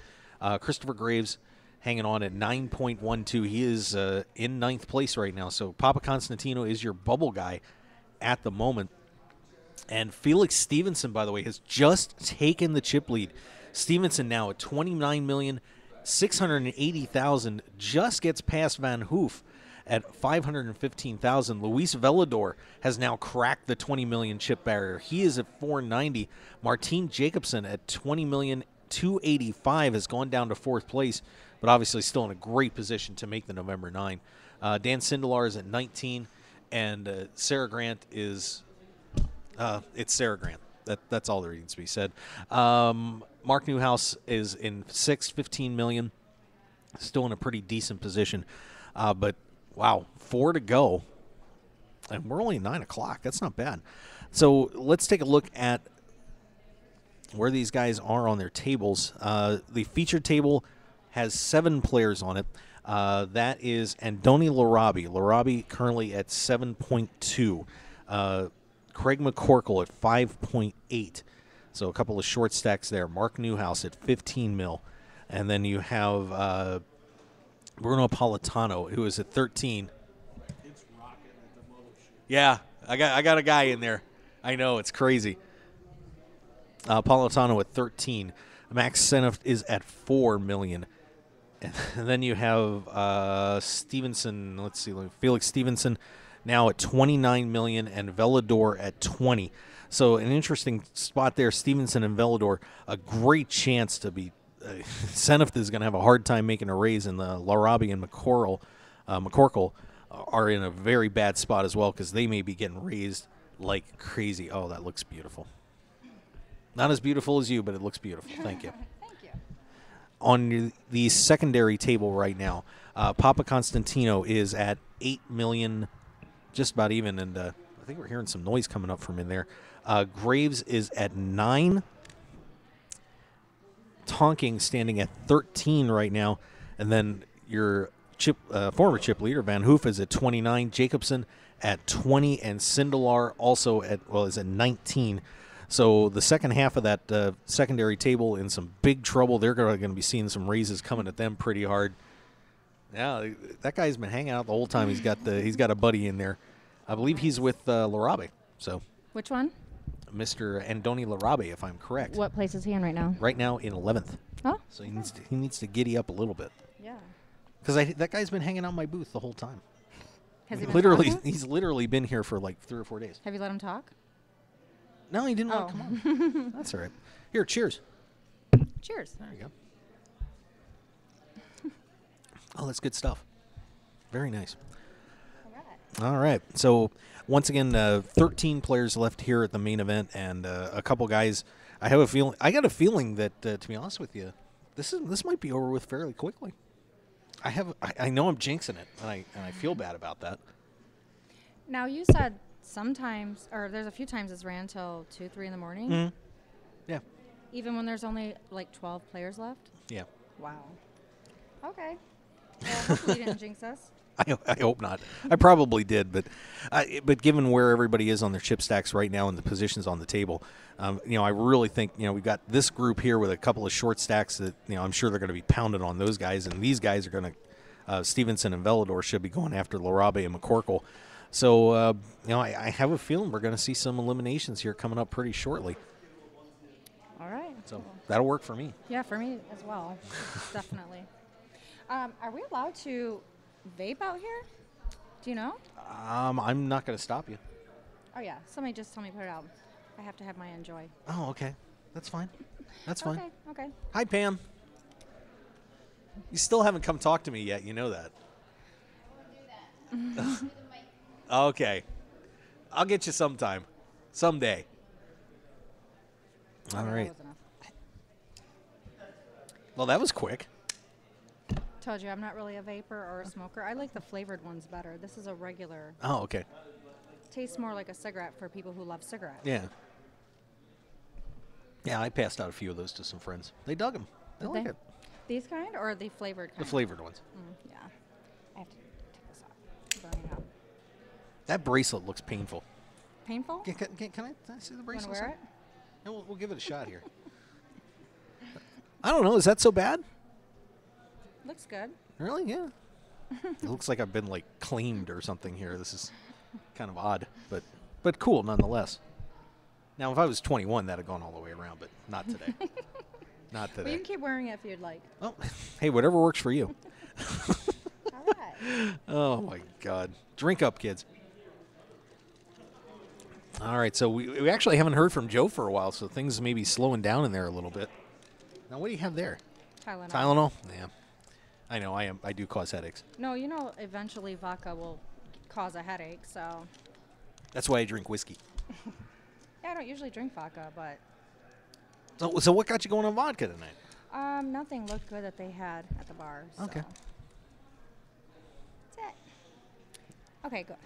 Christopher Graves hanging on at 9.12. He is in 9th place right now. So Papaconstantino is your bubble guy at the moment. And Felix Stevenson, by the way, has just taken the chip lead. Stevenson now at $29,680,000, just gets past Van Hoof at $515,000. Luis Velador has now cracked the 20 million chip barrier. He is at $490,000. Martin Jacobson at $20,285,000 has gone down to 4th place, but obviously still in a great position to make the November 9. Dan Sindelar is at 19, and Sarah Grant is it's Sarah Grant. That's all there needs to be said. Mark Newhouse is in 6th, $15 million. Still in a pretty decent position. But, wow, 4 to go. And we're only at 9 o'clock. That's not bad. So let's take a look at where these guys are on their tables. The featured table has 7 players on it. That is Andoni Larabi. Larabi currently at 7.2. Craig McCorkle at 5.8. So a couple of short stacks there. Mark Newhouse at 15 mil. And then you have Bruno Politano, who is at 13. It's rocking at the mothership. Yeah, I got a guy in there. I know, it's crazy. Politano at 13. Max Seneft is at $4 million. And then you have Stevenson, let's see, Felix Stevenson now at $29 million, and Velador at 20. So an interesting spot there. Stevenson and Velador, a great chance to be. Seneft is going to have a hard time making a raise, and the Larabi and McCorkle are in a very bad spot as well because they may be getting raised like crazy. Oh, that looks beautiful. Not as beautiful as you, but it looks beautiful. Thank you. Thank you. On the secondary table right now, Papaconstantino is at $8 million. Just about even, and I think we're hearing some noise coming up from in there. Graves is at 9. Tonking standing at 13 right now, and then your former chip leader Van Hoof is at 29. Jacobson at 20, and Sindelar also is at 19. So the second half of that secondary table in some big trouble. They're going to be seeing some raises coming at them pretty hard. Yeah, that guy's been hanging out the whole time. He's got a buddy in there. I believe he's with Larabi. So Which one? Mr. Andoni Larabi, if I'm correct. What place is he in right now? Right now in 11th. Oh. So he needs to giddy up a little bit. Yeah. Because that guy's been hanging out my booth the whole time. Has he been literally? talking? He's literally been here for like 3 or 4 days. Have you let him talk? No, he didn't want to come on. That's all right. Here, cheers. Cheers. There you go. Oh, that's good stuff. Very nice. All right. So once again, 13 players left here at the main event, and a couple guys. I got a feeling that, to be honest with you, this might be over with fairly quickly. I know I'm jinxing it, and I feel bad about that. Now you said sometimes, or there's a few times it's ran till 2, 3 in the morning. Mm-hmm. Yeah. Even when there's only like 12 players left. Yeah. Wow. Okay. Well, hopefully you didn't jinx us. I hope not. I probably did, but given where everybody is on their chip stacks right now and the positions on the table, I really think we've got this group here with a couple of short stacks that I'm sure they're going to be pounding on those guys, and these guys are going to Stevenson and Velador should be going after Larabe and McCorkle. So I have a feeling we're going to see some eliminations here coming up pretty shortly. All right. So cool. that'll work for me. Yeah, for me as well. Definitely. Are we allowed to vape out here? Do you know? I'm not going to stop you. Oh, yeah. Somebody just told me to put it out. I have to have my enjoy. Oh, okay. That's fine. That's fine. Okay. Hi, Pam. You still haven't come talk to me yet. You know that. Okay. I'll get you sometime. Someday. All right. Well, that was quick. Told you I'm not really a vapor or a smoker. I like the flavored ones better. This is a regular. Oh, okay. Tastes more like a cigarette for people who love cigarettes. Yeah. Yeah, I passed out a few of those to some friends. They dug them. They like it. These kind or the flavored kind? The flavored ones. Yeah. I have to take this off. Burning up. That bracelet looks painful. Painful? Can I see the bracelet? Want to wear it? Yeah, we'll give it a shot here. I don't know. Is that so bad? Looks good. Really? Yeah. It looks like I've been like claimed or something here. This is kind of odd, but cool nonetheless. Now, if I was 21, that'd have gone all the way around, but not today. Not today. Well, you can keep wearing it if you'd like. Oh, hey, whatever works for you. All right. Oh my God! Drink up, kids. All right, so we actually haven't heard from Joe for a while, so things may be slowing down in there a little bit. Now, what do you have there? Tylenol. Tylenol? Yeah. I know, I do cause headaches. No, eventually vodka will cause a headache, so. That's why I drink whiskey. Yeah, I don't usually drink vodka, but. So what got you going on vodka tonight? Nothing looked good that they had at the bar. So. Okay. That's it. Okay, good.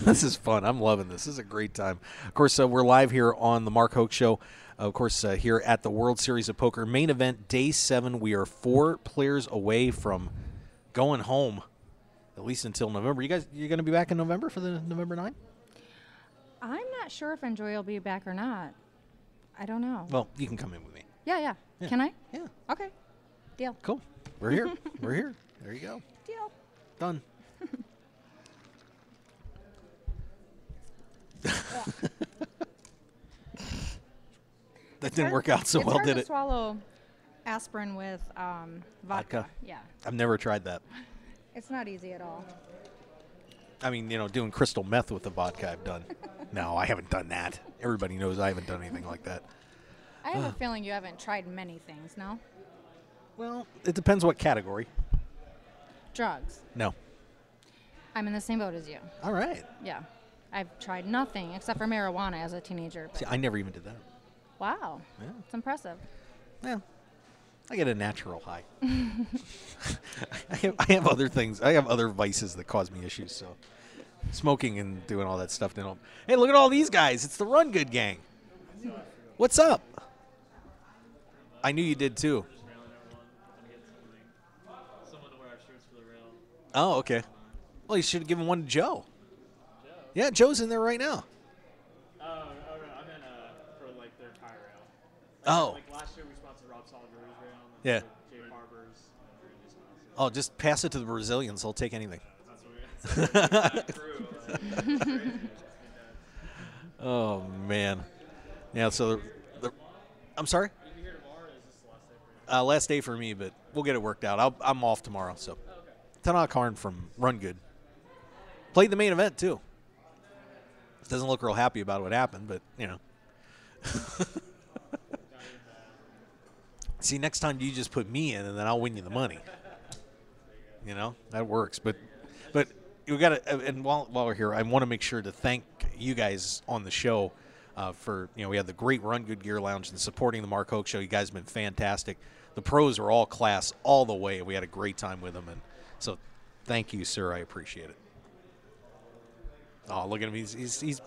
This is fun. I'm loving this. This is a great time. Of course, we're live here on the Mark Hoke Show. Of course, here at the World Series of Poker main event, Day 7. We are 4 players away from going home, at least until November. You're going to be back in November for the November 9? I'm not sure if Enjoy will be back or not. I don't know. Well, you can come in with me. Yeah. Can I? Yeah. Okay. Deal. Cool. We're here. We're here. There you go. Deal. Done. That didn't work out so well, did It's hard to it? swallow aspirin with vodka. Yeah. I've never tried that. It's not easy at all. I mean, doing crystal meth with the vodka I've done. No, I haven't done that. Everybody knows I haven't done anything like that. I have a feeling you haven't tried many things, no? Well, it depends what category. Drugs. No. I'm in the same boat as you. All right. Yeah. I've tried nothing except for marijuana as a teenager. See, I never even did that. Wow. Yeah. It's impressive. Yeah. I get a natural high. I have other things. I have other vices that cause me issues, so smoking and doing all that stuff. Hey, look at all these guys. It's the Run Good gang. What's up? I knew you did, too. Oh, okay. Well, you should have given one to Joe. Yeah, Joe's in there right now. Oh, no, I meant for like their tire rail. Oh. Like last year we sponsored Rob Solidary's rail. And Yeah. Jay Barber's. Oh, just pass it to the Brazilians. They'll take anything. Oh, man. Yeah, so I'm sorry? You'll be here tomorrow, or is this the last day for you? Last day for me, but we'll get it worked out. I'm off tomorrow, so. Tanakh Karn from Run Good. Played the main event, too. Doesn't look real happy about what happened, but, See, next time you just put me in, and then I'll win you the money. That works. But you got to, and while we're here, I want to make sure to thank you guys on the show for, we had the great Run Good Gear Lounge and supporting the Mark Hoke Show. You guys have been fantastic. The pros are all class all the way. We had a great time with them, and so thank you, sir. I appreciate it. Oh, look at him. He's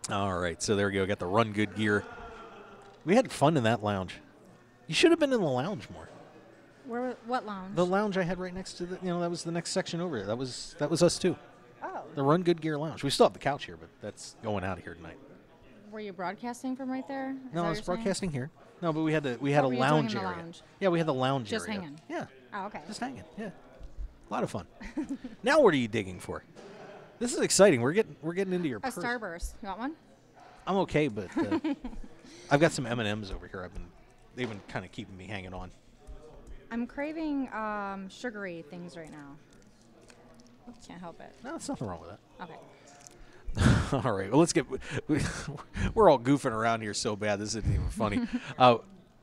all right, so there we go. Got the Run Good gear. We had fun in that lounge. You should have been in the lounge more. What lounge? The lounge I had right next to that was the next section over there. That was us too. Oh. The Run Good Gear Lounge. We still have the couch here, but that's going out of here tonight. Were you broadcasting from right there? No, I was broadcasting here. No, but we had a What were you doing lounge in the area. lounge? Yeah, we had the lounge Just area. hanging? Yeah. Oh, okay. Just hanging. Yeah. A lot of fun. Now what are you digging for? This is exciting. We're getting into your A purse. Starburst. You want one? I'm okay, but I've got some M&Ms over here. They've been kind of keeping me hanging on. I'm craving sugary things right now. Can't help it. No, there's nothing wrong with that. Okay. All right. Well, we're all goofing around here so bad. This isn't even funny.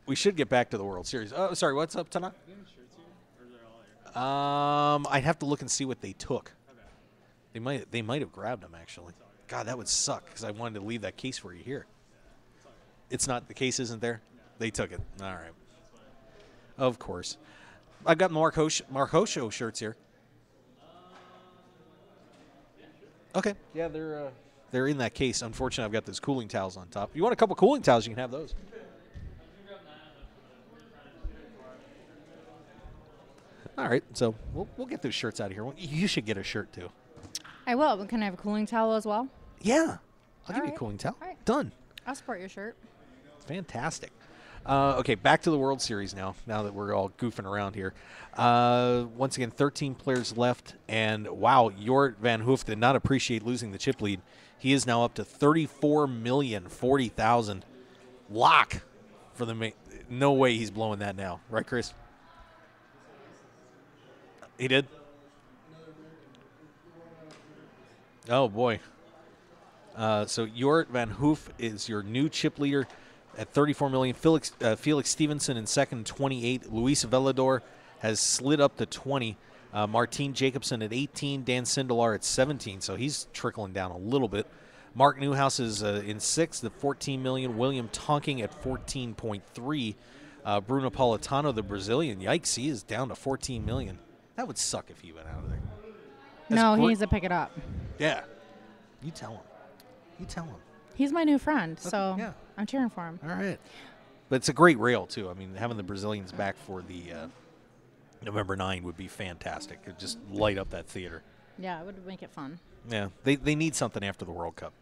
We should get back to the World Series. Oh, sorry. What's up, Tanakh? I'd have to look and see what they took. Okay. They might have grabbed them, actually. God, that would suck because I wanted to leave that case for you here. It's not, the case isn't there? They took it. All right. Of course. I've got Mark Ho Show shirts here. Okay. Yeah, they're in that case. Unfortunately, I've got those cooling towels on top. If you want a couple cooling towels, you can have those. All right, so we'll get those shirts out of here. You should get a shirt too. I will. But can I have a cooling towel as well? Yeah, I'll give you a right. cooling towel. All right. Done. I'll support your shirt. Fantastic. Okay, back to the World Series now that we're all goofing around here. Once again, 13 players left, and wow, Jort Van Hoof did not appreciate losing the chip lead. He is now up to 34,040,000. Lock for the no way he's blowing that now. Right, Chris? He did? Oh, boy. So Jort Van Hoof is your new chip leader at 34 million. Felix Stevenson in second, 28. Luis Velador has slid up to 20. Martin Jacobson at 18. Dan Sindelar at 17. So he's trickling down a little bit. Mark Newhouse is in sixth at 14 million. William Tonking at 14.3. Bruno Politano, the Brazilian, yikes, he is down to 14 million. That would suck if he went out of there. No, he needs to pick it up. Yeah. You tell him. He's my new friend, Okay, so yeah. I'm cheering for him. All right. But it's a great rail, too. I mean, having the Brazilians back for the November 9 would be fantastic. It would just light up that theater. Yeah, it would make it fun. Yeah. They need something after the World Cup.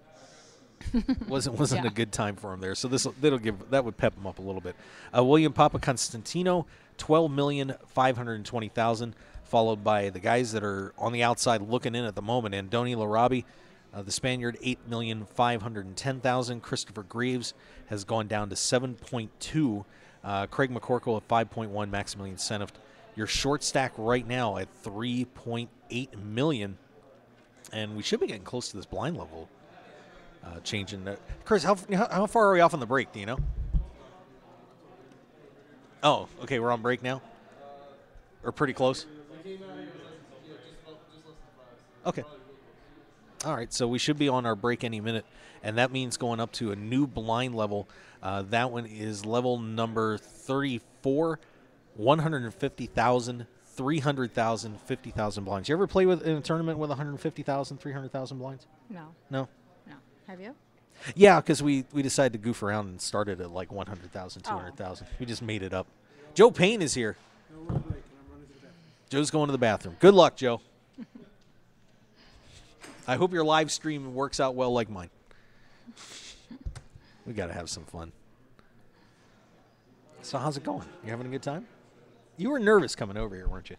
wasn't Yeah. a good time for him there. So that would pep him up a little bit. William Papa Constantino, 12,520,000, followed by the guys that are on the outside looking in at the moment. Andoni Larabi, the Spaniard, 8,510,000. Christopher Greaves has gone down to 7.2. Craig McCorkle at 5.1. Maximilian Seneft. Your short stack right now at 3.8 million, and we should be getting close to this blind level. Changing that. Chris, how far are we off on the break? Do you know? Oh, okay, we're on break now? Or pretty close? Okay. All right, so we should be on our break any minute, and that means going up to a new blind level. That one is level number 34, 150,000, 300,000, 50,000 blinds. You ever play in a tournament with 150,000, 300,000 blinds? No. No? No. Have you? Yeah, because we decided to goof around and started at like 100,000, 200,000. We just made it up. Joe Payne is here. Joe's going to the bathroom. Good luck, Joe. I hope your live stream works out well like mine. We got to have some fun. So how's it going? You having a good time? You were nervous coming over here, weren't you?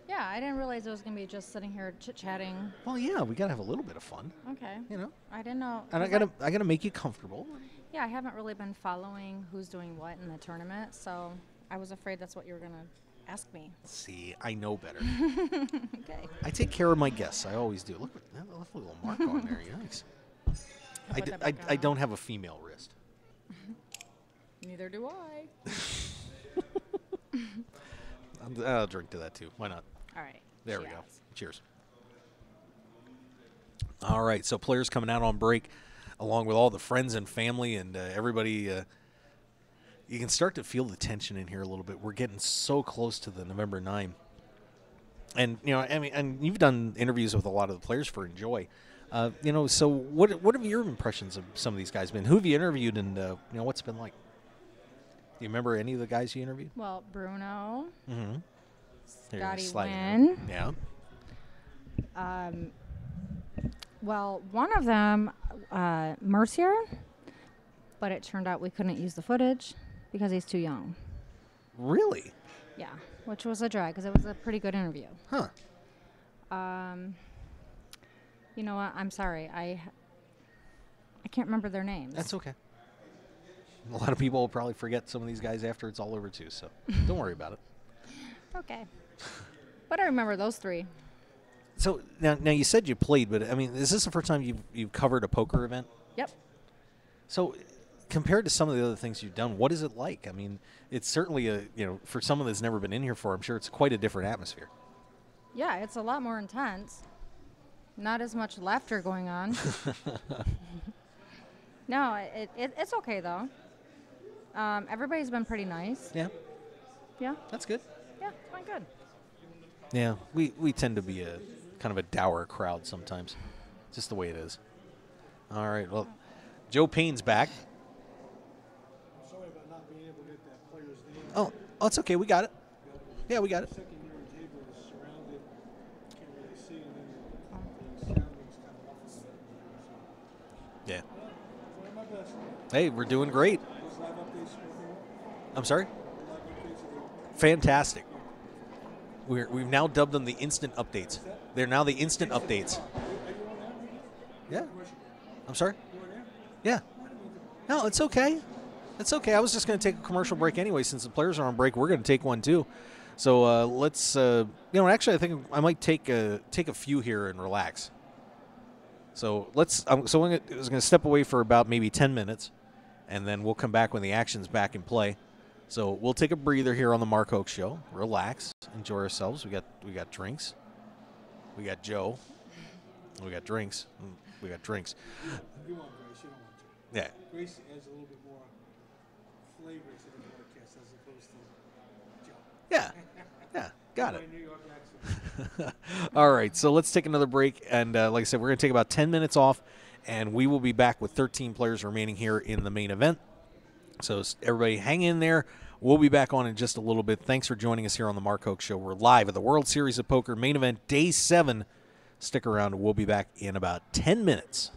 Yeah, I didn't realize it was going to be just sitting here chit-chatting. Well, yeah, we got to have a little bit of fun. Okay. You know? I didn't know. And I gotta make you comfortable. Yeah, I haven't really been following who's doing what in the tournament, so I was afraid that's what you were going to ask me. See, I know better. Okay. I take care of my guests. I always do. Look at that little mark on there. Yikes. I don't have a female wrist. Neither do I. I'll drink to that, too. Why not? All right. There we go. Cheers. All right, so players coming out on break, along with all the friends and family and everybody. You can start to feel the tension in here a little bit. We're getting so close to the November 9. And, you know, I mean, and you've done interviews with a lot of the players for Enjoy. You know, so what have your impressions of some of these guys been? Who have you interviewed, and, you know, what's it been like? Do you remember any of the guys you interviewed? Well, Bruno. Mm-hmm. Scotty Wynn. Yeah. Well, one of them, Mercier, but it turned out we couldn't use the footage because he's too young. Really? Yeah, which was a drag because it was a pretty good interview. Huh. You know what? I'm sorry. I can't remember their names. That's okay. A lot of people will probably forget some of these guys after it's all over, too, so don't worry about it. Okay. But I remember those three. So now you said you played, but I mean, is this the first time you've covered a poker event? Yep. So compared to some of the other things you've done, what is it like? I mean, it's certainly for someone that's never been in here before, I'm sure it's quite a different atmosphere. Yeah, it's a lot more intense. Not as much laughter going on. No, it's okay though. Everybody's been pretty nice. Yeah. Yeah. That's good. Yeah, it's been good. Yeah, we tend to be a kind of a dour crowd sometimes. Just the way it is. All right. Well, Joe Payne's back. I'm sorry about not being able to get that player's name. Oh, it's okay. We got it. Yeah, we got it. Second year table is surrounded. Can't really see, and then the surroundings kind of off. Yeah. Trying my best. Hey, we're doing great. Those live updates working well? I'm sorry? Live updates are Fantastic. We've now dubbed them the instant updates. They're now the instant updates. Yeah. I'm sorry? Yeah. No, it's okay. It's okay. I was just going to take a commercial break anyway. Since the players are on break, we're going to take one too. So let's, actually, I think I might take a few here and relax. So let's. I was going to step away for about maybe 10 minutes, and then we'll come back when the action's back in play. So we'll take a breather here on the Mark Hoke Show. Relax, enjoy ourselves. We got drinks. We got Joe. We got drinks. We got drinks. You want Grace, you don't want to. Yeah. Grace adds a little bit more flavor to the broadcast as opposed to Joe. Yeah. Yeah. Got it. My New York accent. All right. So let's take another break. And like I said, we're going to take about 10 minutes off, and we will be back with 13 players remaining here in the main event. So everybody hang in there. We'll be back on in just a little bit. Thanks for joining us here on the Mark Hoke Show. We're live at the World Series of Poker main event, Day 7. Stick around. We'll be back in about 10 minutes.